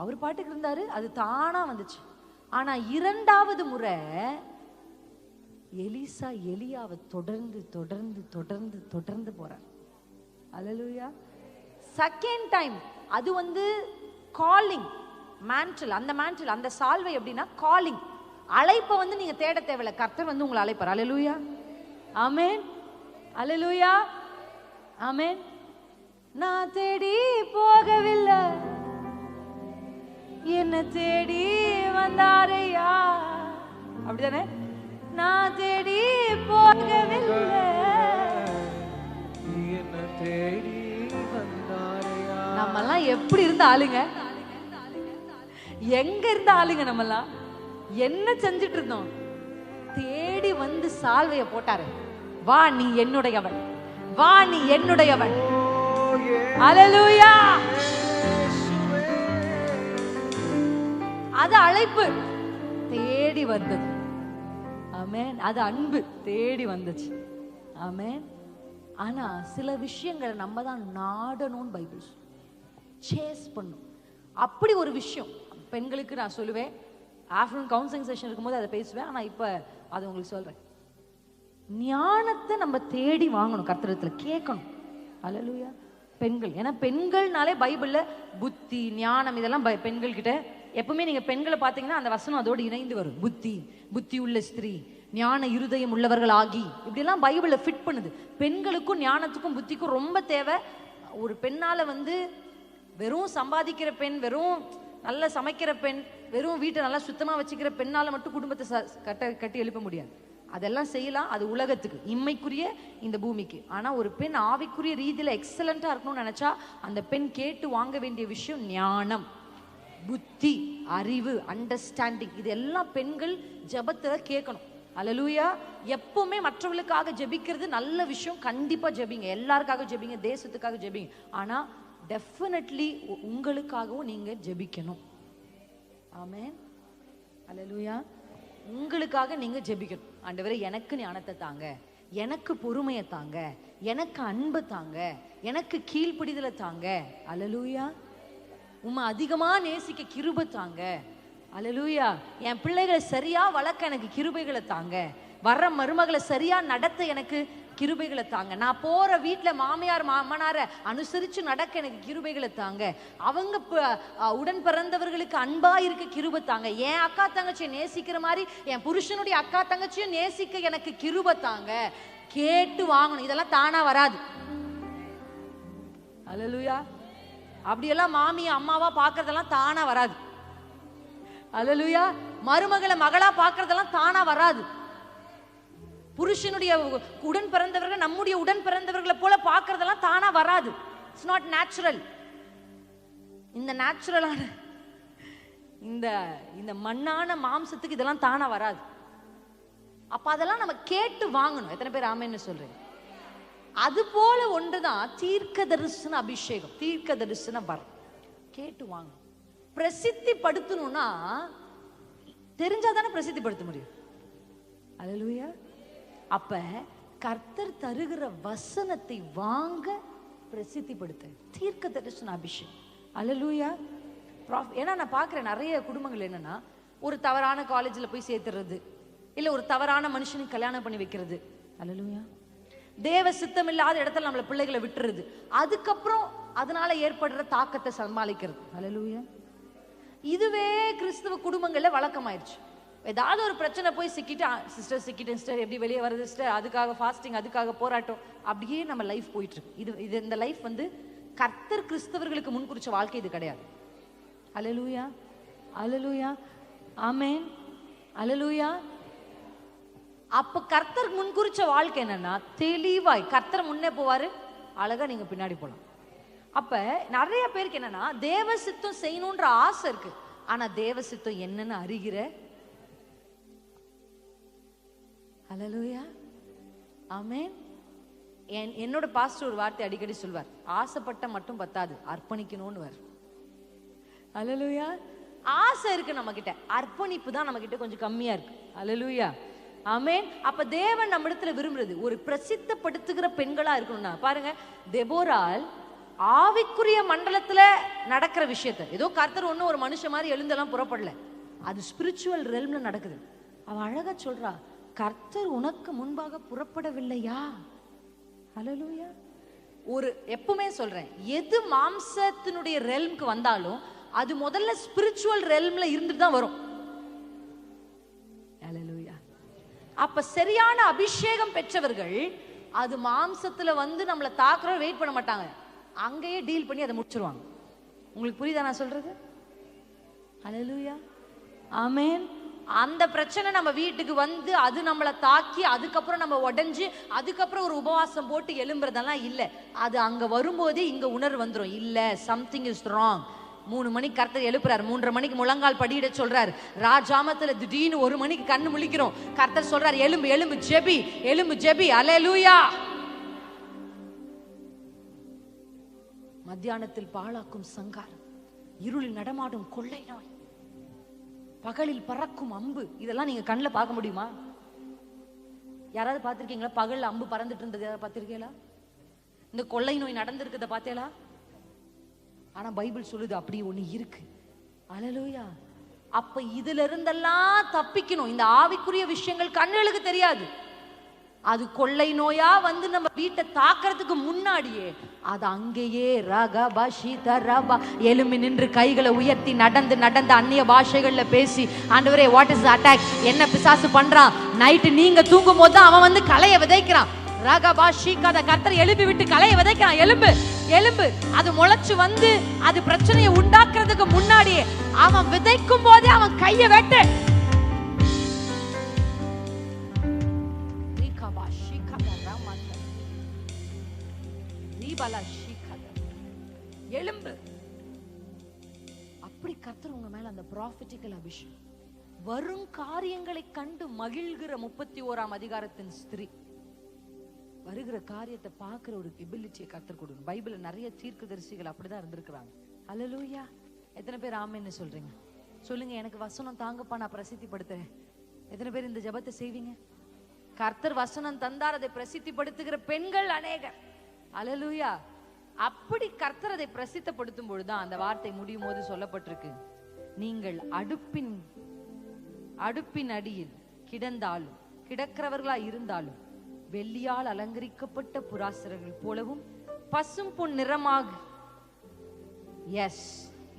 அவர் பாட்டுக்கு இருந்தாரு, அது தானா வந்துச்சு. ஆனா இரண்டாவது முறை எலிசா எலியாவை தொடர்ந்து தொடர்ந்து தொடர்ந்து தொடர்ந்து போறார். அல்லேலூயா. செகண்ட் டைம் அது காலிங் மேண்டில். அந்த மேண்டில் அந்த சால்வை எப்படின்னா காலிங், அழைப்பை நீங்க தேட தேவையில்லை, கர்த்தர் உங்களை அழைப்பார். அல்லேலூயா, ஆமென், அல்லேலூயா, ஆமென். நான் தேடி போகவில்லை, என்ன தேடி வந்தாரையா. அப்படிதானே? நான் தேடி போகவில்லை, என்ன தேடி வந்தாரையா. நம்மெல்லாம் எப்படி இருந்த ஆளுங்க, எங்க இருந்த ஆளுங்க, நம்மெல்லாம் என்ன செஞ்சிட்டு இருந்தோம்? தேடி வந்து சால்வைய போட்டாரு. வா நீ என்னுடையவன், வா நீ என்னுடையவன். அல்லேலூயா. அது அழைப்பு, தேடி வந்தது. ஆமென். அது அன்பு, தேடி வந்துச்சு. ஆமென். ஆனா சில விஷயங்களை நம்ம தான் நாடணும்னு பைபிள் சேஸ் பண்ணும். அப்படி ஒரு விஷயம் பெண்களுக்கு நான் சொல்லுவேன். ஆஃப்டர்நூன் கவுன்சிலிங் செஷன் இருக்கும்போது அதை பேசுவேன். ஆனா இப்ப அது உங்களுக்கு சொல்றேன். ஞானத்தை நம்ம தேடி வாங்கணும், கர்த்தரிடத்துல கேட்கணும். அல்லேலூயா. பெண்கள், ஏன்னா பெண்கள்னாலே பைபிள்ல புத்தி ஞானம் இதெல்லாம் பெண்கள் கிட்ட எப்பவுமே நீங்க பெண்களை பார்த்தீங்கன்னா அந்த வசனம் அதோடு இணைந்து வரும். புத்தி உள்ள ஸ்திரீ, ஞான இருதயம் உள்ளவர்கள் ஆகி, இப்படிலாம் பைபிள்ல ஃபிட் பண்ணுது. பெண்களுக்கும் ஞானத்துக்கும் புத்திக்கும் ரொம்ப தேவை. ஒரு பெண்ணால வெறும் சம்பாதிக்கிற பெண், வெறும் நல்லா சமைக்கிற பெண், வெறும் வீட்டை நல்லா சுத்தமா வச்சுக்கிற பெண்ணால மட்டும் குடும்பத்தை கட்டி எழுப்ப முடியாது. அதெல்லாம் செய்யலாம், அது உலகத்துக்கு, இம்மைக்குரிய இந்த பூமிக்கு. ஆனா ஒரு பெண் ஆவிக்குரிய ரீதியில எக்ஸலண்டா இருக்கணும்னு நினைச்சா அந்த பெண் கேட்டு வாங்க வேண்டிய விஷயம் ஞானம், புத்தி, அறிவு, அண்டர்ஸ்டாண்டிங். இதெல்லாம் பெண்கள் ஜெபத்தை கேட்கணும். அல்லேலூயா. எப்பவுமே மற்றவர்களுக்காக ஜெபிக்கிறது நல்ல விஷயம், கண்டிப்பா ஜெபிங்க, எல்லாருக்காக ஜெபிங்க, தேசத்துக்காக ஜெபிங்க. ஆனா டெஃபினெட்லி உங்களுக்காகவும் நீங்க ஜெபிக்கணும். ஆமென், அல்லேலூயா. உங்களுக்காக நீங்க ஜெபிக்கணும். ஆண்டவரே எனக்கு ஞானத்தை தாங்க, எனக்கு பொறுமையை தாங்க, எனக்கு அன்பு தாங்க, எனக்கு கீழ்ப்படிதலை தாங்க. அல்லேலூயா. உம்மை அதிகமா நேசிக்க கிருபை தாங்க. அல்லேலூயா. என் பிள்ளைகளை சரியா வளர்க்க எனக்கு கிருபைகளை தாங்க. வர்ற மருமகளை சரியா நடத்த எனக்கு கிருபைகளை தாங்க. நான் போற வீட்டுல மாமியார் மாமனார அனுசரிச்சு நடக்க எனக்கு கிருபைகளை தாங்க. அவங்க உடன் பிறந்தவர்களுக்கு அன்பா இருக்க கிருபை தாங்க. என் அக்கா தங்கச்சியை நேசிக்கிற மாதிரி என் புருஷனுடைய அக்கா தங்கச்சியும் நேசிக்க எனக்கு கிருபை தாங்க. கேட்டு வாங்கணும். இதெல்லாம் தானா வராது. அல்லேலூயா. அப்படியெல்லாம் மாமியா அம்மாவா பாக்குறதெல்லாம் தானா வராது. அல்லேலூயா. மருமகளை மகளா பாக்குறதெல்லாம் தானா வராது. புருஷனுடைய உடன் பிறந்தவர்கள் நம்முடைய உடன் பிறந்தவர்களை போல பார்க்கறதெல்லாம் தானா வராது. It's not natural. இந்த நேச்சுரலான இந்த மண்ணான மாம்சத்துக்கு இதெல்லாம் தானா வராது. அப்ப அதெல்லாம் நம்ம கேட்டு வாங்கணும். எத்தனை பேர் ஆமென்னு சொல்றீங்க? அது போல ஒன்றுதான் தீர்க்க தரிசன அபிஷேகம், தீர்க்க தரிசன வரம். கேட்டு வாங்கணும். பிரசித்தி படுத்தணும்னா தெரிஞ்சாதானே பிரசித்தி படுத்த முடியும். அல்லேலூயா. அப்ப கர்த்தர் தருகிற வசனத்தை வாங்க பிரசித்திப்படுத்த தீர்க்க தரிசன அபிஷேகம். அல்லேலூயா. ஏன்னா நான் பார்க்கிறேன் நிறைய குடும்பங்கள் என்னன்னா, ஒரு தவறான காலேஜ்ல போய் சேர்த்துறது, இல்ல ஒரு தவறான மனுஷனுக்கு கல்யாணம் பண்ணி வைக்கிறது. அல்லேலூயா. தேவ சித்தம் இல்லாத இடத்துல நம்மள பிள்ளைகளை விட்டுறது, அதுக்கப்புறம் அதனால ஏற்படுற தாக்கத்தை சமாளிக்கிறது. அல்லேலூயா. இதுவே கிறிஸ்தவ குடும்பங்கள்ல வழக்கமாயிருச்சு. ஏதாவது ஒரு பிரச்சனை போய் சிக்கிட்டு, சிஸ்டர் சிக்கிட்டேன் சிஸ்டர், எப்படி வெளியே வருது சிஸ்டர், அதுக்காக ஃபாஸ்டிங், அதுக்காக போராட்டம், அப்படியே நம்ம லைஃப் போயிட்டு இருக்கு. இது இந்த லைஃப் வந்து கர்த்தர் கிறிஸ்தவர்களுக்கு முன்குறிச்ச வாழ்க்கை இது கிடையாது. அல்லேலூயா. அல்லேலூயா. ஆமென். அல்லேலூயா. அப்ப கர்த்தர் முன்குறிச்ச வாழ்க்கை என்னன்னா, தெளிவாய் கர்த்தர் முன்னே போவாரு, அழகா நீங்க பின்னாடி போலாம். அப்ப நிறைய பேருக்கு என்னன்னா, தேவ சித்தம் செய்யணும்ன்ற ஆசை இருக்கு, ஆனா தேவ சித்தம் என்னன்னு அறிகிற. அல்லேலூயா. ஆமென். என்னோட பாஸ்டர் ஒரு வார்த்தை அடிக்கடி சொல்வார், ஆசைப்பட்ட மட்டும் பத்தாது, அர்ப்பணிக்கணும்னு வர். அல்லேலூயா. ஆசை இருக்கு நம்ம கிட்ட, அர்ப்பணிப்பு தான் நம்ம கிட்ட கொஞ்சம் கம்மியா இருக்கு. அல்லேலூயா. ஆமென். அப்ப தேவன் நம்ம இடத்துல விரும்புறது ஒரு பிரசித்தப்படுத்துகிற பெண்களா இருக்கணும்னா, பாருங்க, தெபோரால் ஆவிக்குரிய மண்டலத்துல நடக்கிற விஷயத்த ஏதோ கர்த்தர் ஒன்னும் ஒரு மனுஷன் மாதிரி எழுந்தெல்லாம் புறப்படல, அது ஸ்பிரிச்சுவல் ரெல்ம்ல நடக்குது. அவ அழகா சொல்றா, கர்த்தர் உனக்கு முன்பாக புறப்படவில்லையா? அல்லேலூயா. ஒரு எப்பவுமே சொல்றேன், எது மாம்சத்தினுடைய ரெல்ம்க்கு வந்தாலும் அது முதல்ல ஸ்பிரிச்சுவல் ரெல்ம்ல இருந்துட்டு தான் வரும். அல்லேலூயா. அப்ப சரியான அபிஷேகம் பெற்றவர்கள் அது மாம்சத்துல வந்து நம்மளை தாக்குற வெயிட் பண்ண மாட்டாங்க, அங்கேயே டீல் பண்ணி அதை முடிச்சிருவாங்க. உங்களுக்கு புரியுதா நான் சொல்றது? அல்லேலூயா. ஆமென். அந்த பிரச்சனை நம்ம வீட்டுக்கு வந்து அது நம்மளை தாக்கி அதுக்கப்புறம் நம்ம உடைஞ்சு அதுக்கப்புறம் ஒரு உபவாசம் போட்டு எழும்புறதெல்லாம் இல்லை. அது அங்க வரும்போதே இங்க உணர்வு வந்துடும், இல்ல சம்திங் இஸ் ராங். 3 மணிக்கு கர்த்தர் எழுப்புறாரு, 3:30 மணிக்கு முழங்கால் படியிட சொல்றாரு, ராஜாமத்துல திடீர்னு 1 மணிக்கு கண்ணு முழிக்கிறோம், கர்த்தர் சொல்றாரு, எலும்பு எலும்பு ஜெபி, எலும்பு ஜெபி. அல்லேலூயா. மத்தியானத்தில் பாழாக்கும் சங்காரம், இருளில் நடமாடும் கொள்ளை நோய், பகலில் பறக்கும் அம்பு, இதெல்லாம் நீங்க கண்ணில் பார்க்க முடியுமா? யாராவது பார்த்திருக்கீங்களா? பகல்ல அம்பு பறந்துட்டு இருந்தது யாராவது பார்த்திருக்கீங்களா? இந்த கொள்ளை நோய் நடந்திருக்கிறத பார்த்தேலா? ஆனா பைபிள் சொல்லுது அப்படி ஒண்ணு இருக்கு. அல்லேலூயா. அப்ப இதுல இருந்தெல்லாம் தப்பிக்கணும். இந்த ஆவிக்குரிய விஷயங்கள் கண்ணுகளுக்கு தெரியாது, அது கொள்ளை நோயா வந்து நம்ம வீட்டை தாக்கிறதுக்கு முன்னாடியே அது அங்கேயே எழும்பி நின்று கைகளை உயர்த்தி நடந்து நடந்து அந்நிய பாஷைகள்ல பேசி, ஆண்டவரே வாட் இஸ் அட்டாக், என்ன பிசாசு பண்றான், நைட்டு நீங்க தூங்கும் போது தான் அவன் வந்து களைய விதைக்கிறான். கர்த்தர் எழுப்பி விட்டு களைய விதைக்கிறான். எலும்பு எலும்பு. அது முளைச்சு வந்து அது பிரச்சனையை உண்டாக்குறதுக்கு முன்னாடியே அவன் விதைக்கும் போதே அவன் கையை வெட்டு. எலும்பு. அப்படி கர்த்தர் உங்க மேல அந்த ப்ராஃபெட்டிக்கல் அபிஷேகம், வரும் காரியங்களை கண்டு மகிழ்கிற 31ஆம் அதிகாரத்தின் ஸ்திரீ, வருகிற காரியத்தை பார்க்கிற ஒரு எபிலிட்டியை கர்த்தர் கொடுக்கணும். பைபிள்ல நிறைய தீர்க்கதரிசிகள் அப்படிதான் இருந்திருக்கிறாங்க. அல்லேலூயா. எத்தனை பேர் ஆமென்னு சொல்றீங்க? சொல்லுங்க, எனக்கு வசனம் தாங்கப்பா, நான் பிரசித்திப்படுத்துறேன். எத்தனை பேர் இந்த ஜெபத்தை செய்வீங்க? கர்த்தர் வசனம் தந்தார், அதை பிரசித்திப்படுத்துகிற பெண்கள் அநேகர். அல்லேலூயா. அப்படி கர்த்தர் அதை பிரசித்தப்படுத்தும் பொழுதுதான் அந்த வார்த்தை முடியும் போது சொல்லப்பட்டிருக்கு, நீங்கள் அடுப்பின் அடியில் கிடந்தாலும் கிடக்கிறவர்களா இருந்தாலும் வெள்ளியால் அலங்கரிக்கப்பட்ட புராசரங்கள் போலவும் பசும் பொன் நிறமாக, எஸ்,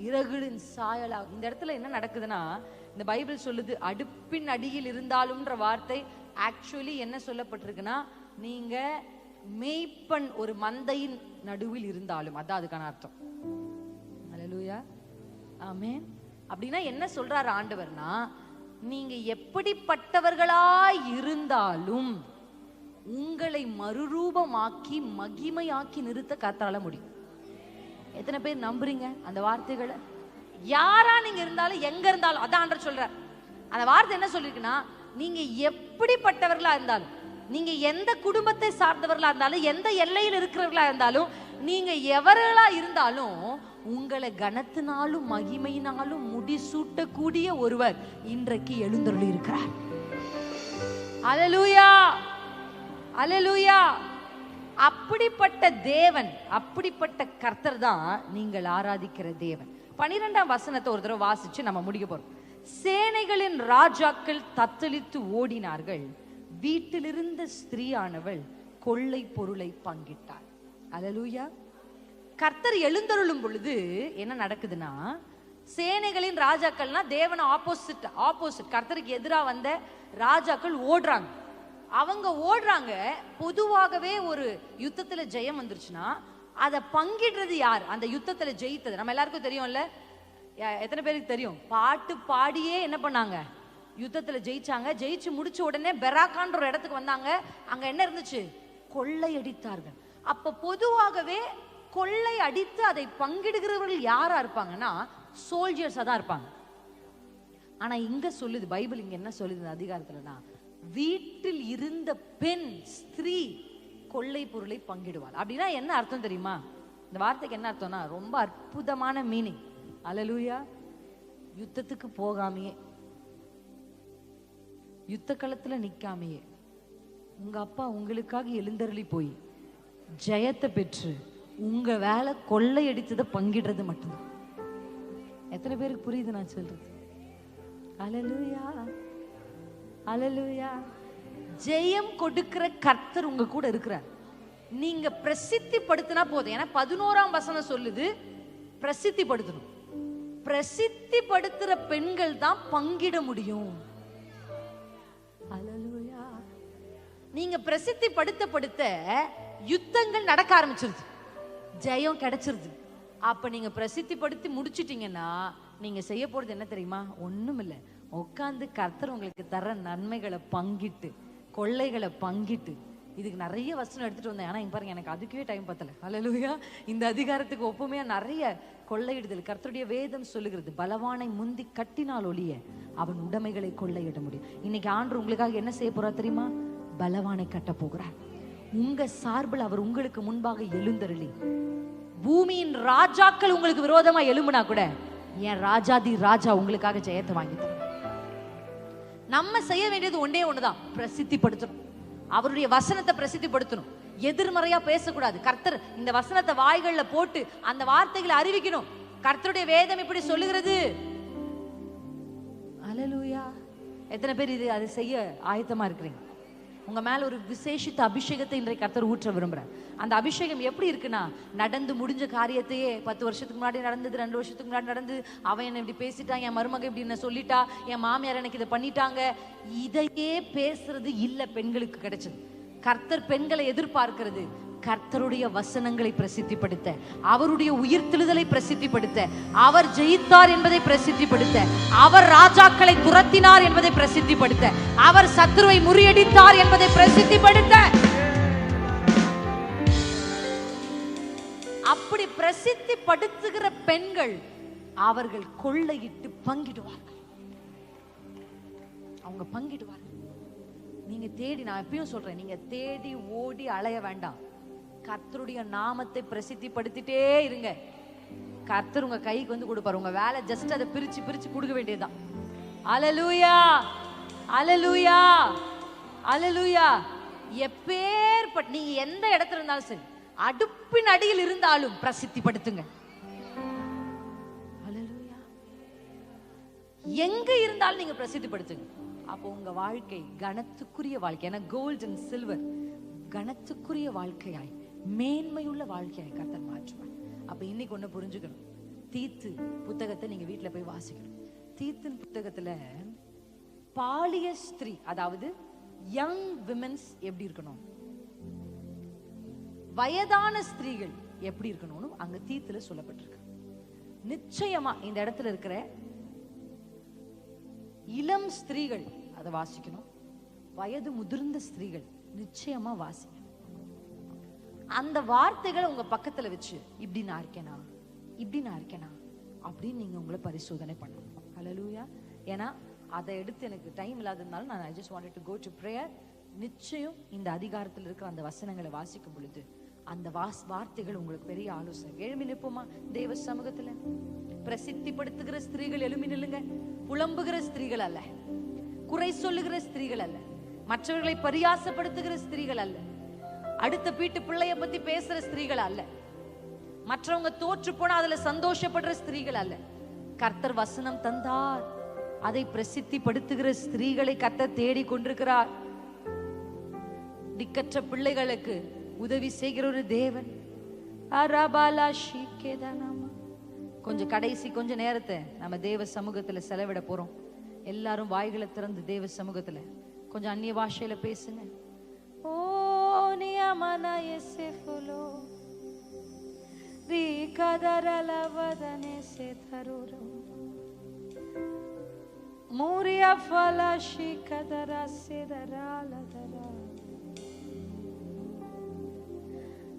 இறகுகளின் சாயலாக. இந்த இடத்துல என்ன நடக்குதுன்னா, இந்த பைபிள் சொல்லுது அடுப்பின் அடியில் இருந்தாலும்ன்ற வார்த்தை ஆக்சுவலி என்ன சொல்லப்பட்டிருக்குன்னா, நீங்க மேய்ப்பன் ஒரு மந்தையின் நடுவில் இருந்தாலும், அதான் அதுக்கான அர்த்தம். அல்லேலூயா, ஆமென். அப்படின்னா என்ன சொல்றாரு ஆண்டவர்னா, நீங்க எப்படிப்பட்டவர்களாய் இருந்தாலும் உங்களை மறுரூபமாக்கி மகிமையாக்கி நிறுத்த கர்த்தரால முடியும். எத்தனை பேர் நம்புறீங்க அந்த வார்த்தைகளை? யாரா நீங்க இருந்தாலும் எங்க இருந்தாலும், அதான் ஆண்டவர் சொல்றார். அந்த வார்த்தை என்ன சொல்லிருக்குன்னா, நீங்க எப்படிப்பட்டவர்களா இருந்தாலும், நீங்க எந்த குடும்பத்தை சார்ந்தவர்களா இருந்தாலும், எந்த எல்லையில் இருக்கிறவர்களா இருந்தாலும், நீங்க எவர்களா இருந்தாலும் உங்களை கனத்தினாலும் மகிமையினாலும் முடிசூட்டக்கூடிய ஒருவர் இன்றைக்கு எழுந்தருளி இருக்கிறார். அல்லேலூயா, அல்லேலூயா. அப்படிப்பட்ட தேவன், அப்படிப்பட்ட கர்த்தர் தான் நீங்கள் ஆராதிக்கிற தேவன். 12ஆம் வசனத்தை ஒரு தடவை வாசிச்சு நம்ம முடிக்க போறோம். சேனைகளின் ராஜாக்கள் தத்தளித்து ஓடினார்கள், வீட்டிலிருந்த ஸ்திரீயானவள் கொள்ளை பொருளை பங்கிட்டாள். அல்லேலூயா. கர்த்தர் எழுந்தருளும் பொழுது என்ன நடக்குதுன்னா, சேனைகளின் ராஜாக்கள்னா தேவன ஆப்போசிட் கர்த்தருக்கு எதிராக வந்த ராஜாக்கள் ஓடுறாங்க. அவங்க ஓடுறாங்க. பொதுவாகவே ஒரு யுத்தத்துல ஜெயம் வந்துருச்சுன்னா அதை பங்கிடுறது யார்? அந்த யுத்தத்துல ஜெயித்தது நம்ம எல்லாருக்கும் தெரியும்ல. எத்தனை பேருக்கு தெரியும்? பாட்டு பாடியே என்ன பண்ணாங்க? யுத்தத்துல ஜெயிச்சாங்க. ஜெயிச்சு முடிச்ச உடனே பெராக்கான்ற ஒரு இடத்துக்கு வந்தாங்க. அங்க என்ன இருந்துச்சு? கொள்ளை அடித்தார்கள். அப்ப பொதுவாகவே கொள்ளை அடித்து அதை பங்கிடுகிறவர்கள் யாரா இருப்பாங்கன்னா சோல்ஜர்ஸா தான் இருப்பாங்க. ஆனா இங்க சொல்லுது பைபிள், இங்க என்ன சொல்லுது அதிகாரத்துலனா, வீட்டில் இருந்த பெண் ஸ்திரீ கொள்ளை பொருளை பங்கிடுவாள். அப்படின்னா என்ன அர்த்தம் தெரியுமா? இந்த வார்த்தைக்கு என்ன அர்த்தம்னா ரொம்ப அற்புதமான மீனிங். அல்லேலூயா. யுத்தத்துக்கு போகாமையே, யுத்த களத்துல நிக்காமையே, உங்க அப்பா உங்களுக்காக எழுந்தருளி போய் ஜெயத்தை பெற்று உங்க வேலை கொள்ளை அடித்ததை பங்கிடுறது மட்டும்தான். எத்தனை பேருக்கு புரியுது நான் சொல்றது? அல்லேலூயா, அல்லேலூயா. ஜெயம் கொடுக்கிற கர்த்தர் உங்க கூட இருக்கிறார். நீங்க பிரசித்தி படுத்தினா போதும். ஏன்னா 11ஆம் வசனம் சொல்லுது பிரசித்தி படுத்தணும். பிரசித்தி படுத்துற பெண்கள் தான் பங்கிட முடியும். அல்லேலூயா. நீங்க பிரசித்தி படுத்த யுத்தங்கள் நடக்க ஆரம்பிச்சிருது, ஜெயம் கிடைச்சிருது. அப்ப நீங்க பிரசித்தி படுத்தி முடிச்சிட்டீங்கன்னா நீங்க செய்ய போறது என்ன தெரியுமா? ஒண்ணும் இல்ல, உட்கார்ந்து கர்த்தர் உங்களுக்கு தர நன்மைகளை பங்கிட்டு, கொள்ளைகளை பங்கிட்டு. இதுக்கு நிறைய வசனம் எடுத்துட்டு வந்தேன். ஆனா இங்க பாருங்க, எனக்கு அதுக்கே டைம் பத்தல. அல்லேலூயா. இந்த அதிகாரத்துக்கு ஒப்புமையா நிறைய கொள்ளையிடுதல் கர்த்தருடைய வேதம் சொல்லுகிறது. பலவானை முந்தி கட்டினால் ஒழிய அவன் உடைமைகளை கொள்ளையிட முடியும். இன்னைக்கு ஆண்டவர் உங்களுக்காக என்ன செய்ய போறார் தெரியுமா? பலவானை கட்ட போகிறார். உங்க சார்பில் அவர் உங்களுக்கு முன்பாக எழுந்தருளி, பூமியின் ராஜாக்கள் உங்களுக்கு விரோதமா எழும்புனா கூட என் ராஜாதி ராஜா உங்களுக்காக ஜெயத்தை வாங்கி தரும். நம்ம செய்ய வேண்டியது ஒன்னே ஒண்ணுதான், பிரசித்தி படுத்தணும். அவருடைய வசனத்தை பிரசித்தி படுத்தணும். எதிர்மறையா பேசக்கூடாது. கர்த்தர் இந்த வசனத்தை வாய்கள்ல போட்டு அந்த வார்த்தைகளை அறிவிக்கணும். கர்த்தருடைய வேதம் இப்படி சொல்லுகிறது. அல்லேலூயா. எத்தனை பேர் இது அதை செய்ய ஆயத்தமா இருக்கிறீங்க? உங்க மேல ஒரு விசேஷித்த அபிஷேகத்தை இன்றைக்கு கர்த்தர் ஊற்ற விரும்புறார். அந்த அபிஷேகம் எப்படி இருக்குன்னா, நடந்து முடிஞ்ச காரியத்தையே 10 வருஷத்துக்கு முன்னாடி நடந்தது, 2 வருஷத்துக்கு முன்னாடி நடந்தது, அவன் என்ன இப்படி பேசிட்டான், என் மருமக இப்படி என்ன சொல்லிட்டா, என் மாமியார் எனக்கு இதை பண்ணிட்டாங்க, இதையே பேசுறது இல்ல பெண்களுக்கு கிடைச்சது. கர்த்தர் பெண்களை எதிர்பார்க்கிறது கர்த்தருடைய வசனங்களை பிரசித்திப்படுத்த, அவருடைய உயிர்த்தெழுதலை பிரசித்திப்படுத்த, அவர் ஜெயித்தார் என்பதை பிரசித்திப்படுத்த, அவர் ராஜாக்களை துரத்தினார் என்பதை பிரசித்திப்படுத்த, அவர் சத்துருவை முறியடித்தார் என்பதை பிரசித்திப்படுத்த. அப்படி பிரசித்திப்படுத்துகிற பெண்கள் அவர்கள் கொள்ளையிட்டு பங்கிடுவார்கள். அவங்க பங்கிடுவார்கள். நீங்க தேடி, நான் எப்பயும் சொல்றேன், நீங்க தேடி ஓடி அலைய வேண்டாம். கர்த்தருடைய நாமத்தை பிரசித்திப்படுத்திட்டே இருங்க. கர்த்தர் உங்க கைக்கு வந்து கொடுப்பாரு. உங்க வேலை ஜஸ்ட் அதை பிரிச்சு பிரிச்சு கொடுக்க வேண்டியதுதான். அல்லேலூயா, அல்லேலூயா, அல்லேலூயா. எப்பேற்பட்ட நீங்க எந்த இடத்துல இருந்தாலும் சரி, அடுப்பின் அடியில் இருந்தாலும் பிரசித்திப்படுத்துங்க. எங்க இருந்தாலும் நீங்க பிரசித்திப்படுத்துங்க. அப்போ உங்க வாழ்க்கை கனத்துக்குரிய வாழ்க்கை, ஏன்னா கோல்ட் அண்ட் சில்வர் கனத்துக்குரிய வாழ்க்கையாய், மேன்மையுள்ள வாழ்க்கையாய் கர்த்தர் மாற்றுவார். அப்ப இன்னைக்கு ஒண்ணு புரிஞ்சுக்கணும். தீத்து புத்தகத்தை நீங்க வீட்டுல போய் வாசிக்கணும். தீத்தின் புத்தகத்துல பாலிய ஸ்திரீ, அதாவது யங் விமென்ஸ் எப்படி இருக்கணும், வயதான ஸ்திரீகள் எப்படி இருக்கணும்னு அங்க தீத்துல சொல்லப்பட்டிருக்கு. நிச்சயமா இந்த இடத்துல இருக்கிற இளம் ஸ்திரீகள் அதை வாசிக்கணும். வயது முதிர்ந்த ஸ்திரீகள் நிச்சயமா வாசிக்கணும். அந்த வார்த்தைகளை உங்க பக்கத்துல வச்சு இப்படி நான் இருக்கேனா, இப்படி நான் இருக்கேனா அப்படின்னு நீங்க உங்களை பரிசோதனை பண்ணணும். ஹல்லேலூயா. ஏன்னா அதை எடுத்து எனக்கு டைம் இல்லாததுனால நான் I just wanted to go to prayer. நிச்சயம் இந்த அதிகாரத்தில் இருக்கிற அந்த வசனங்களை வாசிக்கும் பொழுது அந்த வார்த்தைகள் உங்களுக்கு பெரிய ஆலோசனை. எழுமி நிற்போமா தேவ சமூகத்துல? பிரசித்திப்படுத்துகிற ஸ்திரீகள் எழுமி நில்லுங்க. புலம்புகிற ஸ்திரீகள் அல்ல, குறை சொல்லுகிற ஸ்திரீகள் அல்ல, மற்றவர்களை பரியாசப்படுத்துகிற ஸ்திரீகள் அல்ல, அடுத்த வீட்டு பிள்ளைய பத்தி பேசுற ஸ்திரீகள் அல்ல, மற்றவங்க தோற்று போனா அதுல சந்தோஷப்படுற ஸ்திரீகள் அல்ல. கர்த்தர் வசனம் தந்தார், அதை பிரசித்திப்படுத்துகிற ஸ்திரீகளை கர்த்தர் தேடி கொண்டிருக்கிறார். திக்கற்ற பிள்ளைகளுக்கு உதவி செய்கிற ஒரு தேவன். கொஞ்சம் கடைசி கொஞ்ச நேரத்தை நம்ம தேவ சமூகத்துல செலவிட போறோம். எல்லாரும் வாய்களை திறந்து தேவ சமூகத்துல கொஞ்சம் அந்நிய பாஷையில பேசுங்க. ஓ நியமன யெசெஃபுலோ ரி கதரலவதனே சேதருரு மூரியா ஃபலாஷி கதரா சேதராலதரா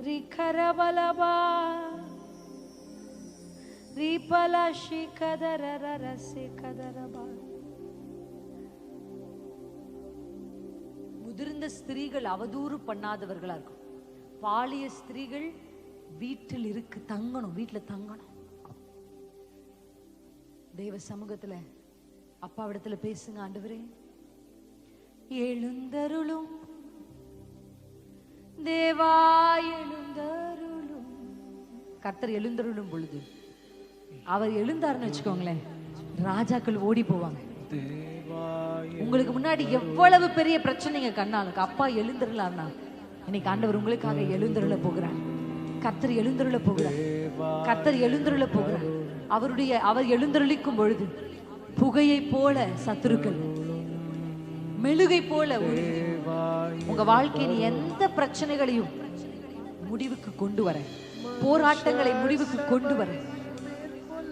ரி கரபலபா ரி பலாஷி கதரரரசி கதரபா. முதிர்ந்த ஸ்திரீகள் அவதூறு பண்ணாதவர்களா இருக்கும். பாலிய ஸ்திரீகள் வீட்டில் இருக்கு தங்கணும், வீட்டுல தங்கணும். தேவ சமூகத்துல அப்பாவிடத்துல பேசுங்க. ஆண்டவரே எழுந்தருளும் தேவா எழுந்தருளும். கர்த்தர் எழுந்தருளும் பொழுது அவர் எழுந்தாருன்னு வச்சுக்கோங்களேன், ராஜாக்கள் ஓடி போவாங்க. உங்களுக்கு முன்னாடி எவ்வளவு பெரிய பிரச்சனைங்க கண்ணாலுக்கு அப்பா எழுந்தருளார்னா இன்னைக்கு ஆண்டவர் உங்களுக்காக எழுந்தருள போகிறார். கர்த்தர் எழுந்தருள போகிறார். கர்த்தர் எழுந்தருள போகிறார். அவர் எழுந்தருளிக்கும் பொழுது புகையை போல சத்துருக்கள், மெழுகை போல உங்க வாழ்க்கையின் எந்த பிரச்சனைகளையும் முடிவுக்கு கொண்டு வர, போராட்டங்களை முடிவுக்கு கொண்டு வர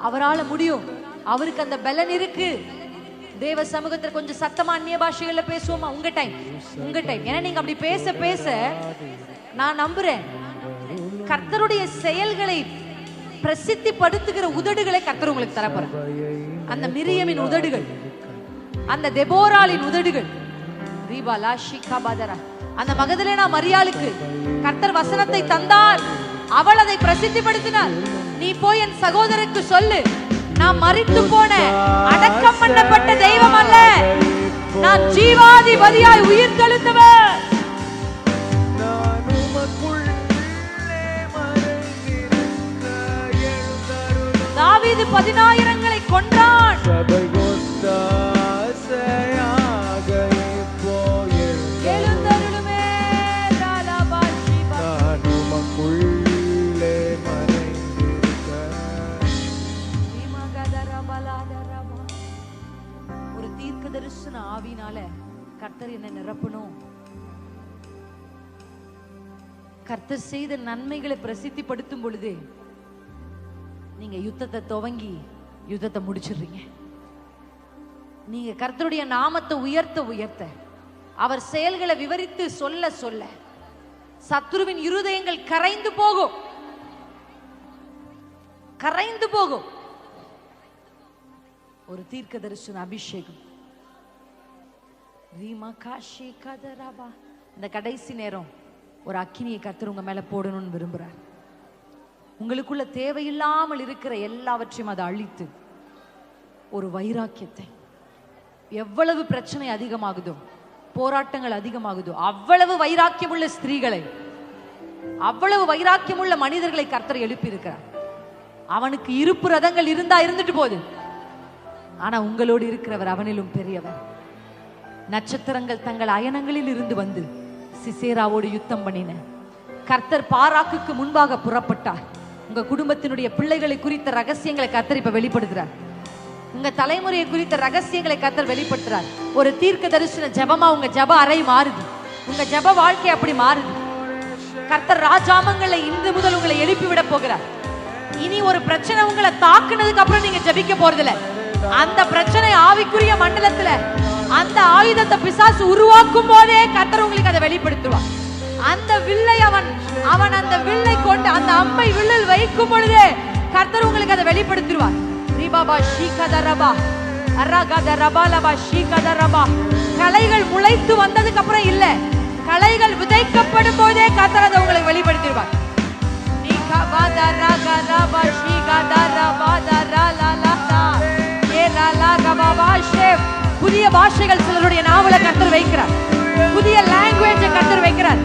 அவரால முடியும். அவருக்கு அந்த பலன் இருக்கு. தேவ சமூகத்துல கொஞ்சம் சத்தமா அந்நிய பாஷைகள்ல பேசுவோமா? உங்க டைம். ஏன்னா நீங்க அப்படி பேச பேச நான் நம்புறேன் கர்த்தருடைய செயல்களை பிரசித்திப்படுத்துகிற உதடுகளை கர்த்தர் உங்களுக்கு தரப்போற. அந்த மிரியமின் உதடுகள், அந்த தெபோராளின் உதடுகள், அந்த மகதலேனா மரியாளுக்கு கர்த்தர் வசனத்தை தந்தார், அவள் அதை பிரசித்திப்படுத்தினார். நீ போய் என் சகோதரருக்கு சொல்லு, நான் மரித்து போன அடக்கம் பண்ணப்பட்ட தெய்வம் அல்ல, நான் ஜீவாதிபதியாய் உயிர் தெழுந்தவர். தாவீது 10,000ங்களை கொன்றான். ஒரு தீர்க்க தரிசன ஆவினால கர்த்தர் என்ன நிரப்பணும். கர்த்தர் செய்த நன்மைகளை பிரசித்திப்படுத்தும் பொழுது நீங்க யுத்தத்தை துவங்கி யுத்தத்தை முடிச்சிடுறீங்க. நீங்க கர்த்தருடைய நாமத்தை உயர்த்த அவர் செயல்களை விவரித்து சொல்ல சொல்ல சத்துருவின் இருதயங்கள் கரைந்து போகும். ஒரு தீர்க்க தரிசன அபிஷேகம். இந்த கடைசி நேரம் ஒரு அக்கினியை கர்த்தர் உங்க மேல போடணும்னு விரும்புறார். உங்களுக்குள்ள தேவையில்லாமல் இருக்கிற எல்லாவற்றையும் அதை அழித்து ஒரு வைராக்கியத்தை, எவ்வளவு பிரச்சனை அதிகமாகுதோ, போராட்டங்கள் அதிகமாகுதோ, அவ்வளவு வைராக்கியம் உள்ள ஸ்திரீகளை அவ்வளவு வைராக்கியமுள்ள மனிதர்களை கர்த்தர் எழுப்பி இருக்கிறார். அவனுக்கு இருப்பு ரதங்கள் இருந்தா இருந்துட்டு போகுது, ஆனா உங்களோடு இருக்கிறவர் அவனிலும் பெரியவர். நட்சத்திரங்கள் தங்கள் அயனங்களில் இருந்து வந்து சிசேராவோடு யுத்தம் பண்ணின. கர்த்தர் பாராக்குக்கு முன்பாக புறப்பட்டார். உங்க குடும்பத்தினுடைய பிள்ளைகளை குறித்த ரகசியங்களை கர்த்தர் இப்ப வெளிப்படுத்துறார். உங்க தலைமுறையை குறித்த ரகசியங்களை கர்த்தர் வெளிப்படுத்துறார். ஒரு தீர்க்க தரிசன ஜெபமா உங்க ஜெப அறை மாறுது. உங்க ஜெப வாழ்க்கை அப்படி மாறுது. கர்த்தர் ராஜாமங்களை இன்று முதல் உங்களை எழுப்பி விட போகிறார். இனி ஒரு பிரச்சனை உங்களை தாக்குனதுக்கு அப்புறம் நீங்க ஜெபிக்க போறதில்ல. அந்த பிரச்சனை ஆவிக்குரிய மண்டலத்துல அந்த ஆயுதத்தை பிசாசு உருவாக்கும் போதே கர்த்தர் உங்களுக்கு அதை வெளிப்படுத்துவார். அந்த வில்லை அவன் அந்த வில்லை கொண்டு அந்த அம்பை வில்லில் வைக்கும் பொழுதே கர்த்தர் உங்களுக்கு அதை வெளிப்படுத்துவார். ரிபாபா ஷீகதரபா அரகதரபாலபா ஷீகதரபா. களைகள் முளைத்து வந்ததுக்கு அப்புறம் இல்ல, களைகள் விதைக்கப்படும் போதே கர்த்தர் அதை உங்களுக்கு வெளிப்படுத்திடுவார். புதிய பாஷைகள் சிலருடைய நாவல கர்த்தர் வைக்கிறார். புதிய லாங்குவேஜ் கர்த்தர் வைக்கிறார்.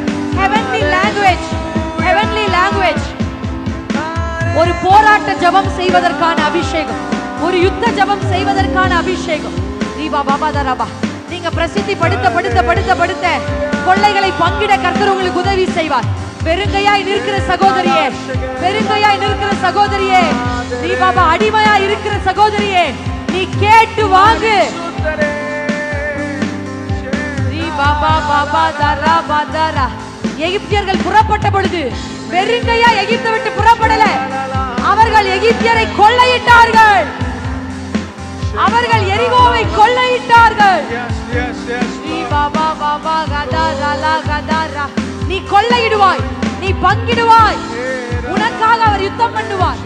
heavenly language. ஒரு போராட்ட ஜெபம் செய்வதற்கான அபிஷேகம், ஒரு யுத்த ஜெபம் செய்வதற்கான அபிஷேகம். ரீபா பாபா தரபா. நீங்க பிரசித்தி படுத்த கொள்ளைகளை பங்கிட கர்த்தர் உங்களுக்கு உதவி செய்வார். வெறுங்கையாய் நிற்கிற சகோதரியே, வெறுங்கையாய் நிற்கிற சகோதரியே, நீ பாபா அடிமையாய் இருக்கிற சகோதரியே, நீ கேட்டு வாங்கு. நீ பாபா பாபா தரா பாதரா. எகிப்தியர்கள் புறப்பட்ட பொழுது வெறுங்கையா எகிப்தை விட்டு புறப்படல. அவர்கள் எகிப்தியரை கொள்ளையிட்டார்கள். அவர்கள் எரிகோவை கொள்ளையிட்டார்கள். நீ பாபா பாபா கதாரா கதாரா. நீ கொள்ளையிடுவாய், நீ பங்கிடுவாய். உனக்காக அவர் யுத்தம் பண்ணுவார்,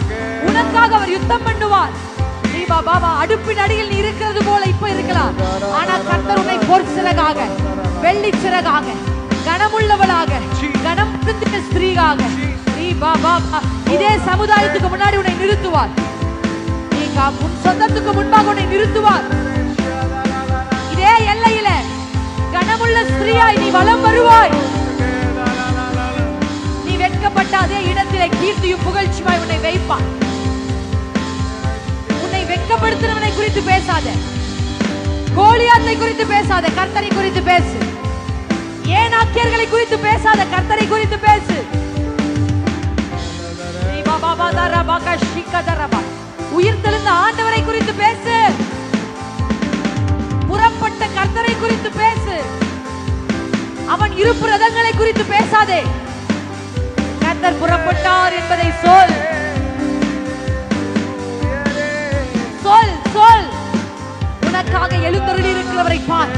உனக்காக அவர் யுத்தம் பண்ணுவார். நீ பாபா அடுப்பின் அடியில் நீ இருக்கிறது போல இப்ப இருக்கலாம், ஆனா கர்த்தர் உன்னை பொற் சிறகாக, வெள்ளி சிறகாக, கனமுள்ளவளாக, கனம் பிடித்த ஸ்திரீயாக, நீ பாபா இதே சமுதாயத்துக்கு முன்னாடி உன்னை நிறுத்துவார். நீ உன் சொந்தத்துக்கு முன்பாக உன்னை நிறுத்துவார். இதே எல்லையில கனமுள்ள ஸ்திரீயாய் நீ வலம் வருவாய். நீ வெட்கப்பட்ட அதே இடத்திலே கீர்த்தியும் புகழ்ச்சியாய் உன்னை வைப்பார். உன்னை வெட்கப்படுத்தினவனை குறித்து பேசாத, கோலியாத்தை குறித்து பேசாத, கர்த்தரை குறித்து பேசு. ஏனாக்கியர்களை குறித்து பேசாத, கர்த்தரை குறித்து பேசு. உயிர்த்தெழுந்த ஆண்டவரை குறித்து பேசு. புறப்பட்ட கர்த்தரை குறித்து பேசு. அவன் இருப்பு ரதங்களை குறித்து பேசாதே. கர்த்தர் புறப்பட்டார் என்பதை சொல், சொல், சொல். உனக்காக எழுந்தருளி இருக்கிறவரை பார்.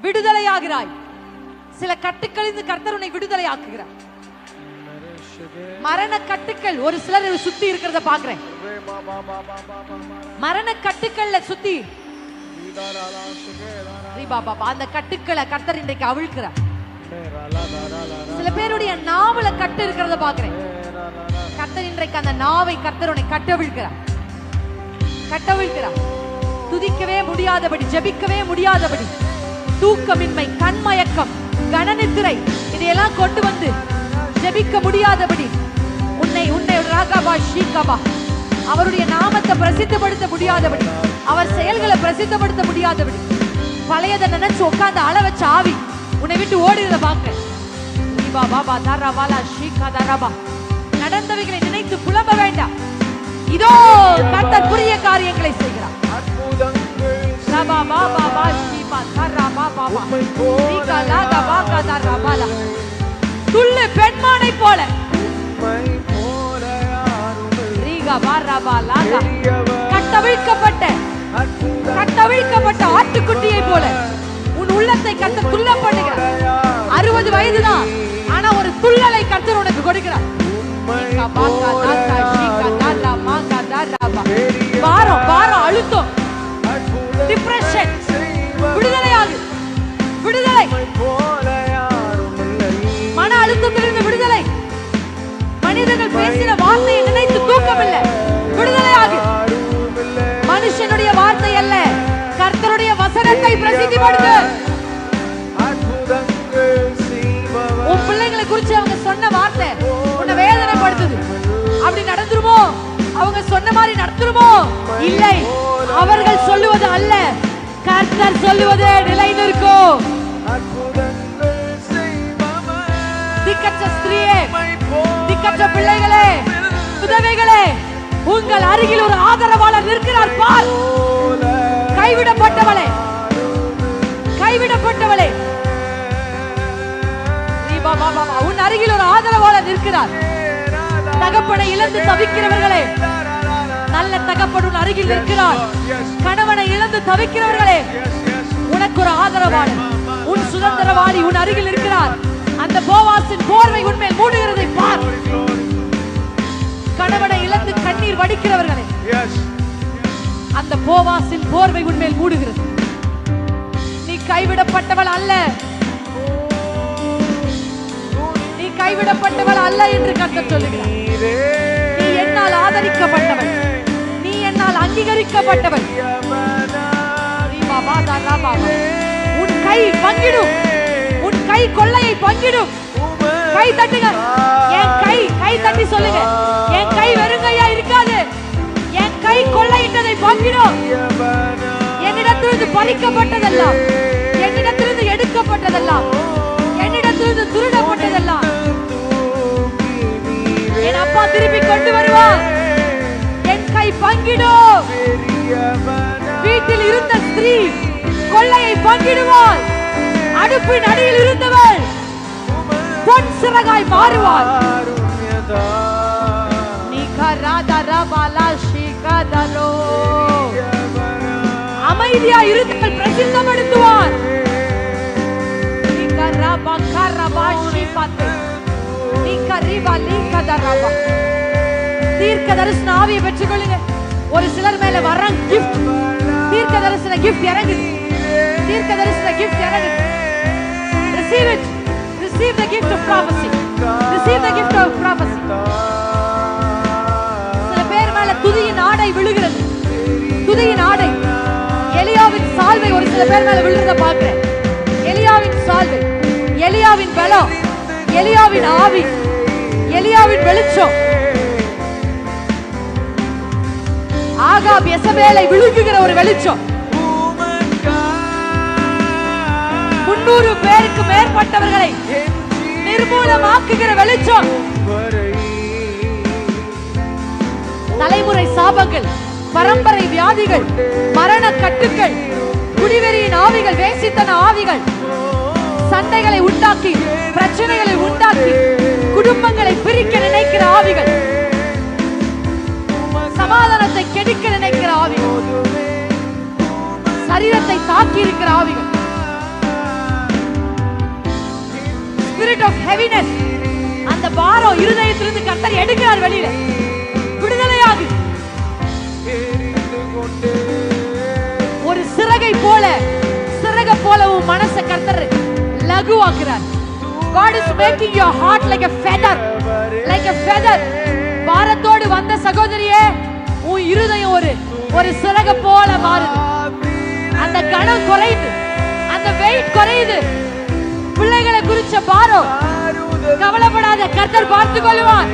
விடுதலையாகிறாய். சில கட்டுக்களிலிருந்து கர்த்தர் உன்னை விடுதலையாக்குகிறார். மரண கட்டுக்கள் ஒரு சிலர் சுத்தி இருக்கிறத பாக்குறேன். மரண கட்டுக்கள்ல சுத்தி அந்த கட்டுக்களை கர்த்தர் இன்றைக்கு அவிழ்க்கிறார். சில பேருடைய நாவல கட்டு இருக்கிறத பாக்குறேன். கர்த்தர் இன்றைக்கு அந்த நாவை கர்த்தர் உன்னை கட்டவிழ்க்கிறார், கட்டவிழ்க்கிறார். துதிக்கவே முடியாதபடி, ஜெபிக்கவே முடியாதபடி, தூக்கமின்மை, கண்மயக்கம், கனநித்திரை இதையெல்லாம் கொண்டு வந்து ஜெபிக்க முடியாதபடி உன்னை ராகபா ஷீகபா அவருடைய நாமத்தை பிரசித்தப்படுத்த முடியாதபடி, அவர் செயல்களை பிரசித்தப்படுத்த முடியாதபடி, பழையதை நினைச்சு உட்கார்ந்து அள வச்ச ஆவி உன்னை விட்டு ஓடுறத பார்க்க. நடந்தவைகளை நினைத்து புலம்ப வேண்டாம். இதோ கர்த்தர் புதிய காரியங்களை செய்கிறார். துள்ளு பெண்மானை போல, கட்டவிழ்க்கப்பட்ட ஆட்டுக்குட்டியை போல உன் உள்ளத்தை கர்த்தர் துள்ள பண்ணுகிறார். 60 வயதுதான், ஆனா ஒரு துள்ளலை கர்த்தர் உனக்கு கொடுக்கிறார். வாரம் அழுத்தம், டிப்ரெஷன், விடுதலையாகு, விடுதலை. மன அழுத்தத்தில் வேதனைப்படுது. அற்புதங்கள் செய்பவர். உன் பிள்ளைகளை குறிச்சு அவங்க சொன்ன வார்த்தை உன்னை வேதனைப்படுத்துது. அப்படி நடந்துருமோ? அவங்க சொன்ன மாதிரி நடந்துருமோ? இல்லை, அவர்கள் சொல்லுவது அல்ல, கர்த்தர் சொல்லுவதே நிலை நிற்கும். அற்புதங்கள் செய்பவர். திக்கற்ற ஸ்திரீயே, திக்கற்ற பிள்ளைகளே, விதவைகளே, உங்கள் அருகில் ஒரு ஆதரவாளர் நிற்கிறார் பார். கைவிடப்பட்டவளே, கைவிடப்பட்டவளே, உன் அருகில் ஒரு ஆதரவாளர் நிற்கிறார். தகப்பனை இழந்து தவிக்கிறவர்களே, நல்ல தகப்பன் உன் அருகில் நிற்கிறார். கணவனை இழந்து தவிக்கிறவர்களே, உனக்கு ஒரு ஆதரவாளர், உன் சுதந்திரவாளி உன் அருகில் இருக்கிறார். அந்த போவாசின் போர்வை உன்மேல் மூடுகிறதை பார். கணவனை இழந்து கண்ணீர் வடிக்கிறவர்களே, அந்த போவாசின் போர்வை உன்மேல் மூடுகிறது. நீ கைவிடப்பட்டவள் அல்ல, நீ கைவிடப்பட்டவள் அல்ல என்று கர்த்தர் சொல்லுகிறார். நீ என்னால் ஆதரிக்கப்பட்டவள், நீ என்னால் அங்கீகரிக்கப்பட்டவள். உன் கை பங்கிடும், உன் கை கொள்ளையை பங்கிடும். கை தட்டுங்க, என் கை, கை தட்டி சொல்லுங்க, என் கை வெறுங்கையா இருக்காது, என் கை கொள்ளையிட்டதை பங்கிடும். என்னிடத்திலிருந்து பறிக்கப்பட்டதெல்லாம், என்னிடத்திலிருந்து எடுக்கப்பட்டதெல்லாம், என்னிடத்திலிருந்து திருடப்பட்டதெல்லாம் என் அப்பா திருப்பி கொண்டு வருவார். என் கை பங்கிடும். வீட்டில் இருந்த ஸ்திரீ கொள்ளையை பங்கிடுவாள். அடுப்பின் அடியில் இருந்தவள் பொன் சிறகாய் மாறுவாள். அமைதியா இருந்தவள் பிரசித்தப்படுத்துவார். தீர்க்க தரிசன ஆவியை பெற்றுக் கொள்ளுங்க. ஒரு சிலர் மேல வர கிஃப்ட், தீர்க்க தரிசன கிஃப்ட் இறங்குது, தீர்க்க தரிசன கிஃப்ட் இறங்குது. Receive it. Receive the gift of prophecy. Receive the gift of prophecy. சில பேர் மேல துதியின் ஆடை விழுகிறது, துதியின் ஆடை. எலியாவின் சால்வை ஒரு சில பேர் மேல விழுறத பார்க்கிறேன். எலியாவின் சால்வை, எலியாவின் பலம், எலியாவின் ஆவி, எலியாவின் வெளிச்சம். ஆகாப் யெசபேலை விழுங்குகிற ஒரு வெளிச்சம். 300 பேருக்கு மேற்பட்டவர்களை நிர்மூலமாக்குகிற வெளிச்சம். தலைமுறை சாபங்கள், பரம்பரை வியாதிகள், மரண கட்டுக்கள், குடிவெறியின் ஆவிகள், வேசித்தன ஆவிகள், சண்டைகளை உண்டாக்கி, பிரச்சனைகளை உண்டாக்கி, குடும்பங்களை பிரிக்க நினைக்கிற ஆவிகள், சமாதானத்தை கெடுக்க நினைக்கிற ஆவிகள், சரீரத்தை தாக்கி இருக்கிற ஆவிகள், spirit of heaviness, அந்த பாரம் இருதயத்திலிருந்து கர்த்தர் எடுக்கிறார் வெளியில. விடுதலையாகு. ஒரு சிறகை போல, சிறக போல உன் மனசை கர்த்தர் லகுவாக்குறார். God is making your heart like a feather, like a feather. பாரத்தோடு வந்த சகோதரியே, உன் இருதயம் ஒரு சிறக போல மாறுது. அந்த கணம் குறையுது, அந்த வெயிட் குறையுது. பிள்ளைகளை குறிச்ச பாரம், கவலைப்படாத, கர்த்தர் பார்த்துக் கொள்வார்.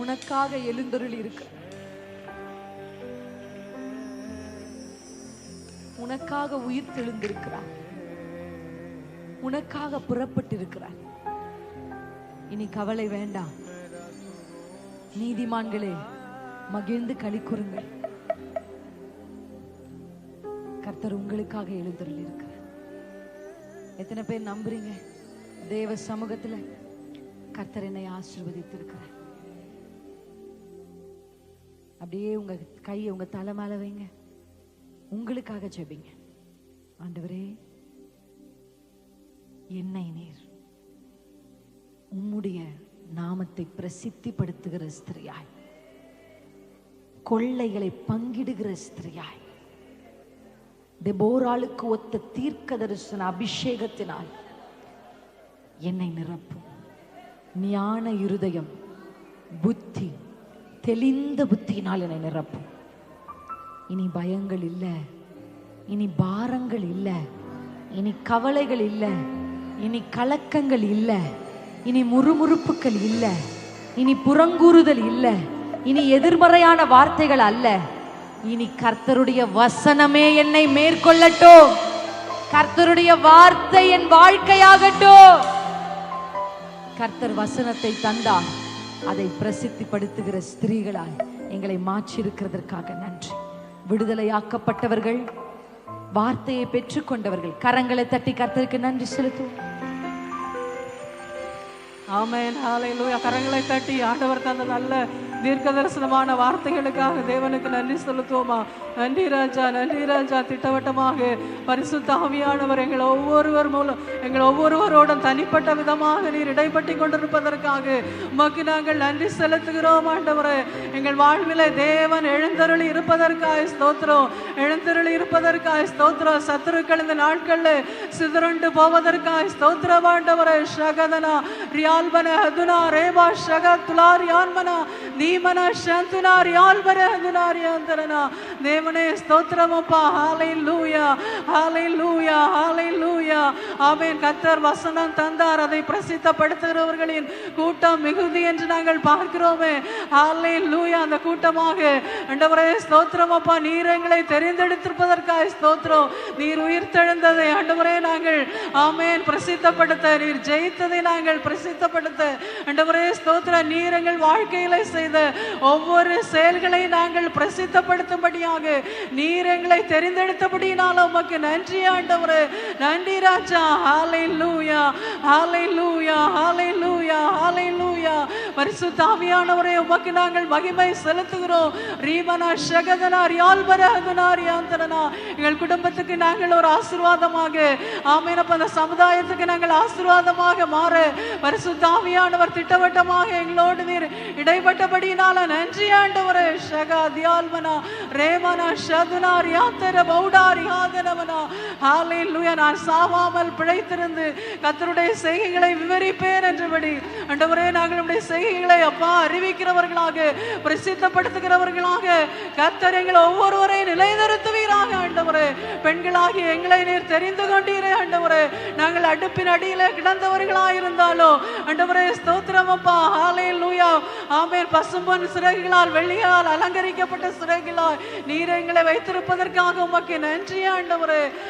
உனக்காக எழுந்தருளி இருக்க, உனக்காக உயிர் தெழுந்திருக்கிறார், உனக்காக புறப்பட்டிருக்கிறார். இனி கவலை வேண்டாம். நீதிமான்களே, மகிழ்ந்து களி கூறுங்கள், கர்த்தர் உங்களுக்காக எழுந்தருளி இருக்கிறார். எத்தனை பேர் நம்புறீங்க? தேவ சமூகத்துல கர்த்தர் என்னை ஆசீர்வதித்திருக்கிறார். அப்படியே உங்க கையை உங்க தலை மேல வைங்க, உங்களுக்காக ஜெபிங்க. ஆண்டவரே, என்னை நீர் உம்முடைய நாமத்தை பிரசித்திப்படுத்துகிற ஸ்திரியாய், கொள்ளைகளை பங்கிடுகிற ஸ்திரியாய், தெபோராளுக்கு ஒத்த தீர்க்க தரிசன அபிஷேகத்தினால் என்னை நிரப்பும். ஞான இருதயம், புத்தி, தெளிந்த புத்தியினால் என்னை நிரப்பும். இனி பயங்கள் இல்லை, இனி பாரங்கள் இல்லை, இனி கவலைகள் இல்லை, இனி கலக்கங்கள் இல்லை, இனி முறுமுறுப்புகள் இல்லை, இனி புறங்கூறுதல் இல்லை, இனி எதிர்மறையான வார்த்தைகள் அல்ல. இனி கர்த்தருடைய வசனமே என்னை மேற்கொள்ளட்டும். கர்த்தருடைய வார்த்தை என் வாழ்க்கையாகட்டும். கர்த்தர் வசனத்தை தந்தார், அதை பிரசித்திப்படுத்துகிற ஸ்திரீகளாய் எங்களை மாற்றியிருக்கிறதற்காக நன்றி. விடுதலையாக்கப்பட்டவர்கள், வார்த்தையை பெற்றுக்கொண்டவர்கள் கரங்களை தட்டி கர்த்தருக்கு நன்றி செலுத்துவோம். ஆமென், ஹல்லேலூயா. கரங்களை தட்டி ஆண்டவர் தந்த நல்ல தீர்க்க தரிசனமான வார்த்தைகளுக்காக தேவனுக்கு நன்றி செலுத்துவோமா? நன்றி ராஜா, நன்றி ராஜா. திட்டவட்டமாக பரிசுத்த ஆவியானவர் எங்கள் ஒவ்வொருவர் மூலம் எங்கள் ஒவ்வொருவரோடும் தனிப்பட்ட விதமாக நீர் இடைப்பட்டு கொண்டிருப்பதற்காக உமக்கு நாங்கள் நன்றி செலுத்துகிறோம் ஆண்டவரே. எங்கள் வாழ்விலே தேவன் எழுந்தருளி இருப்பதற்காக ஸ்தோத்திரம், எழுந்தருளி இருப்பதற்காக ஸ்தோத்திரம். சத்துருக்கள் இந்த நாட்களில் சிதறண்டு போவதற்காக ஸ்தோத்திரம் ஆண்டவரே. ஷகதனா ரியால்பன ஹதுனா ரேபா ஷக துலாரியான்மனா நீமன சந்துனா ரியால்பன ஹதுனா ரியாந்தரனா. தேவனே ஸ்தோத்திரமப்பா. ஹல்லேலூயா, ஹல்லேலூயா, ஹல்லேலூயா. ஆமென். கர்த்தர் வசனம் தந்தார், அதை பிரசித்தப்படுத்துகிறவர்களின் கூட்டம் மிகுதி என்று நாங்கள் பார்க்கிறோமே. ஹல்லேலூயா. அந்த கூட்டமாக ஆண்டவரே ஸ்தோத்திரமப்பா. நீர் எங்களை தெரிந்தெடுத்திருப்பதற்காக ஸ்தோத்திரம். நீர் உயிர்த்தெழுந்ததை ஆண்டவரே நாங்கள் ஆமென் பிரசித்தப்படுத்த, நீர் ஜெயித்ததை நாங்கள் பிரசித்தப்படுத்த ஆண்டவரே ஸ்தோத்திரம். நீர் எங்கள் வாழ்க்கையில செய்த ஒவ்வொரு செயல்களை நாங்கள் பிரசித்தப்படுத்தும்படியாக நீர் எங்களை தெரிந்தெடுத்தபடியினால உமக்கு நன்றி ஆண்டவரே. நன்றி ராஜா. ஹல்லேலூயா, ஹல்லேலூயா, ஹல்லேலூயா, ஹல்லேலூயா. பரிசுத்த ஆவியானவரே உமக்கு நாங்கள் மகிமை செலுத்துகிறோம். ரீமனா ஷகதனா ரியால்பரஹதுனா ரியாந்தரனா. எங்கள் குடும்பத்துக்கு நாங்கள் ஒரு ஆசீர்வாதமாக, ஆமென் அப்ப அந்த சமுதாயத்துக்கு நாங்கள் ஆசீர்வாதமாக மாற பரிசுத்த ஆவியானவர் திட்டவட்டமாக எங்களோடு நீர் இடைப்பட்டபடியினால நன்றி ஆண்டவரே. ஷகா தியால்மனா ரேமனா ஷதுனா ரியாந்தர பௌடா ரியாதனவனா. ஹல்லேலூயா. நான் சாவாமல் பிழைத்திருந்து கர்த்தருடைய செய்கைகளை விவரிப்பேன் என்றபடி ஆண்டவரே நாங்கள் உம்முடைய செய்கைகளை அப்பா அறிவிக்கிறவர்களாக, பிரசித்தப்படுத்துகிறவர்களாக கர்த்தர் எங்களை ஒவ்வொருவரை நிலைநிறுத்துவீராக ஆண்டவரே. பெண்களாகி எங்களை நீர் தெரிந்து கொண்டீரே ஆண்டவரே. நாங்கள் அடுப்பின் அடியிலே கிடந்தவர்களாயிருந்தாலோ ஆண்டவரே ஸ்தோத்திரம் அப்பா. ஹல்லேலூயா. ஆமென். பசும்பொன் சிறகுகளால் வெள்ளியால் அலங்கரிக்கப்பட்ட சிறகுகளால் நீர் எங்களை வைத்திருப்பதற்காக உமக்கு நன்றி ஆண்டவரே.